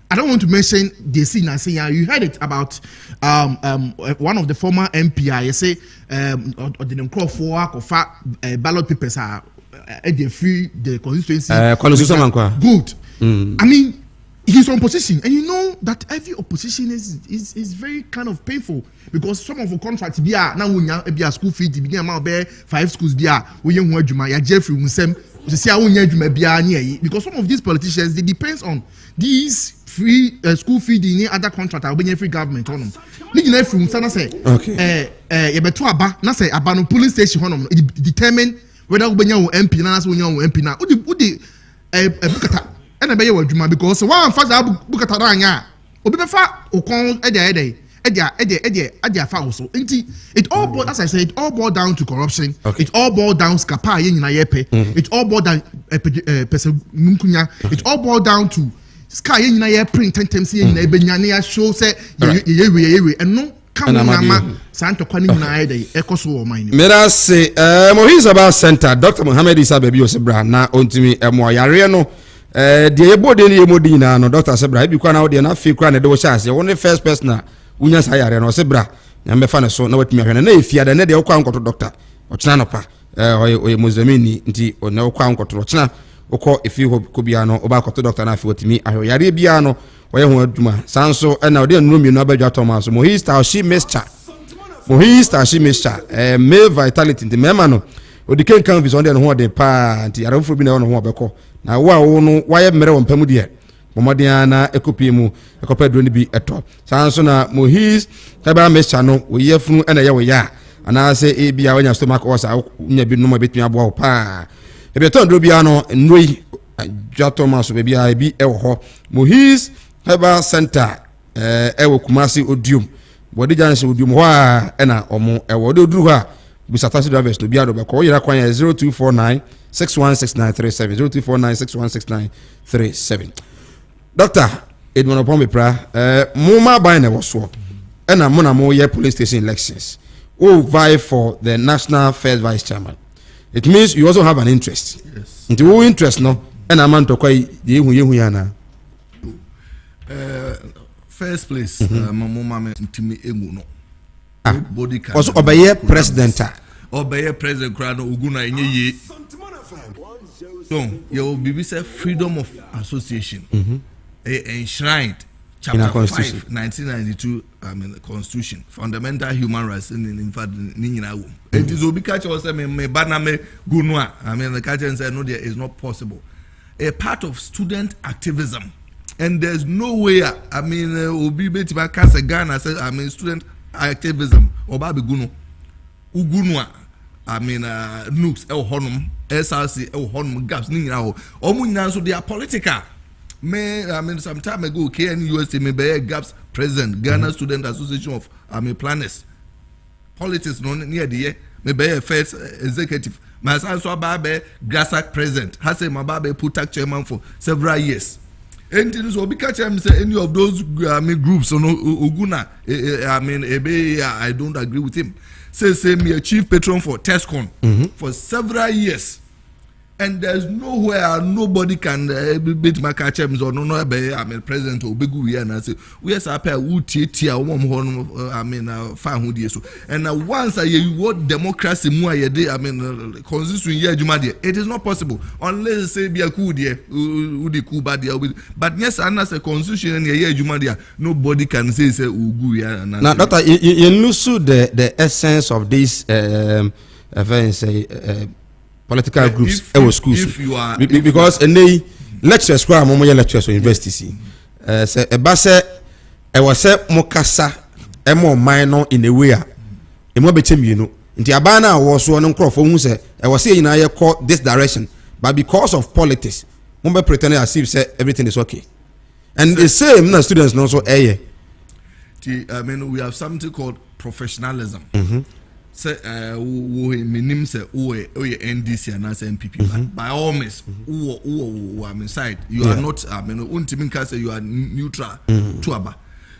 I don't want to mention the scene and say you heard it about one of the former MP I say or the crop for ballot papers are they free the constituency. Good. I mean, he's on opposition, and you know that every opposition is very kind of painful because some of the contracts be now we have school fee to begin about 5 schools be we young Juma ya Jeffrey Musem to see how Juma be because some of these politicians they depends on these free school feeding in other contract or free government on them. Nigga from Sana say you better aba na say abano polling station on it determine whether we MP na so MP na udi bukata and I be your Juma because one fast bukata anya obi be fa okon edia fa also it all boiled as I said it all boiled down to corruption. It all boiled down skapa nyina yepe it all boiled down person munkunya it all boiled down to sky nyina ye print tentem say nyina ebenya na show say ye and no ka ho nama santokwa ni nyina ayde ekoso wo man ni mera se Mohis Aba Center Dr. Mohammed Isa Baby Osebra na ontimi emo yare no de yebode ni yemodi na no Dr. Osebra e bi kwa na wo de na fe kwa na de wo chance wo ne first person na unya sa yare no Osebra nyambe fa ne so na watimi ahwe na efia de ne de wo kwa nkoto doctor ochina no pa oye mozamini nti ona wo kwa nkoto ochina wokɔ efi ko bia no oba kɔto doctor na afi wotimi ahwe yare bia no wɔyɛ ho adwuma sanso na ɔde nnuro mienu abadwa Thomas Mohis Tashi Mixture male vitality nti mema no odiken kan vi so ɔde no ho ɔde pa nti yare fo bi na ɔno ho ɔbɛkɔ na wo a wo no wɔyɛ mmere wɔ mpamu de bomɔden na ekopie mu ekɔpɛ duro ne bi ɛtɔ sanso na Mohis Herbal Mixture no wo yɛ funu na yɛ wo ya ana se e bia wanya stomach ulcer nya bi no ma betumi aboa wo pa ebi ton duro bia no nnoi adwa Thomas be bia ebi ɛwɔ hɔ Mohis Herbal Center ɛwɔ Kumasi Odium body janse odium ho a na omo ɛwɔ de oduru hɔ a bisatasi drivers no bia do bɛkɔ yira kwan 0249 616937 0249 616937 Doctor Edmond Opombe pra mo ma ban na wɔso ɛna mo na mo yɛ police station elections who vie for the national first vice chairman. It means you also have an interest. Yes. Into who interest no? And a man to quite yehu yana. First place, mama to me emu no. Body can. Also obey president. Obey president Krano Uguna ye. So you will say freedom of association. Enshrined. Chapter 5, 1992, Constitution, fundamental human rights in fact, it is Obi catch us me baname gunwa. The catcher said no, there is not possible. A part of student activism, and there's no way. Obi betiba kasa Ghana said student activism. Obabi guno, ugunwa. Nukes el honum, SRC el honum gaps ninja. Omunya so they are political. Some time ago, KNUST may be GAPS president, Ghana Student Association of Planners. Politics no near the year, may be a first executive. My son saw Babe GASAC president, Hase Mababe Putak chairman for several years. And so because any of those groups, Uguna, I don't agree with him. Say me a chief patron for TESCON for several years. And there's nowhere nobody can beat my catchers or no president or big we and I say we are a pair wood tia warm fine who so and once you want democracy more a day constitution it is not possible unless say be a coup there but yes and as a constitution and a nobody can say now doctor you lose the essence of this events political groups schools because any lectures kwa mo lectures university say e ba se e wo se mo kasa e mo man no in a way a e mo beche mienu nti aba na wo so no nkrofo hu se e wo se yina ye call this direction but because of politics mo be pretend as if say everything is okay and the same na students no so we have something called professionalism. Say minim say NDC and as MPP but by all means inside you are not say you are neutral to aba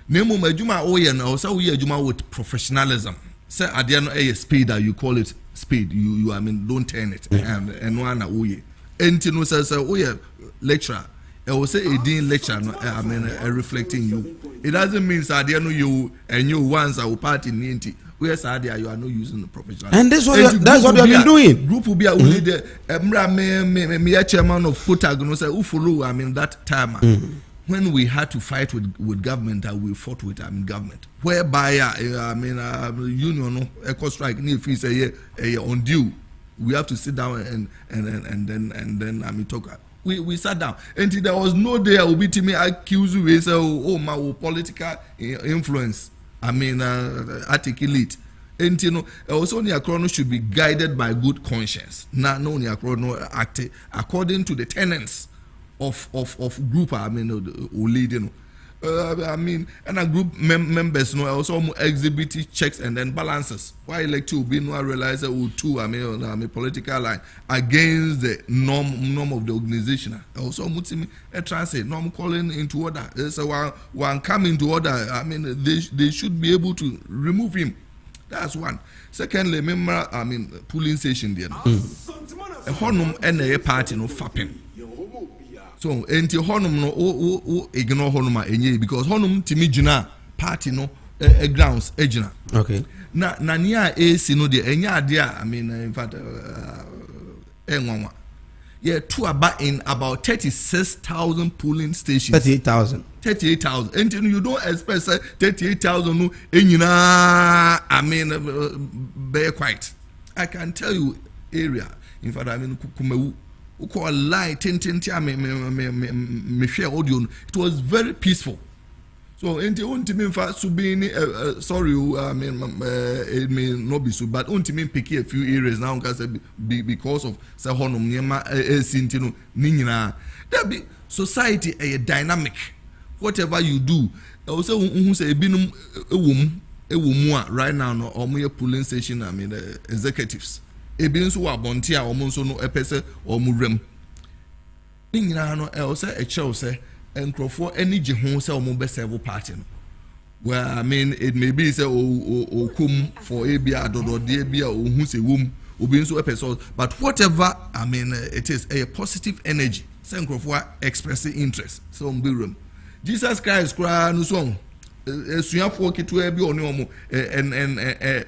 nemo majuma na say we adwuma with professionalism say adiano speed that you call it speed you don't turn it and one na enti no say lecturer will say a dean lecture reflecting you it doesn't mean that you and you once our party ninety where's idea you are not using the professional and that's what you have been doing. Group will be only the me chairman of Putag say who follow that time when we had to fight with government we fought with government whereby union eco strike if we say undue we have to sit down and then talk. We sat down and there was no day I will be to me accuse you say my political influence articulate and also the chrono should be guided by good conscience not only chrono act according to the tenets of group leading I mean, and a group members no also exhibit checks and then balances. Why elect to be no realize that two I mean political line against the norm of the organization. Also mutim a translate norm calling into order. So one come into order. I mean they should be able to remove him. That's one. Secondly, remember I mean polling station there. A honum and a party no fapping. So enti honum no ignore honum enye because honum timi jina party no grounds ejina. Okay. Na nia AC no de enya ade I mean in fact enwanwa. Yeah, two about in about 36,000 polling stations. 38,000. 38,000. And you don't expect 38,000 no enyina I mean be quiet. I can tell you area. In fact I mean Kumewu call light me share audio. It was very peaceful. So enti untimi fa subini sorry I mean it may not be so but untimi pick a few areas now because of say honum niema sintino ni nyina there be society a dynamic whatever you do also who say ebinum ewom right now no omo polling station I mean executives ebi nso wa bonti a omo nso no epese omo rem ni nyina no say e chew say enkrofo ani je ho say omo be serve party no well I mean it may be say o kum for ebi adodode ebi a ohun say wom obi nso epese but whatever I mean it is a positive energy say enkrofo expressing interest so omo be rem Jesus Christ kra no so esuafo ketewa bi oni omo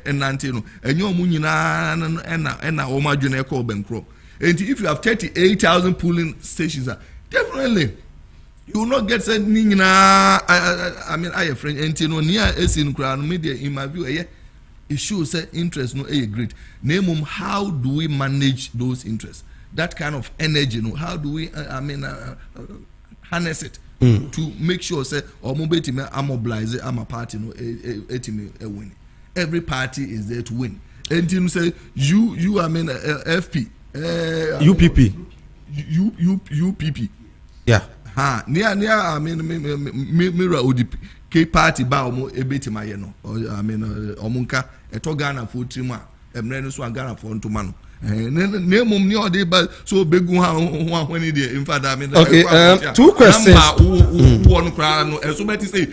enante no enye omo nyina na omo adwene call bankro and if you have 38,000 polling stations definitely you will not get said ni nyina I mean I friend enti no near esin kra no media in my view it shows say interest no great name how do we manage those interests that kind of energy no how do we I mean harness it to make sure say or betime mobilize am a party no etime win. Every party is there to win. And you say you I mean FP UPP UPP yeah near I mean mirror ODP K party ba omo ebetime ye no I mean omunka eto Ghana for trima emre no so Ghana for ntoma no name ni all day but so begu when in fact I mean okay two questions one cry no so better say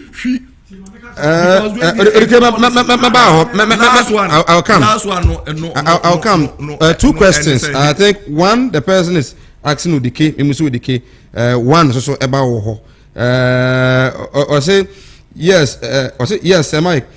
I'll come two questions I think one the person is asking Udike Emusu Udike one so about or say yes Mike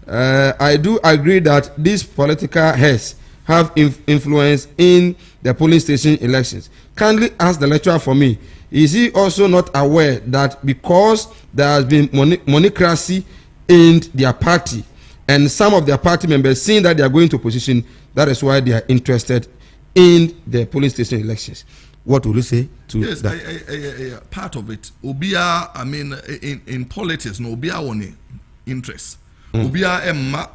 I do agree that these political heads have influence in the polling station elections. Kindly ask the lecturer for me. Is he also not aware that because there has been monocracy in their party and some of their party members seeing that they are going to opposition, that is why they are interested in the polling station elections? What will you say to that? Yes, part of it. Obia, I mean, in politics, no, Obia one interest. Obia Emma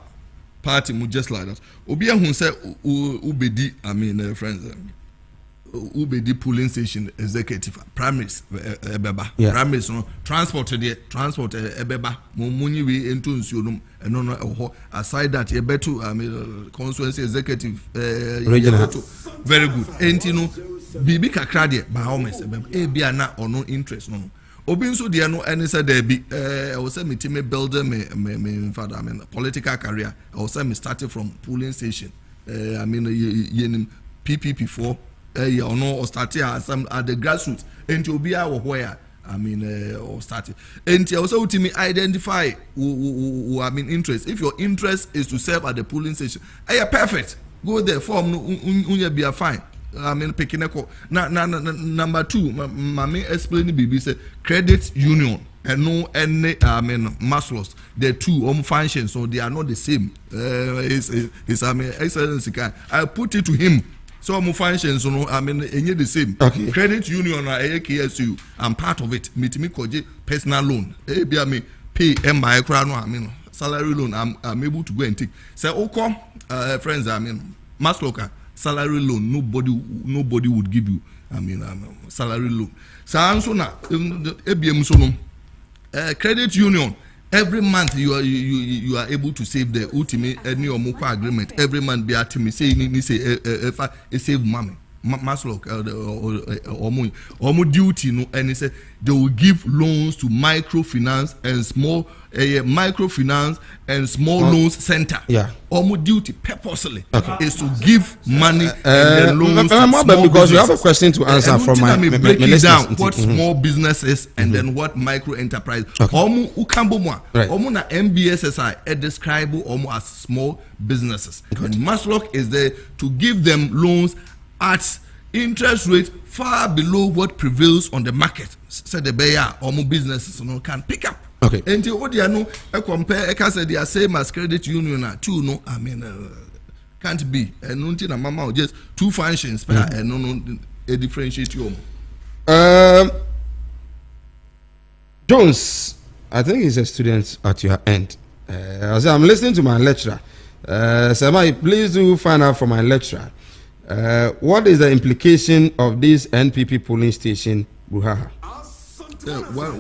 party mu just like that obi ehun say ubedi I mean friends ubedi polling station executive primaries ebeba primaries no transport ebeba munyi we ento nsuo no eno no ho aside that e beto I mean constituency executive regional very good enti no bibi kakra de by almost ebeba e bia na ono interest no obi nso de no ene say there be I was say me team builder me father I mean political career I was say me started from polling station I mean yenim PPP4 you know or started at the grassroots enti obi a wo where I mean or started enti also to me identify who I mean interest if your interest is to serve at the polling station perfect go there form unya be fine I mean picking a number two me explain BB say credit union and no any I mean Maslow's the two functions so they are not the same is I mean excellency guy I put it to him so functions so I mean any the same okay. Credit union or AKSU I'm part of it me koje personal loan be me pay my crown I mean salary loan I'm able to go and take say okay friends I mean Maslow salary loan nobody would give you I mean salary loan so na ebiem so no credit union. Every month you are able to save the ultimate any or agreement. Every month be at me say if I save money. Maslow or duty no, and he said they will give loans to microfinance and small loans center. Yeah, Almost duty purposely is to give money and loans to small because you have a question to answer from my breaking down what small business is and then what micro enterprise. Almost almost na MBSSI describe almost as small businesses. And Maslow is there to give them loans at interest rate far below what prevails on the market. So the buyer or more businesses can pick up. Okay. And what you know, I compare. I can say they are same as credit union. Two no, I mean, can't be. And until mama just two functions, and no, a differentiate you. Jones, I think he's a student at your end. I'm listening to my lecturer. Samai, please do find out from my lecturer. What is the implication of this NPP polling station, Buhaha?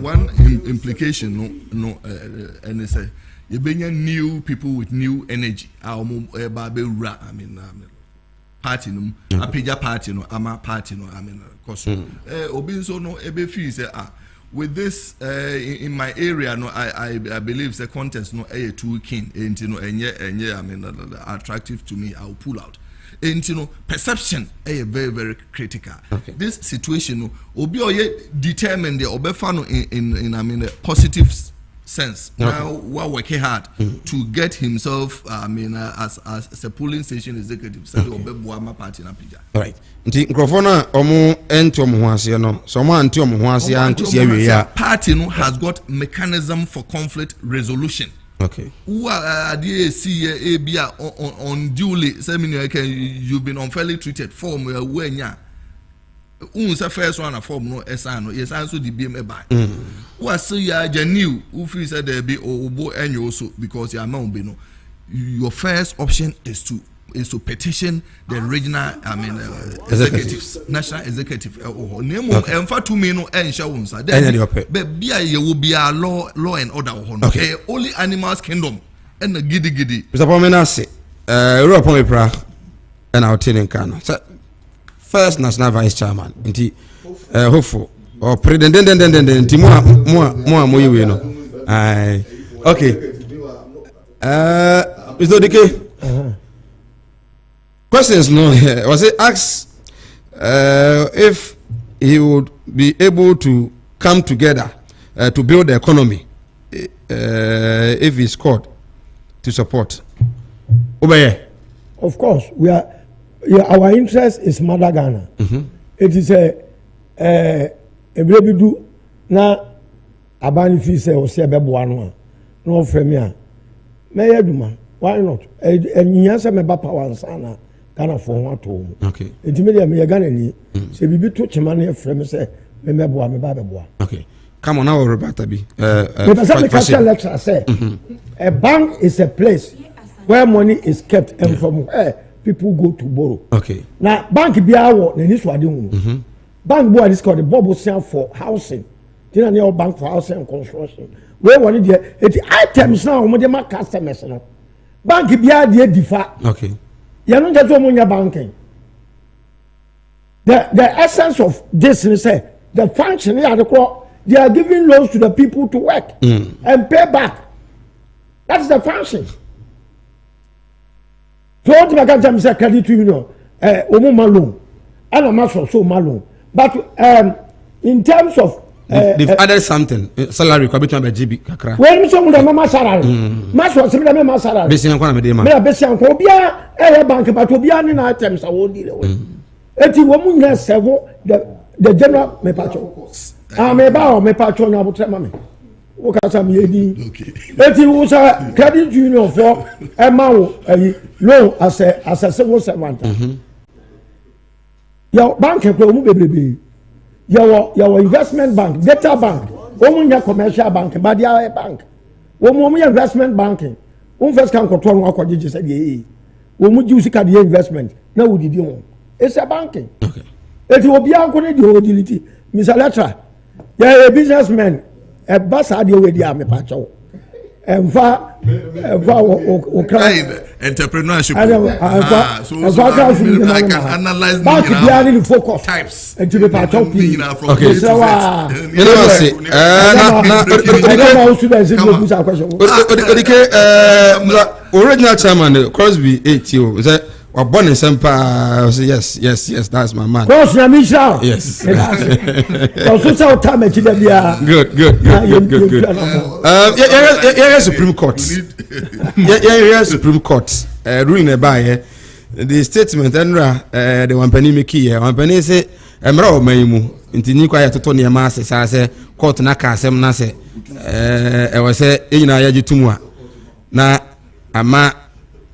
One implication, and they say you bring new people with new energy. I mean, party no, Apija party no, Ama party no. I mean, cause Obinso no, Ebefi say with this in my area no, I believe the contest no, too keen, and I mean, attractive to me. I'll pull out. And perception is very, very critical. Okay. This situation obi oye determined the obefano in I mean a positive sense. Okay. Now we're working hard to get himself as a polling station executive. So obebuama party na pija. Right. Nti nkrofona omo enti omo ho ase no. So omo anti omo ho ase anti ya party no has got mechanism for conflict resolution. Okay. Who are the unduly you've been unfairly treated form when ya first one a form no SR yes also the BM by who are so ya genuine who feel said there be obo and you also because you are not no your first option is to petition the regional executives national executive name and for 2 million and shawunsa then you will be a law and order okay only animals kingdom and the giddy Mr. Pomenase Europe on pra and our telling Kano first national vice chairman nti hopeful or president nti mo you know okay is that okay? Questions no was it asked if he would be able to come together to build the economy if he's called to support. Of course, our interest is Mother Ghana. It is a brebidu na abani fi se o se beboa no no femia me yaduma why not enyansa me ba power ansana Ghana for one to okay intimidate me Ghana ni se bibi to chema na frame say me meboa me ba beboa. Okay, come on now Roberta bi the lecture say a bank is a place where money is kept and from where people go to borrow. Okay, now bank biya wo na ni so ade hu bank boy is called the bubble stand for housing. You know, your bank for housing and construction. Where one there, the items now, my customers now. Bank biya dey differ. Okay. You don't get to money banking. The essence of this is say the function they are giving loans to the people to work and pay back. That's the function. So what I can say credit union, loan, and a master so loan. But in terms of they've added something salary kwa bitu na GB kakra. When me so mu da mama salary. Mas was me da mama salary. Besi yankwa na me de ma. Me da besi yankwa obia bank but obia ni na items a won deal with. Eti wo mu nya seven the general me pacho. Me ba o me pacho na botre ma me. Wo ka sa me edi. Okay. Eti wo sa credit union for e ma wo loan as a civil servant. Your bank e ko mu bebrebe. Your investment bank, data bank, your commercial bank, but your bank. Your investment banking. First can control what you just said. When you see the investment, now we did you. It's a banking. Okay. It will be a good utility. Mr. Letra, you're a businessman. ɛba saa deɛ wɔ di a mepa kyɛw ɛnfa okra entrepreneurship ɛnfa kra so ni I can analyze back bia ni focus types nti mepa kyɛw pii okay so wa you know say na original chairman Crosby 80 say wabɔ ne nsɛm paa say yes that's my man cross na mi sha yes so say o ta me ti da bia good yeah Supreme Court yeah Supreme Court ruling about here the statement enra the wampani make here wampani say emra o mayimu nti ni kwa ya toto ne ma asesa say court na ka asem na say we say enyina ya gitum a na ama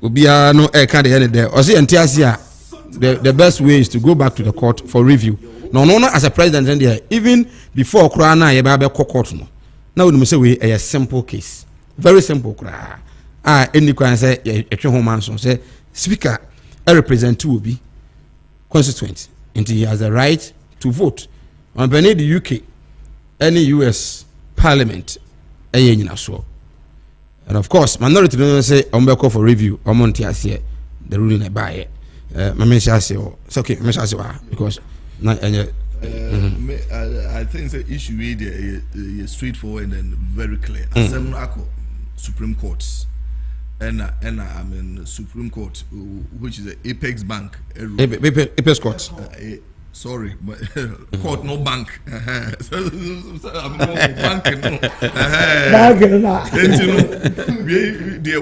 obia no e ka de there o say entiase a the best way is to go back to the court for review no as a president and there even before kra na ye ba be court no na we say we a simple case very simple kra any kwan say etwe ho man so say speaker represent obi constituent and he has the right to vote on the UK any US parliament nyina so and of course minority don't say call for review the ruling about it's okay because I think the issue is straightforward and very clear. Supreme Court and I mean Supreme Court, which is the Apex Bank. Apex Court. Sorry, but court no bank. Bank no. The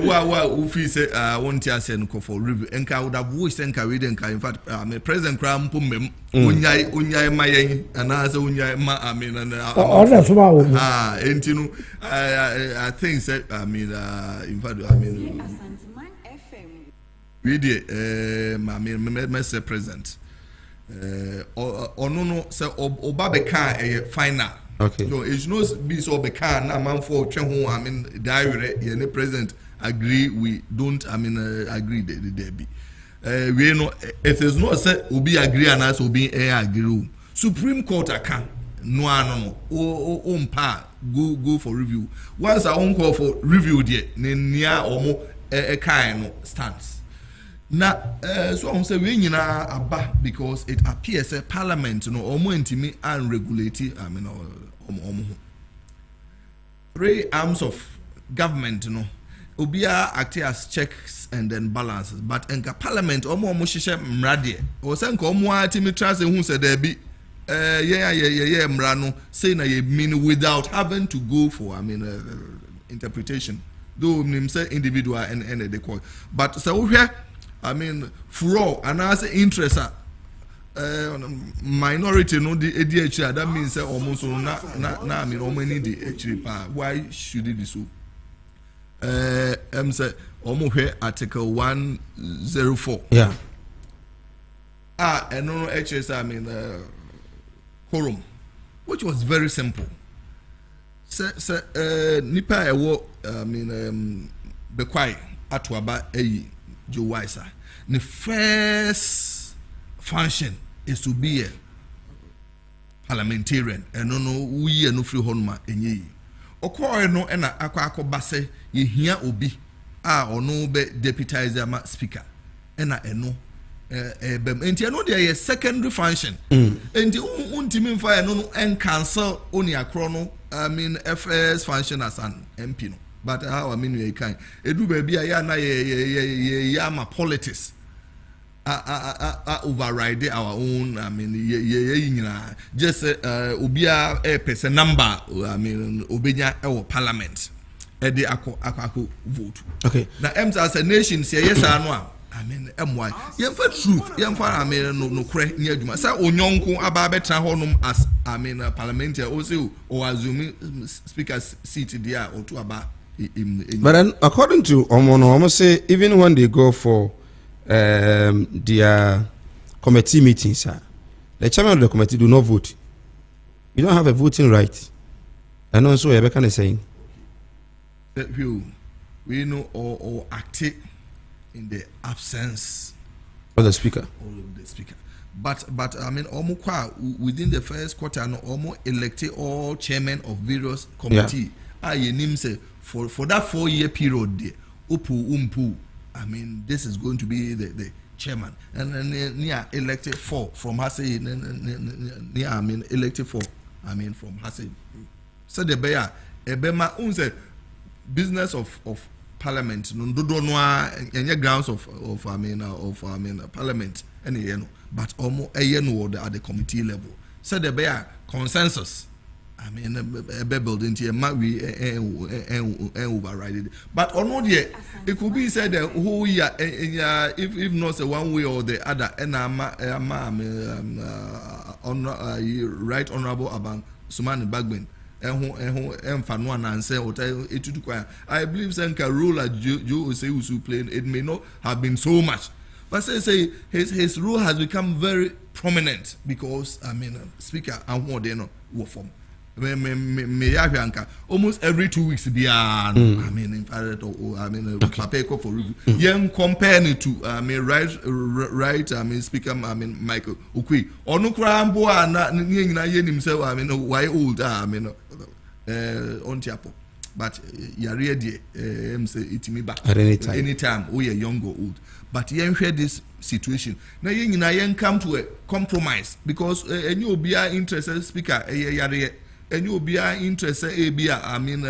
who say want to send for review. And I would have wished and carried and in fact, President Cram Pumem, Unyai Mayan, and as Unyai Ma, I mean, and I think that I mean, in fact, I mean, we did, Mr. President. No say oba beka final okay so it knows be so beka na man for twen ho I mean diary the president agree we don't I mean agree there be we know it is not say obi agree and as obi agree Supreme Court account no o mpa go for review once I won't call for review there nia omo kind no stands. Na so I say we nyina aba because it appears a parliament no omo ntimi and regulate I mean omo 3 arms of government no obia act as checks and then balances but enka parliament omo hyehyɛ mrade o say nka omo atimi trust hu say there be yeah mra no say na ye mean without having to go for I mean interpretation though him say individual and the court but so we I mean, furor and as interest minority no the ADHR that means almost na I mean how many the actually why should it be so? Say almost here Article 104. Yeah. And no HS I mean quorum, which was very simple. Nipa ewo I mean be quiet atwaba Joe Weiser. The first function is to be a parliamentarian and no we are no free honma enye. Okwa no na akwa base ye hia obi or no be deputizer ma speaker na eno enti no there is secondary function enti untimi mfa no en cancel oni akro no I mean first function as an MP no. But how I mean we can edu baby ya na ye ma politics override our own I mean ye just obia person number I mean obenya e parliament e dey akọ vote okay na as a nation say yes ano I mean my yemfa truth yemfa I mean no kre ni adwuma say onyonko aba betra honum as I mean parliamentary also or assume speaker seat there or to aba. But then, according to Omono, say even when they go for their committee meetings, the chairman of the committee do not vote. You don't have a voting right. And also, you're kind of saying we know or act in the absence of the speaker. but I mean within the first quarter no almost elected all chairmen of various committee. I name say for that 4-year period there, upu I mean this is going to be the chairman and near elected 4 from Hase near I mean elected 4 I mean from Hase. So the bear ebema unse business of parliament no do no any grounds of parliament any you know but almost at the committee level so the bear consensus I mean building here might we override it but on what it could be said that whole year if not say one way or the other and right honorable Aban Sumani Bagman I believe Senka role at Joe Oseusu playing it may not have been so much, but say his role has become very prominent because I mean speaker and what they know form. Almost every 2 weeks I mean in fact I mean Papeko for review. Young compare it to I mean right I mean speaker I mean Michael Ukwi onu krambo na himself I mean why old I mean on Tiapo but you're ready say it me back anytime we are young or old but you share this situation now you come to a compromise because any obia interested speaker and you be interested I mean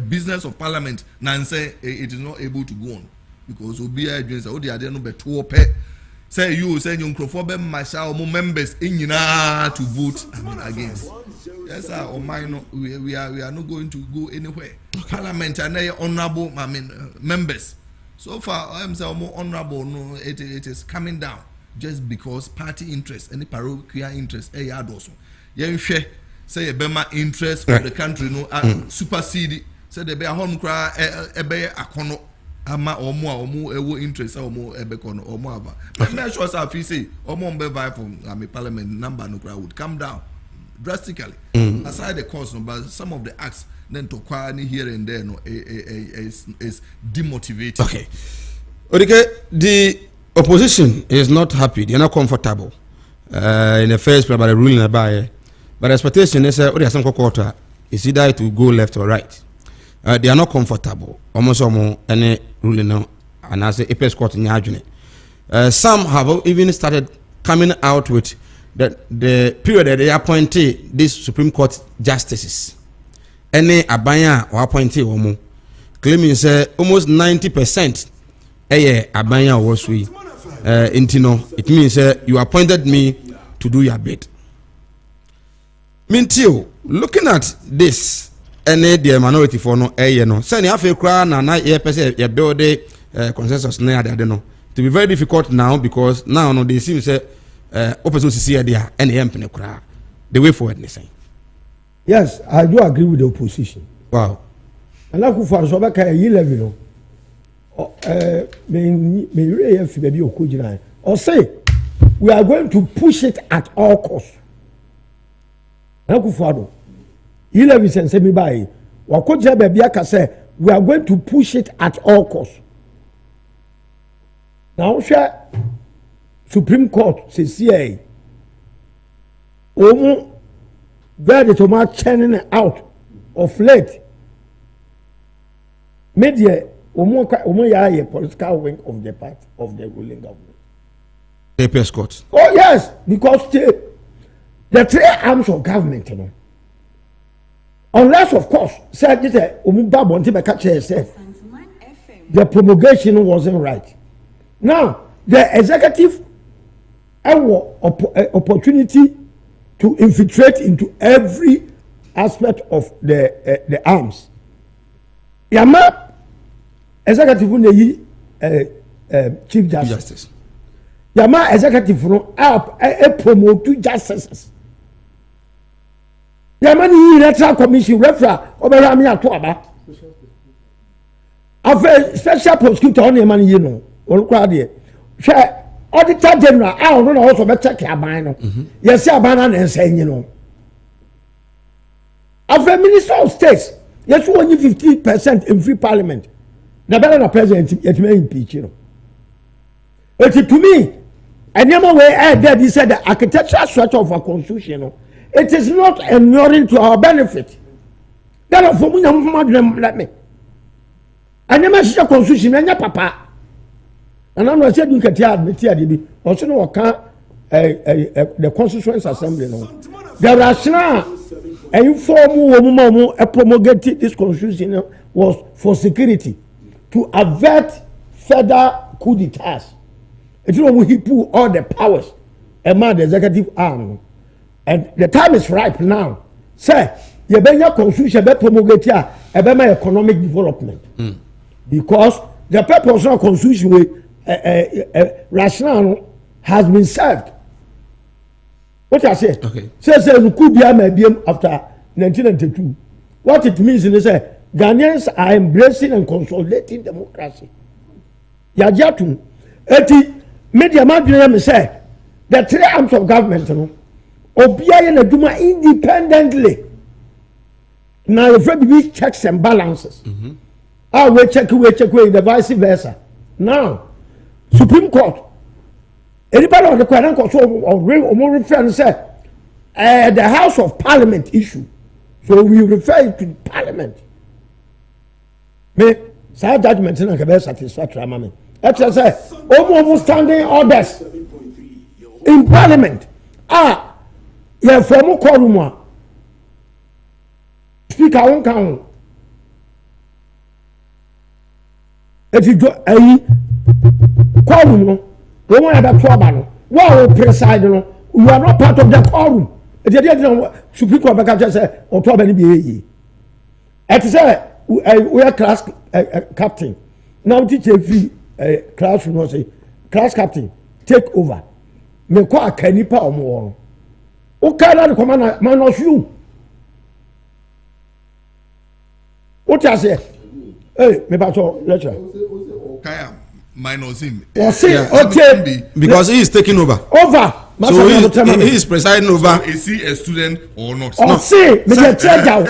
business of parliament now say it is not able to go on because obia against all the adeno beto pay say you say you microphone myself members in to vote I mean against yes sir or mine we are not going to go anywhere parliament and honorable I mean members so far I am say more honorable no it is coming down just because party interest any parochial interest also share say a bema interest of the country no supersede say the be a home cry ebe akono ama omo ewo interest omo ebe kono omo ava but make sure say say omo be vibe from parliament number no cry would come down drastically aside the cost no but some of the acts then to acquire here and there no is demotivating. Okay, the opposition is not happy, they are not comfortable in the first place about the ruling about but the expectation is that some quarter is either to go left or right. They are not comfortable. Almost any ruling now, and I say Apex Court in Yajune. Some have even started coming out with the period that they appointed these Supreme Court justices. Any abaya or appointee or claiming say almost 90% abaya was we intino. It means you appointed me to do your bit. Mintio, looking at this, any the minority for no no. Say you have a crown and I build a consensus near I don't know. To be very difficult now because now no they seem say opposition see there any empty crowd. The way forward they say. Yes, I do agree with the opposition. Wow. And I could for so back a year level. Me really baby okujina. Or say we are going to push it at all costs. Nakufado, 11 cents me buy. Wakoja baby aka say we are going to push it at all costs. Now share Supreme Court says CCA. Very to much churning out of late. Media a political wing of the part of the ruling government. The Apex Court. Oh yes, because the 3 arms of government, you know. Unless, of course, said the promulgation wasn't right. Now, the executive opportunity to infiltrate into every aspect of the arms. Yama executive chief justice. Yama executive promote 2 justices. Yamani electoral commission referral oberami atoaba. Afa special prosecutor on yamani you know. Olukwa de. Hwe auditor general I don't know also be check aban no. Yes aban na nsen you know. Afa minister of state yes only 50% in free parliament. Na better na president yet me impeach you know. But to me And the way there, he said the architectural structure of our constitution, it is not inuring to our benefit. That for me, let me. And the message constitution, and your papa. And I'm not saying you can tell me, also no the Constituent Assembly. No. The rationale and informal woman promulgated this constitution was for security to avert further coup d'etats. It's when he put all the powers among the executive arm. And the time is ripe now. Sir, you better constitution be promulgated about my economic development. Because the purpose of constitution rationale has been served. What I say? Okay. Says we could be after 1992. What it means is that Ghanaians are embracing and consolidating democracy. Yajatu, eti media madriya say the three arms of government no obiya na duma independently. Now if we checks and balances. We check the vice versa. Now Supreme Court. Anybody on the question or more refer and say the House of Parliament issue. So we refer to Parliament. Me say judgment na ke be satisfactory amame. Let's say almost standing orders in Parliament. Yeah, from quorum. Speaker won kan. If you do quorum no, we want to trouble. What we preside no, you are not part of the quorum. If you didn't Supreme Court because say or trouble ni be. It say we are class captain. Now teach every classroom no say class captain take over. Me ko akanipa omo. O kana the commander man of you. What I say? Hey, me pato lecture. Kaya minus him. Okay. Because he is taking over. So he is presiding over. So is he a student or not? See, me get check out.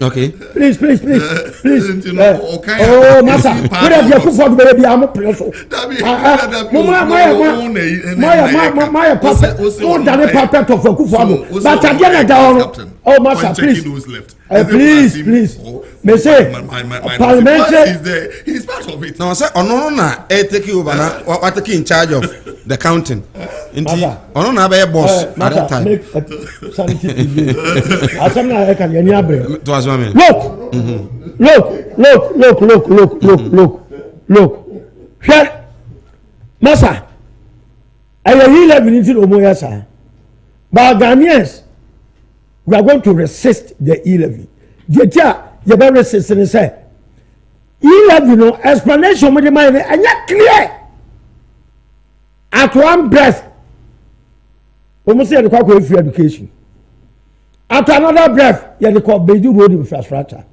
Okay. Please. Okay. Oh, master. We have your food for the baby. I'm a preso. My papa. Oh, that puppet of a kufu. But again, down. Oh, master, please. Please. Me say, parliamentary. He's part of it. Now, sir, Onona, taking over now. What taking in charge of the counting? Onona be a boss at that time. Look. Massa, I really love you into Omoyasa. But Ghanaians, we are going to resist the E-levy. You better resist and say, E-levy, no explanation with the money, and yet clear. At one breath, we say the call free education. At another breath, you call Beijing road infrastructure.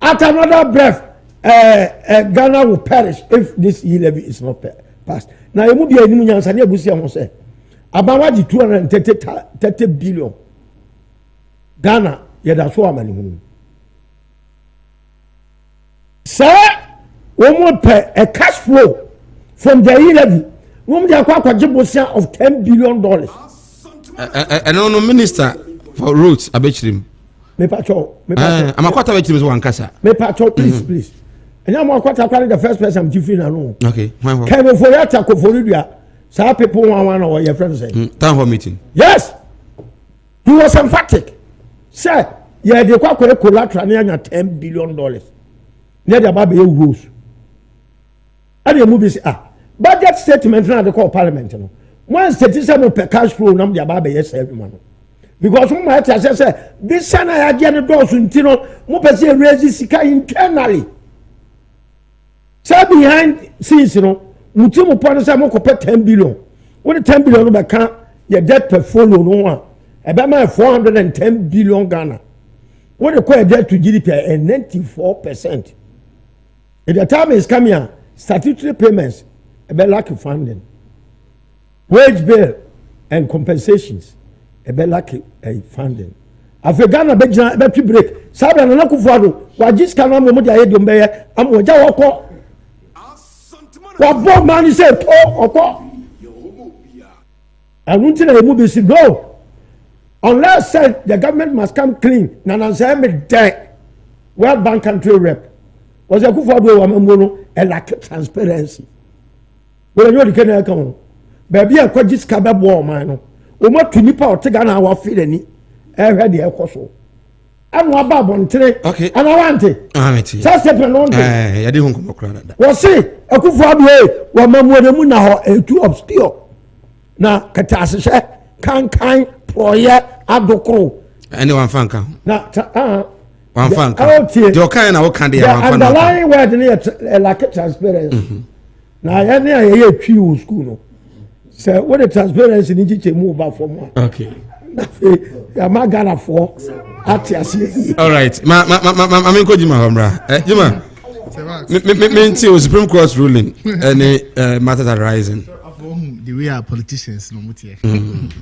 At another breath, Ghana will perish if this E-levy is not passed. Now, you move your Indians and you will say, about 230 billion. Ghana, that's what I'm Sir, we want a cash flow from the E-levy. We want a of $10 billion. And no minister for roads, I bet you. I'm a quarter of it one casa. Please. And I'm a quarter the first person I'm giving a room. Okay. Came for that for some people want or your friends say. Town hall meeting. Yes. He was emphatic. Sir, yeah, the collateral near $10 billion. Near the Baby rules. And the movies budget statement now they call parliament. One statism per cash flow number Baby yes every month. Because one might say this sana I get the doors until more person raises sika internally. So behind scenes, Mutumu upon some more 10 billion. What the 10 billion over can your debt portfolio no one. About my 410 billion Ghana. What the core debt to GDP and 94%. If the time is coming here, statutory payments about lack of funding, wage bill and compensations about lack of funding. After Ghana better break. Sabra na nakufado. Wajis kana mo dia yedom be am oja woko. Wa bob man say to oko. don't think they move see no. Unless said the government must come clean. Nana say me die. World Bank country rep. Was a good for do one a lack of transparency. Well, you can come. Baby, I could just cover war man. Omo to nipa o te Ghana wa fi ani. E hwe de e koso. Anu aba bontre. Okay. Ana wante. Ameti. Sa se pe no nte. Ya de hu nkomo kra na da. Wo se akufo abie wa mamuode mu na ho etu obscure. Na kata asese kan proye adokro. Any one fan kan. Na one fan kan. The kind na wo kan dey one fan. The underlying word ni like transparency. Na ya ne ya twi wo school no. Say what the transparency ni chiche move back for more. Okay. Ya ma Ghana for atiase. All right. Ma ko jima homra. Jima. Me Supreme Court ruling any matters arising. The way our politicians no mutie.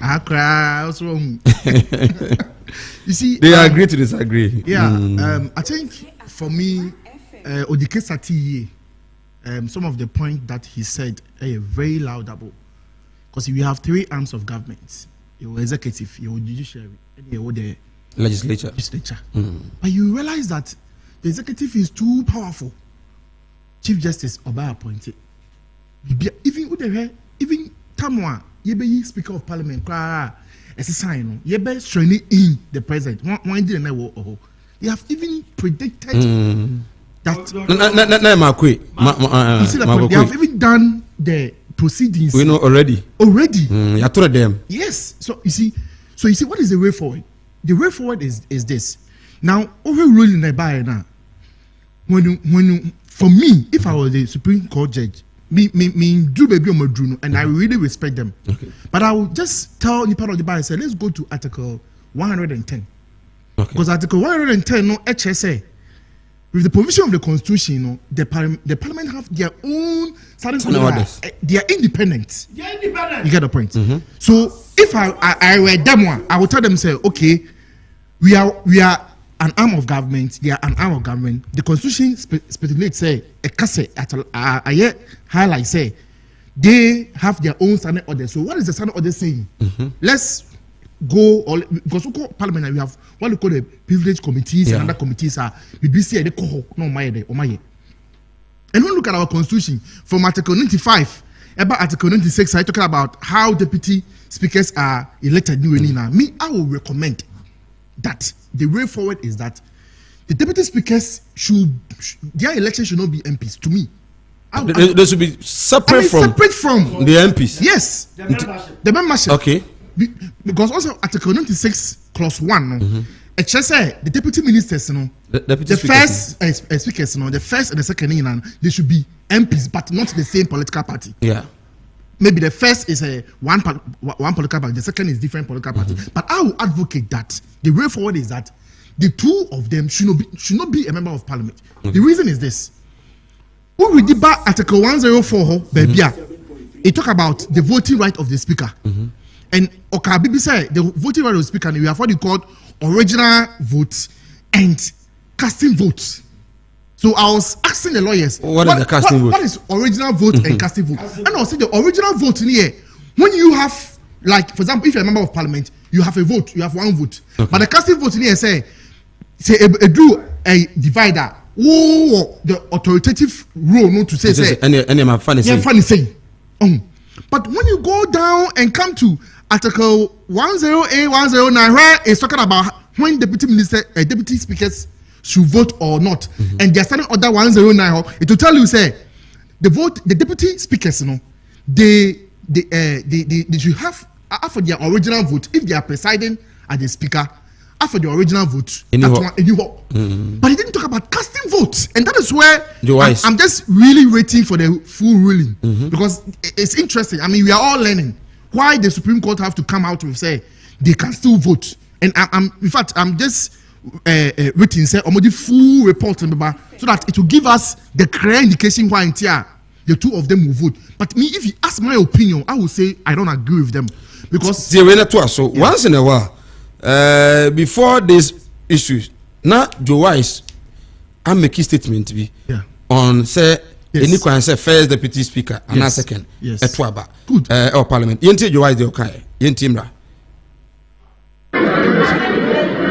I cry also. You see, they agree to disagree. Yeah. I think for me, Odike Sati, some of the point that he said are very laudable. Because we have three arms of government: your executive, your judiciary, and your the legislature. But you realize that the executive is too powerful. Chief Justice Oba appointed. Even Tamwa, yebe Speaker of Parliament, as a sign, yebe straining in the president. One didn't know. They have even predicted that. You see that they have even done the proceedings. We know already. You told them. Yes. So you see, what is the way forward? The way forward is this. Now, over ruling the buyer now. When for me, if I was a Supreme Court judge, me do baby on my druno, and I really respect them. Okay. But I will just tell the part of the buyer, say, let's go to Article 110. Because Article 110, no HSA, with the provision of the Constitution, no, the Parliament have their own certain orders. They are independent. You get the point. So if I were them one, I would tell them, say, okay, we are an arm of government. They are an arm of government. The Constitution stipulates, say, a case I highlight, say, they have their own standing order. So what is the standing order saying? Let's go, because we call Parliament, we have what we call the privilege committees and other committees are BBC and the coho, no my. And when we look at our Constitution, from Article 95, about Article 96, I talking about how deputy speakers are elected. Me, I will recommend that the way forward is that the deputy speakers their election should not be MPs. To me, they should be separate from the MPs. Yes, the membership. Okay. Because also Article 96 clause 1, it just say the deputy ministers, the first speakers, the first and the second, they should be MPs, but not the same political party. Yeah. Maybe the first is one political party, the second is different political party. But I will advocate that the way forward is that the two of them should not be a member of Parliament. The reason is this: when we debate Article 104, it talk about the voting right of the speaker. And Okabibi said the voting right of the speaker, we have what you call original votes and casting votes. So I was asking the lawyers, what is the casting vote? What is original vote and casting vote? And I was saying the original vote in here, when you have, like, for example, if you're a member of Parliament, you have a vote, you have one vote. Okay. But the casting vote in here say a divider. Oh, the authoritative role, not to say. Any funny say. But when you go down and come to Article 10A, 109, where it's talking about when deputy speakers should vote or not, and they're starting order 109, it will tell you, say, the deputy speakers, they should have after their original vote, if they are presiding as the speaker, after the original vote, but he didn't talk about casting votes, and that is where I'm just really waiting for the full ruling, because it's interesting. I mean, we are all learning why the Supreme Court have to come out and say they can still vote, and I'm just waiting say the full report so that it will give us the clear indication why the two of them will vote. But me, if you ask my opinion, I will say I don't agree with them, because so once in a while. Before these issues, now Joe Wise, I'm making statement to be on say any can say first deputy speaker and second yes. Etwaba good or parliament. You Joe Wise the okay. yentimra.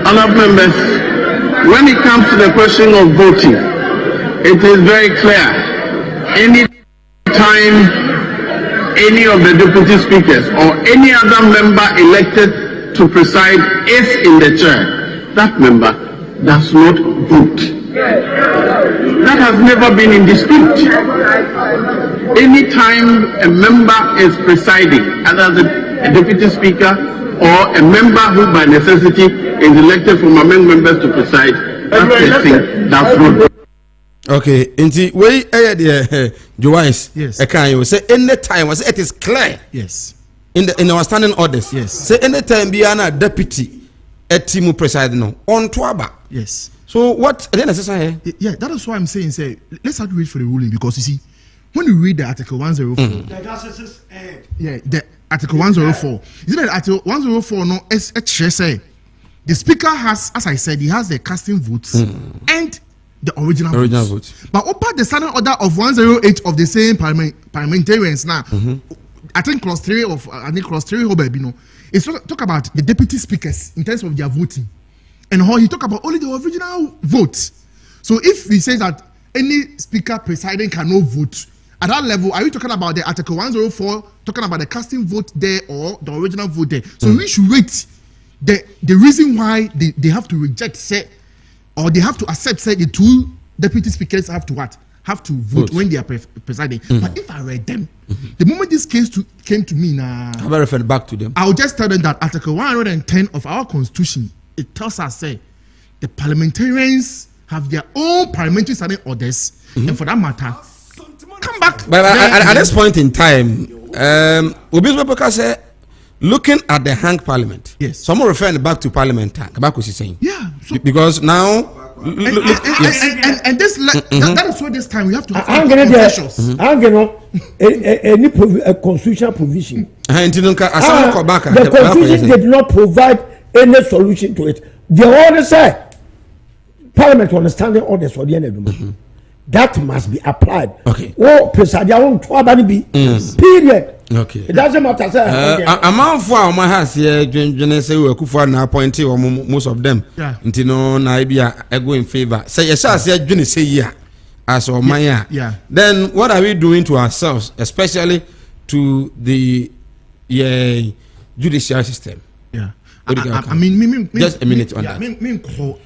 Honorable members, when it comes to the question of voting, it is very clear. Any time any of the deputy speakers or any other member elected to preside is in the chair, that member does not vote. That has never been in dispute. Any time a member is presiding, either a deputy speaker or a member who by necessity is elected from among members to preside, that person does not vote. Okay, inti we the Joyce. Yes. You say any time was it is clear. Yes. In our standing orders. Yes. Say any time be an deputy etimu presiding on Twaba. Yes. So what then necessary? Yeah, that is why I'm saying let's have to wait for the ruling, because you see, when you read the Article 104, yeah, the Article 104, is it that Article 104 no say the speaker has, as I said, he has the casting votes and the original votes. But over the standing order of 108 of the same parliamentarians now, I think clause 3 of clause 3 it's talk about the deputy speakers in terms of their voting, and how he talk about only the original votes. So if he says that any speaker presiding cannot vote at that level, are we talking about the Article 104 talking about the casting vote there or the original vote there? So we should wait. The reason why they have to reject say, or they have to accept say, the two deputy speakers have to what? Have to vote when they are presiding. But if I read them, the moment this case came to me now, I will refer back to them. I'll just tell them that Article 110 of our constitution, it tells us say the parliamentarians have their own parliamentary standing orders, and for that matter, come back. But at this point in time, Obi say, looking at the hang parliament, yes, someone referring back to parliament hang. Back what he's saying, yeah, so, because now. And this that is why this time we have to. I'm gonna any constitutional provision. The constitution did not provide any solution to it. The order said parliament understanding orders for the end of the month. That must be applied. Okay. Oh, president, period. Okay. It doesn't matter. Sir. Amount for my house here, say we could now appointee or most of them. Yeah. Until no, I go in favor. Say yes, I say Jenny say yeah, as or my yeah. Then what are we doing to ourselves, especially to the judicial system? Yeah. I mean, just a minute on that.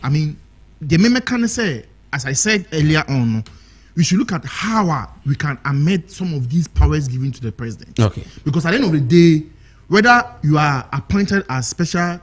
I mean, the meme can say, as I said earlier on, we should look at how we can amend some of these powers given to the president. Okay. Because at the end of the day, whether you are appointed as special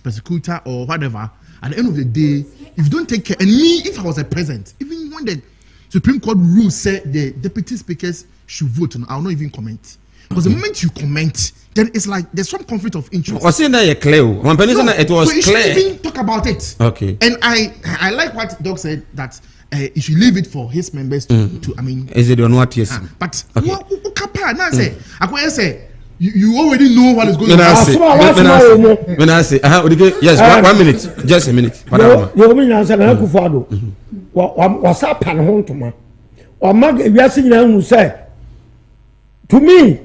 prosecutor or whatever, at the end of the day, if you don't take care, and me, if I was a president, even when the Supreme Court rule said the deputy speakers should vote, I'll not even comment. Because the moment you comment, then it's like there's some conflict of interest. Was it that clear? It was so you clear. should even talk about it. Okay. And I like what Doc said, that you should leave it for his members to I mean. Is it on what? Yes. But now say, I say you already know what is going on. When I say, yes, 1 minute, just a minute. You mean answer na Akufo-Addo. Wasa pan ho ntoma. O mag ewiase nyina hu say, to me,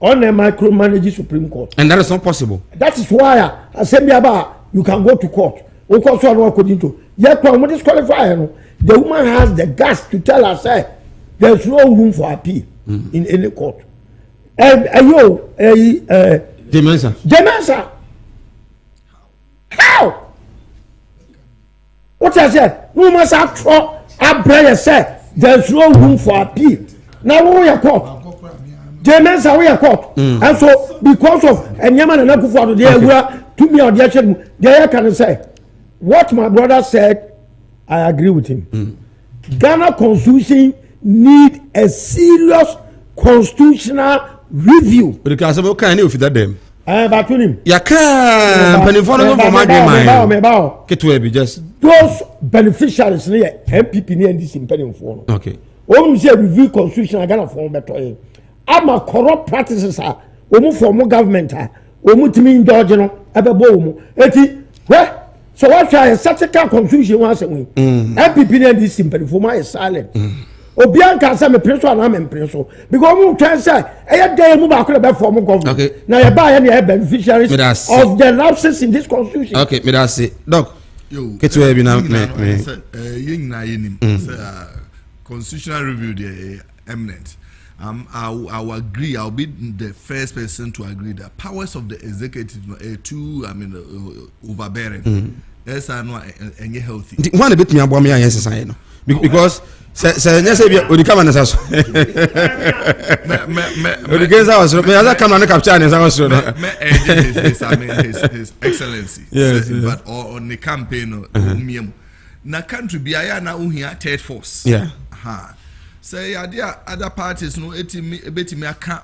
on a micromanage Supreme Court. And that is not possible. That is why I say you can go to court. According to disqualify. The woman has the guts to tell us there's no room for appeal in any court. Demensa. How? What I said? We must have our brother said there's no room for appeal. Now we are court. Demensa we are court. And so because of Yaman and Akufo-Addo, they were to me on the action. They can say what my brother said. I agree with him. Ghana Constitution need a serious constitutional review. Because I'm okay with that them. But with him. Those beneficiaries near MPP near this in phone. Okay. When we say review constitution, Ghana form better. I'm a corrupt practices are. Form government are. Timi indulge no. Eti where. So what try a statistical confusion once a week. MPP and this simple for my silent. obian can say me preso and am preso because mu try say e dey mu ba ko be form government okay na ye ba ye na beneficiaries of the lapses in this constitution. Okay, me that say doc get to be now me constitutional review the eminent. I will agree. I'll be the first person to agree that powers of the executive too. I mean, overbearing. Yes, I know, and you're healthy. One a bit me about me and yes, I know because yes, we come and us. The games I was. Me as come and capture and I was. I mean, his excellency. Yes, but on the campaign, na country be aya na uhia third force. Yeah. Say other parties no betimi aka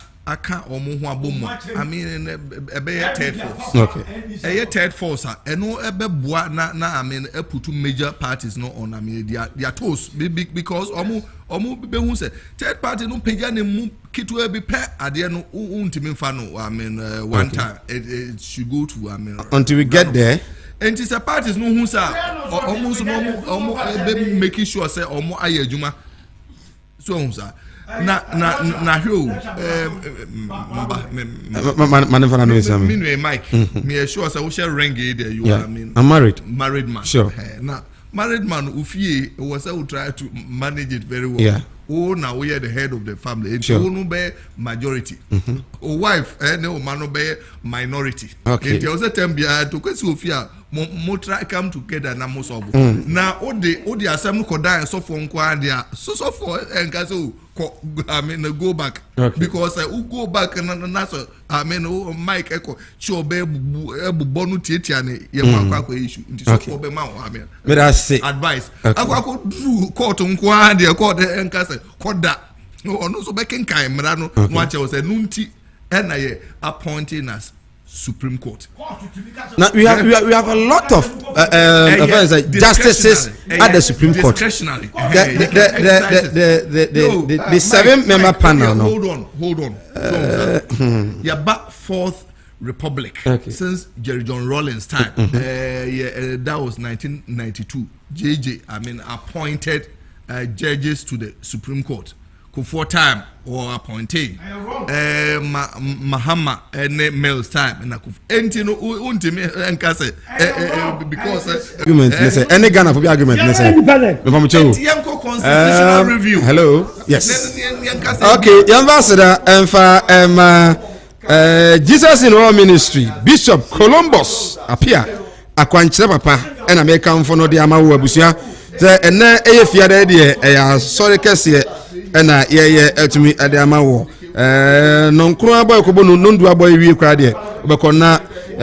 omo ho abomu. I mean ebe third force. Okay. Third force eno ebe boa na I mean put major parties no on I mean their toes because omo be hu say third party no pega ne mu kitu e be pe ade no untimi fa no I mean one time it should go to I mean until we get there. And it's a parties no hu say almost be making sure say omo aye adwuma so hu say na hwe me Mike me sure say we share ring there you are I mean I'm married man sure now married man ufie was say we try to manage it very well. Yeah. Oh, now we are the head of the family. It's sure. no be majority. O wife, no man no be minority. Okay. It was a time to kwesi ofia mo try come together na mo solve. Now all the assembly koda and so for nkwa dia so for enkaso I mean go back. Okay. Because who go back and so I mean Mike echo sure be bonu tietia ne ye kwa issue. Nti so for be man I mean. Me that say advice. Okay. Akwa do court nkwa dia court enkasa koda no so back in kind no watch was a nunti and I appointing us Supreme Court. Now we have a lot of justices at the Supreme Court. Discretionary. The 7-member panel. No. Hold on. Yeah, back fourth Republic since Jerry John Rawlings time. That was 1992. JJ, I mean, appointed judges to the Supreme Court. For time or appointee Mahama and Mills time and Entino untimi enkase because any Ghana for the argument constitutional review. Hello, yes. Okay, ambassador Jesus in our ministry Bishop Columbus appear akwankyere papa and American for no de amawo abusia say ena eyefia de sorry kese ena ye etumi ade amawo no nkro aboy ko bonu nondu aboy wi kwa de obekọ na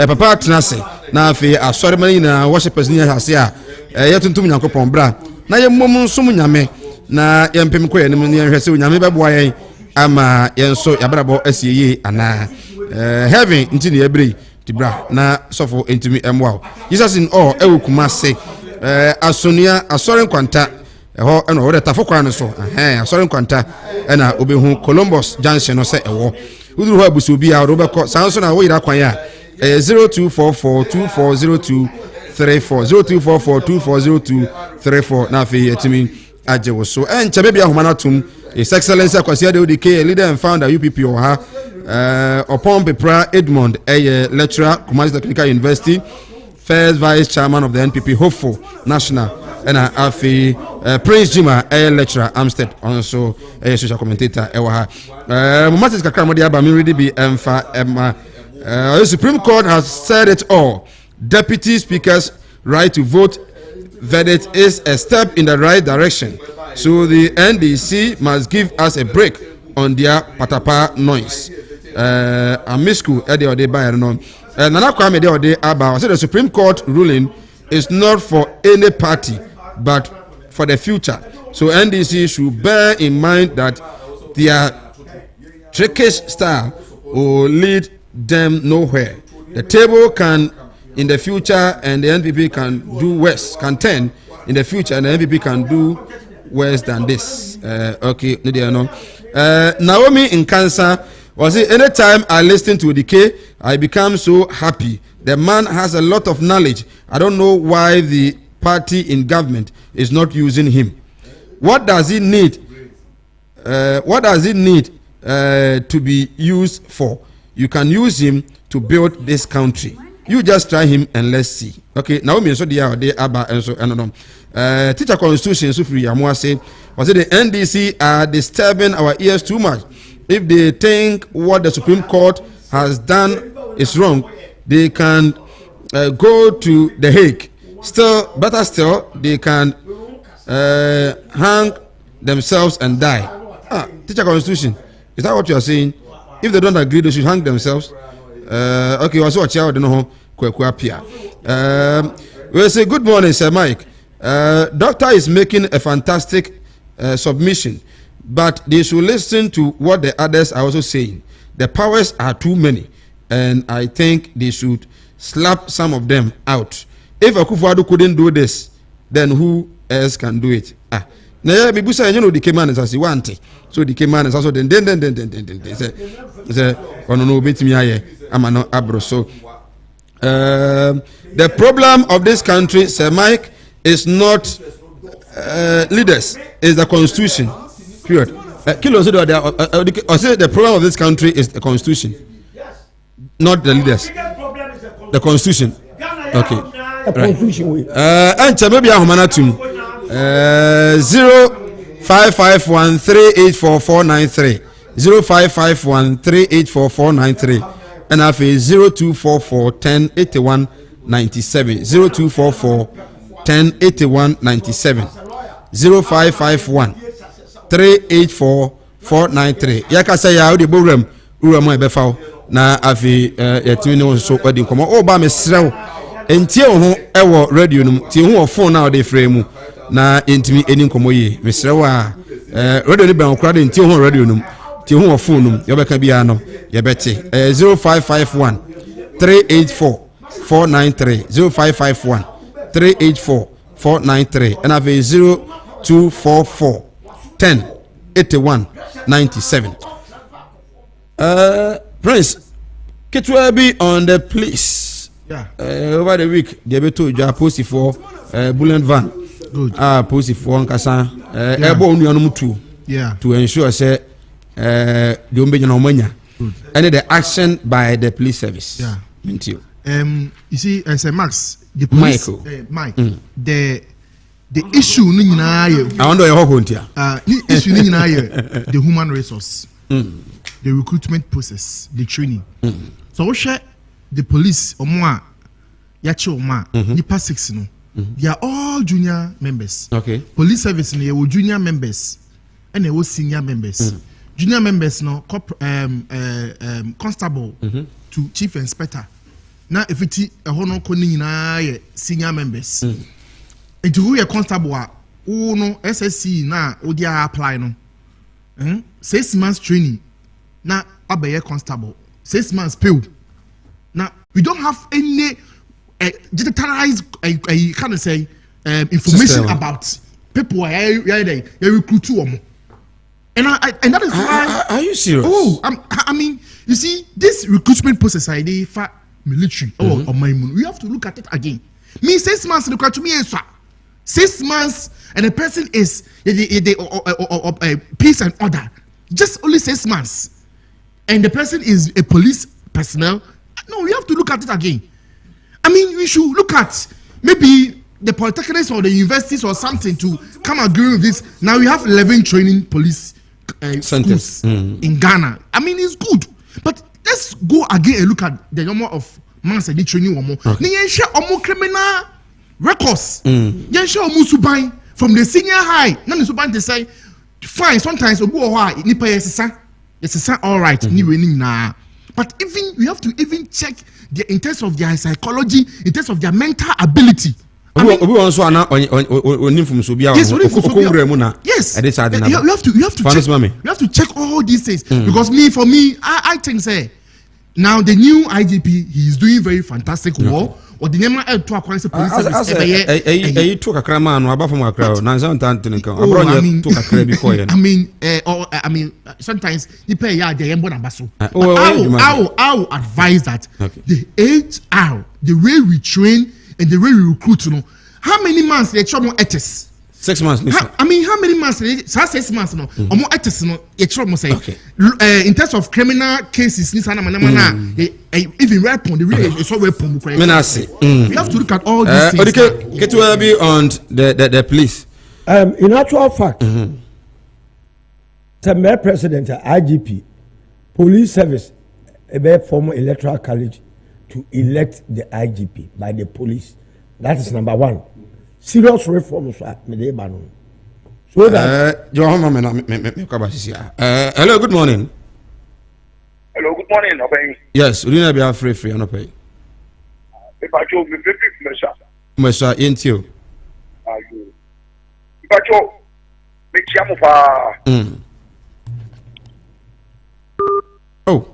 papa atenase na afi asori man na worshipers ni hase a ye tuntum nyankopon bra na ye mmom nsum nyame na ye mpem ko ye ne ne hwese nyame beboa ye ama ye nso yabrabo asieyi ana heaven ntini ebre tibra na sofo ntumi emwa Jesus in all ewukuma se asonia asori kwanta eho eno wo de tafokwa no so asori kwanta ena obehu Columbus Junction no se ewo uduru ho abusu obi a ro beko sanso na wo yira kwan ya 0244240234 0244240234 na fe yetimi aje wo so enche be ahoma na tum His Excellency Akwasi Adeodike, leader and founder UPP Oha upon Pepra Edmond, a lecturer Kumasi Technical University, first vice chairman of the NPP Hopeful National, and Afi Prince Jima, a lecturer Amstead, also a social commentator. Mumatis Kakramodi Abami really be the Supreme Court has said it all. Deputy Speaker's right to vote verdict is a step in the right direction. So the NDC must give us a break on their patapa noise. Amisku ede ode ba no. Nana Kwame de ode aba. So the Supreme Court ruling is not for any party but for the future. So NDC should bear in mind that their trickish style will lead them nowhere. The table can in the future and the NPP can do worse, can turn in the future and the NPP can do worse than this. Okay, Naomi in Cancer was it anytime I listen to Dike, I become so happy. The man has a lot of knowledge. I don't know why the party in government is not using him. What does he need what does it need to be used for? You can use him to build this country. You just try him and let's see. Okay, Naomi so they are Abba and so and teacher constitution so free Amwa say was it the NDC are disturbing our ears too much. If they think what the Supreme Court has done is wrong, they can go to The Hague. Better still, they can hang themselves and die. Teacher constitution, is that what you are saying? If they don't agree, they should hang themselves. Okay, also a child, no, we say good morning, Sir Mike. Doctor is making a fantastic submission, but they should listen to what the others are also saying. The powers are too many, and I think they should slap some of them out. If Akufo-Addo couldn't do this, then who else can do it? Now, me busa you know the Keman is as want it. So the Keman is also then say ono no betimi aye amano abro. So the problem of this country, Sir Mike, is not leaders, is the constitution. Period. Kilo say the problem of this country is the constitution, not the leaders. The constitution. Okay. The constitution way. And maybe ahomana tum. 0551384493 0551384493 and I feel 0244108197 0244108197 0551384493 yakasa ya odi bogram uramo ebefa na afi yetimi ne so odi nkomo o ba mesrew entie ho ewo radio num tie ho phone na odi frame na entimi eni nkomo yi mesrew a radio ni ban okra de entie ho radio num tie ho phone num yobeka bia no yebete 0551 384 493 0551 384 493 and have 0244 10 81 97. Prince, Ketwa be on the police. Yeah. Over the week, they be told you are posted for Bullion Van. Good. Posted for Nkasa. Airborne Yanum too. Yeah. To ensure say the Umbenya. And the action by the police service. Yeah. Mint you. You see, as a Max, the police, Mike, the issue I wonder your whole here. The issue the human resource, the recruitment process, the training. So share the police or more yacho ma nipa 6 no. They are all junior members. Okay. Police service they were junior members and they were senior members. Junior members no constable to chief inspector. Now if it a hono koni na senior members. And who a constable who no SSC na odia apply no. 6 months training. Now abaya constable. 6 months pay. Now we don't have any digitalized kind of say information system about people they recruit to them. And that is why. Are you serious? Oh, I mean, you see, this recruitment process I for military or my moon. We have to look at it again. Me 6 months look to me 6 months and the person is peace and order. Just only 6 months, and the person is a police personnel. No, we have to look at it again. I mean, we should look at maybe the polytechnics or the universities or something to come agree with this. Now we have 11 training police schools in Ghana. I mean, it's good, but let's go again and look at the number of months they training one more. They share more criminal records. They share more subai from the senior high. None of subai they say fine. Sometimes obu oha ni pay yes all right. Ni winning na. But even we have to even check in terms of their psychology, in terms of their mental ability. Yes, you have to check all these things because for me, I think say now the new IGP he is doing very fantastic work. Or the name of police service. I mean, sometimes you pay the embo. I will advise that the HR, the way we train and the way we recruit, how many months they travel etis? 6 months. I mean, how many months? 6 months. No, omo actors no. Say in terms of criminal cases, even weapon, the real is all weapon. We have to look at all these things. Get to be on the police. In actual fact, the Mayor President, IGP, Police Service, a former electoral college to elect the IGP by the police. That is number one. Serious reforms are made. So that hello, good morning. Hello, good morning, Obey. Yes, we need to be free on Obey. If I told me, Mesa, into you. If I told me, Chiamufa. Oh.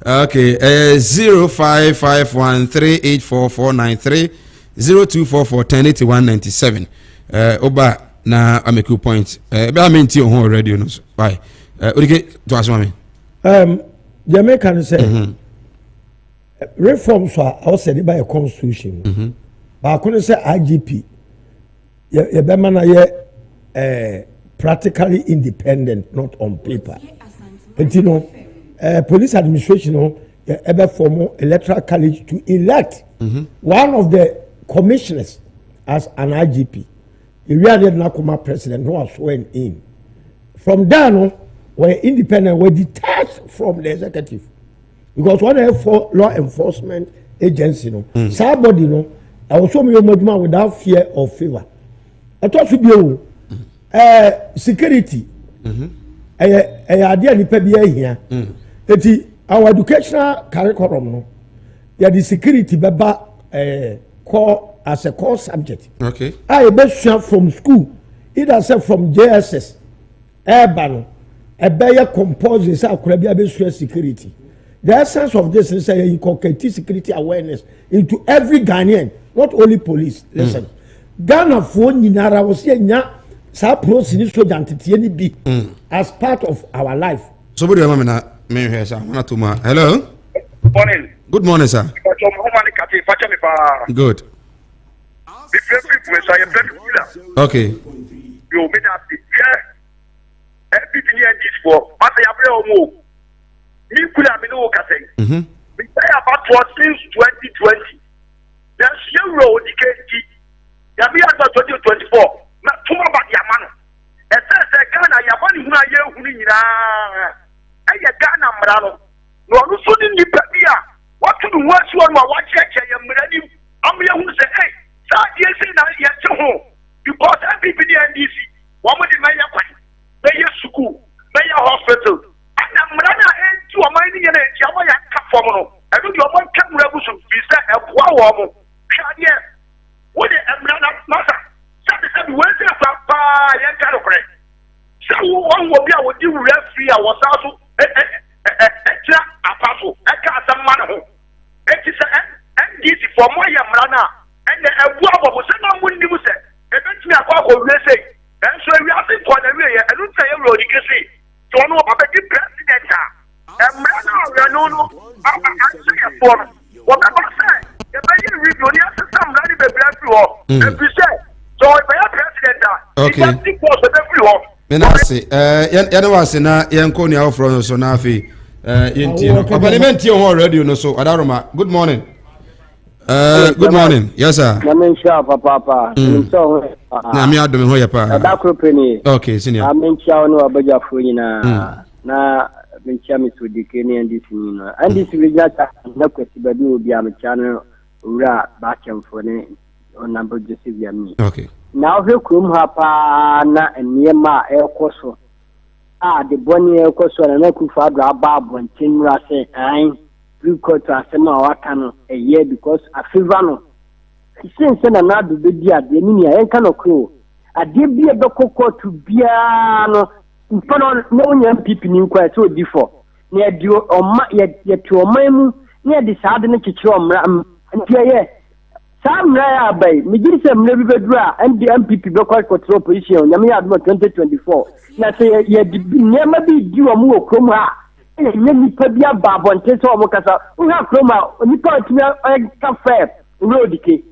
Okay, 0551384493 0244108197. Oba na ameku point. Be amenti on already no. Why? Okay, to ask me. Jamaica say reforms are also by a constitution. But I couldn't say IGP. Ye be man practically independent, not on paper. And you know, police administration ever form electoral college to elect one of the commissioners as an IGP. The real Nakuma president who was sworn in. From there, we're independent, we're detached from the executive. Because one for law enforcement agency, somebody, I was so without fear or favor. I thought to be security. Idea ni pebia here. Our educational curriculum, the security beba core as a core subject. Okay. I best from school, either say from JSS, urban, a better composes our security. The essence of this is you inculcate security awareness into every Ghanaian, not only police. Listen, Ghana phone in Ara was here sa process so jantitie be as part of our life. Somebody mama me here sir. Hello. Morning. Good morning, sir. Good. Okay. You made us the everything this for but I have no you could have been okay. We say about what since 2020. There's zero decay. Ya be at 2024. Na tuma ba ya mano. E se Ghana ya mani huna ye huni nyina. E ye Ghana mrano. No no so ni nipa bia. What to do what you want what check ya mrani. Am ye hu say eh sa ye say na ye che ho. Because everybody NDC. Wa mo di na ya kwai. Be ye school, be ye hospital. Ana mrana e tu o man ni ye na e ya ya ka fom no. E do o man ka mra busu fi say e boa wo mo. Hwa ye. Wo de mrana masa. Sabi Wednesday papa yan karo kre. So one will be a would do referee I was also extra apaso. I can't some man ho. It is this for my yamrana and the above was no one knew say. Eventually I say and so we have to call the way and don't say road you can see. So no about the president and no I say for what I say. The baby review the system ready be bless you all. And we say so if I am president, okay. Yana was na yanko ni from so na fi yenti. Parliament here already you know so Adaroma. Good morning. Good morning. Yes sir. Na mencha papa. So na mi adome ho ya pa. Da kropeni. Okay, senior. Mencha ono abajafo nyina. Na mencha misudike ni ndisi nyina. Ndisi wijata na kwesi badi obi amcha no ura ba kemfo ne number Joseph Yami. Okay. Now he come hapa na niema ekoso. The boni ekoso na kufa do ababo ntinra say ai because asema wakano a year because a fever no. Since na do be dia de ni ya enka no kro. Ade bi e bekoko to bia no mfano no nya pipi ni kwa so difo. Na di oma ye to oma mu na di saade ne kichi omra ntia Samra bay, Mijisa Mnebedra, and the MPP local control position, Yamia 2024. Now say, never be due a more chroma. And many Pabia Bab on Teso Mocasa, who have chroma, when you call it me a cafe, road decay.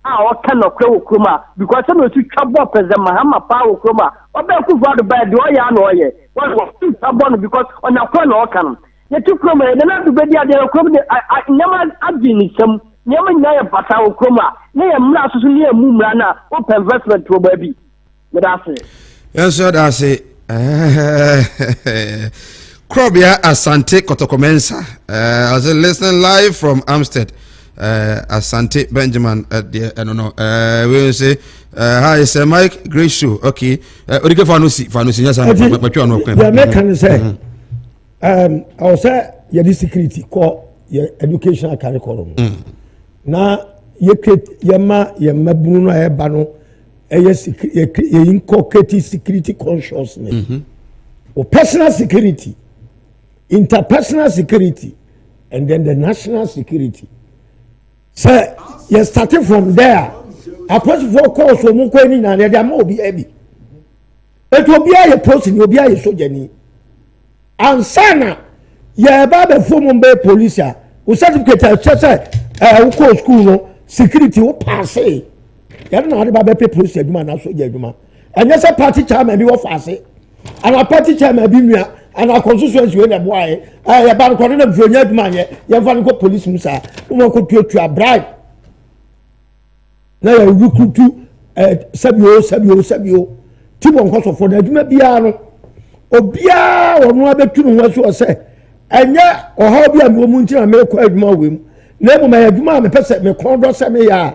ɔka nɔkora wɔ kurom a because sɛ na ɔsi twa bɔ President Mahama paa wɔ kurom a ɔbɛn Akufo-Addo baa deɛ ɔyɛ a na ɔyɛ wɔsi twa bɔ no because ɔnakora na ɔka no yɛti kurom a yɛde na do bɛdi adeɛ kurom de nneɛma agye ne nsam nneɛma nyinaa yɛ bata wɔ kurom a ne yɛ mmara soso ne yɛ mu mmara na wɔpɛ investment wɔ baabi meda ase yɛnso da ase Krobia Asante Kotokomensa. I was listening live from Amstead. Asante Benjamin at the I don't know. We will say hi, Sir Mike. Great show. Okay. Odike Fanusi. Yes, I'm the American say. I was say your security call your educational curriculum. Na ye create yema bruno e bano ye inculcate security consciousness. Or personal security. Interpersonal security and then the national security. So you starting from there. Apart from course, we move any na there more be heavy. It will be a person, will be a soldier. And sana, ya baba form be police. We certificate we call school no security we pass. You don't know how baba police do man soldier do man. And yes, a party chairman be what pass. And a party chairman be and our constituency when them why about the Virginia man you have go police musa who could to a bribe now you recruit to sabio Timon cost for the biano obia or no other two was say and yet or how be a woman and make quite more with never my aduma me person me condor semi ya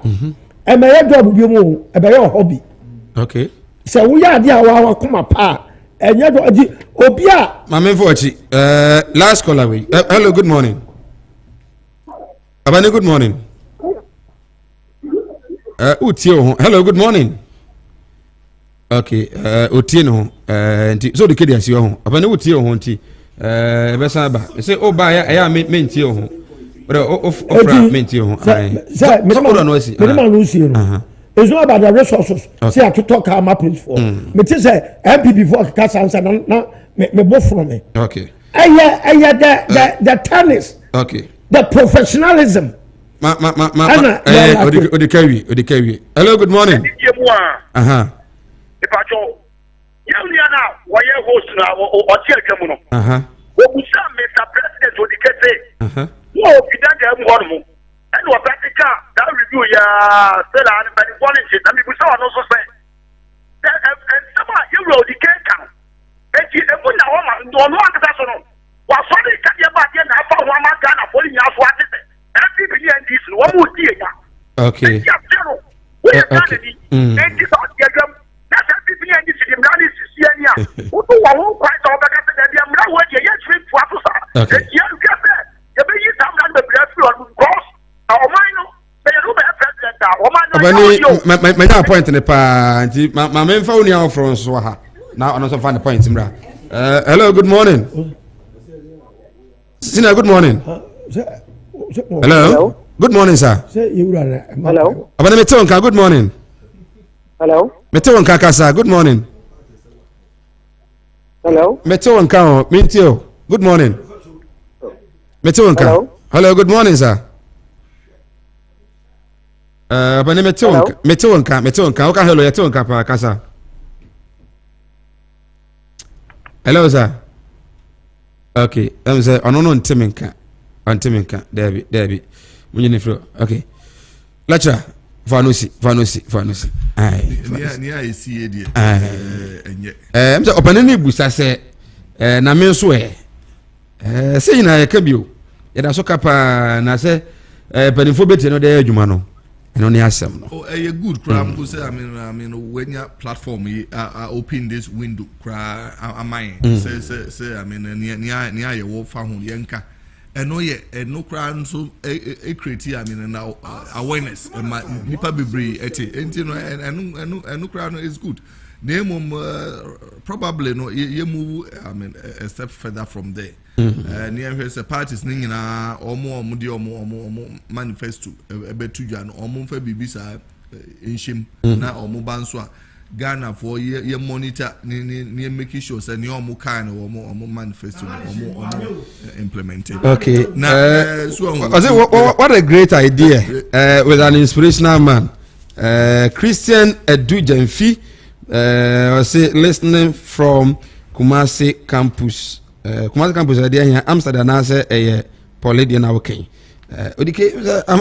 and my job will be more about your hobby okay so we are there our come apart. And yet, Obia. Mame Vochi, last caller. Hello, good morning. Abani, good morning. Hello, good morning. Okay, Utino, so the kid is your home. Abani Utio Honti, Besaba. Say, oh, by I meant your home. But of meant your home. It's not about the resources. See, I to talk how my place for. But it's a MP before cast answer. No, me both from me. Okay. The tennis. Okay. The professionalism. Odikawi. Hello, good morning. And what practical that review ya still and by the quality and people saw also say that and some you roll the cake count and you put now on do no that's no was so they can ya back na fa one man Ghana for you as what is every and this one would be ya okay we are and this are the that's every and this the man is here who do one quite over that the am now what you trip for us and you get there you be you some land the cross Abani, my point in the pa. My main phone now from Swaha. Now I'm also find the point, Simra. Hello, good morning. Sina, good morning. Hello. Good morning, sir. Hello. Abani Metonka, good morning. Hello. Metonka Kasa, good morning. Hello. Metonka, Mintio, good morning. Metonka. Hello, good morning, sir. Abani Metonka. Okay, hello, Metonka pa Kasa. Hello, sir. Okay, I'm say ono ntiminka. Debi. Munye fro. Okay. Lacha Vanusi. Ai. Nia isi edi. Enye. I'm say opanani busa se na me nso say na ye ka bio. Ye da so kapa na se panifo beti no dey adwuma no. Eno ne asem no. Oh, good crap. Say I mean when your platform open this window cry amine. Say I mean nia ye wo fa ho yenka. Eno ye no cry so create I mean now awareness nipa bebre eti no eno cry no is good. Name probably no ye move I mean a step further from there. Near here parties ningina omo manifesto ebetuja no omo fa bibisa inshim na omo banso Ghana for ye monitor ni making sure say ni omo kind omo manifesto omo implemented. Okay. Now so what a great idea with an inspirational man. Christian Edu Jamfi say listening from Kumasi campus. Kumasi campus idea here Amsterdam na say Paulidia na okay. Odike I'm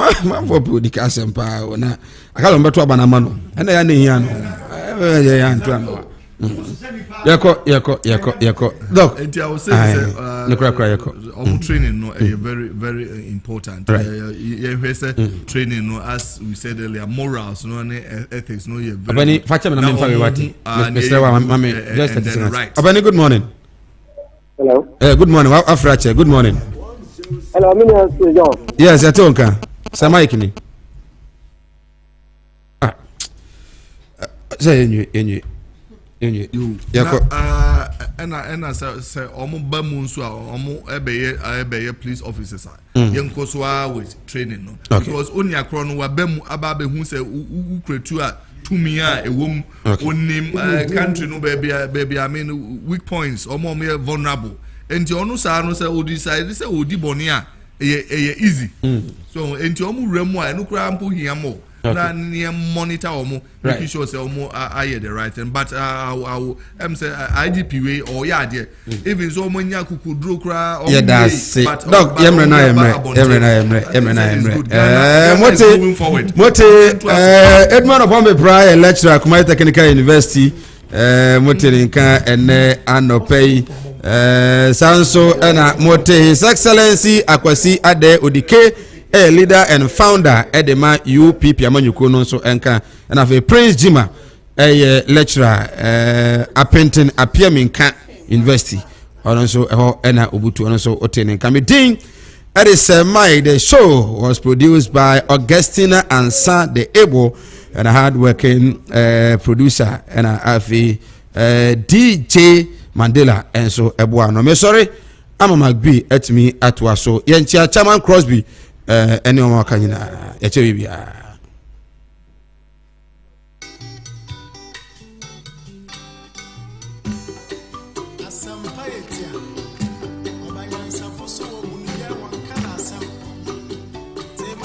for Odike asempa na akalo mbeto abanama no. Na ya ne hia no. Ya antu ano. Yako. Doc. And I was saying training no very very important. Training no as we said earlier morals no and ethics no very. Abani facha me na me fa we wati. Mr. Mami just right. Abani good morning. Hello. Good morning. Afrache. Good morning. Hello, Minister John. Yes, atonka. Samai ni. Say enyu. Yako and say omo ba mu nso a omo ebeye police officers yenko so with training no because oni akro no wa ba mu aba be hu say ukretu a tumi a ewom onim country no baby I mean weak points omo me vulnerable enti onu sa no say odi decide say odi boni a easy so enti omo remu a enu kra mpo hiamo na near monitor omo making sure say omo are the right thing but I say IDP way or yeah there even so omo nya kukudro kra yeah that's it dog yemre na mote Edmond Obambe Prayer lecturer Kumasi Technical University mote nka ene anopei sanso na mote His Excellency Akwasi Ade Odike a leader and founder Edema UPP Amanyuko no so enka and have a Prince Jima a lecturer appointing Apiaminka University also ena Obutu also otene kamedin. That is the show was produced by Augustina Ansa de Ebo and a hard-working producer and a DJ Mandela and so Ebuano. Me sorry, I'm a McBee at me at Waso. Yenchia Chairman Crosby anyone can you Asampaetia, Obanyansa for so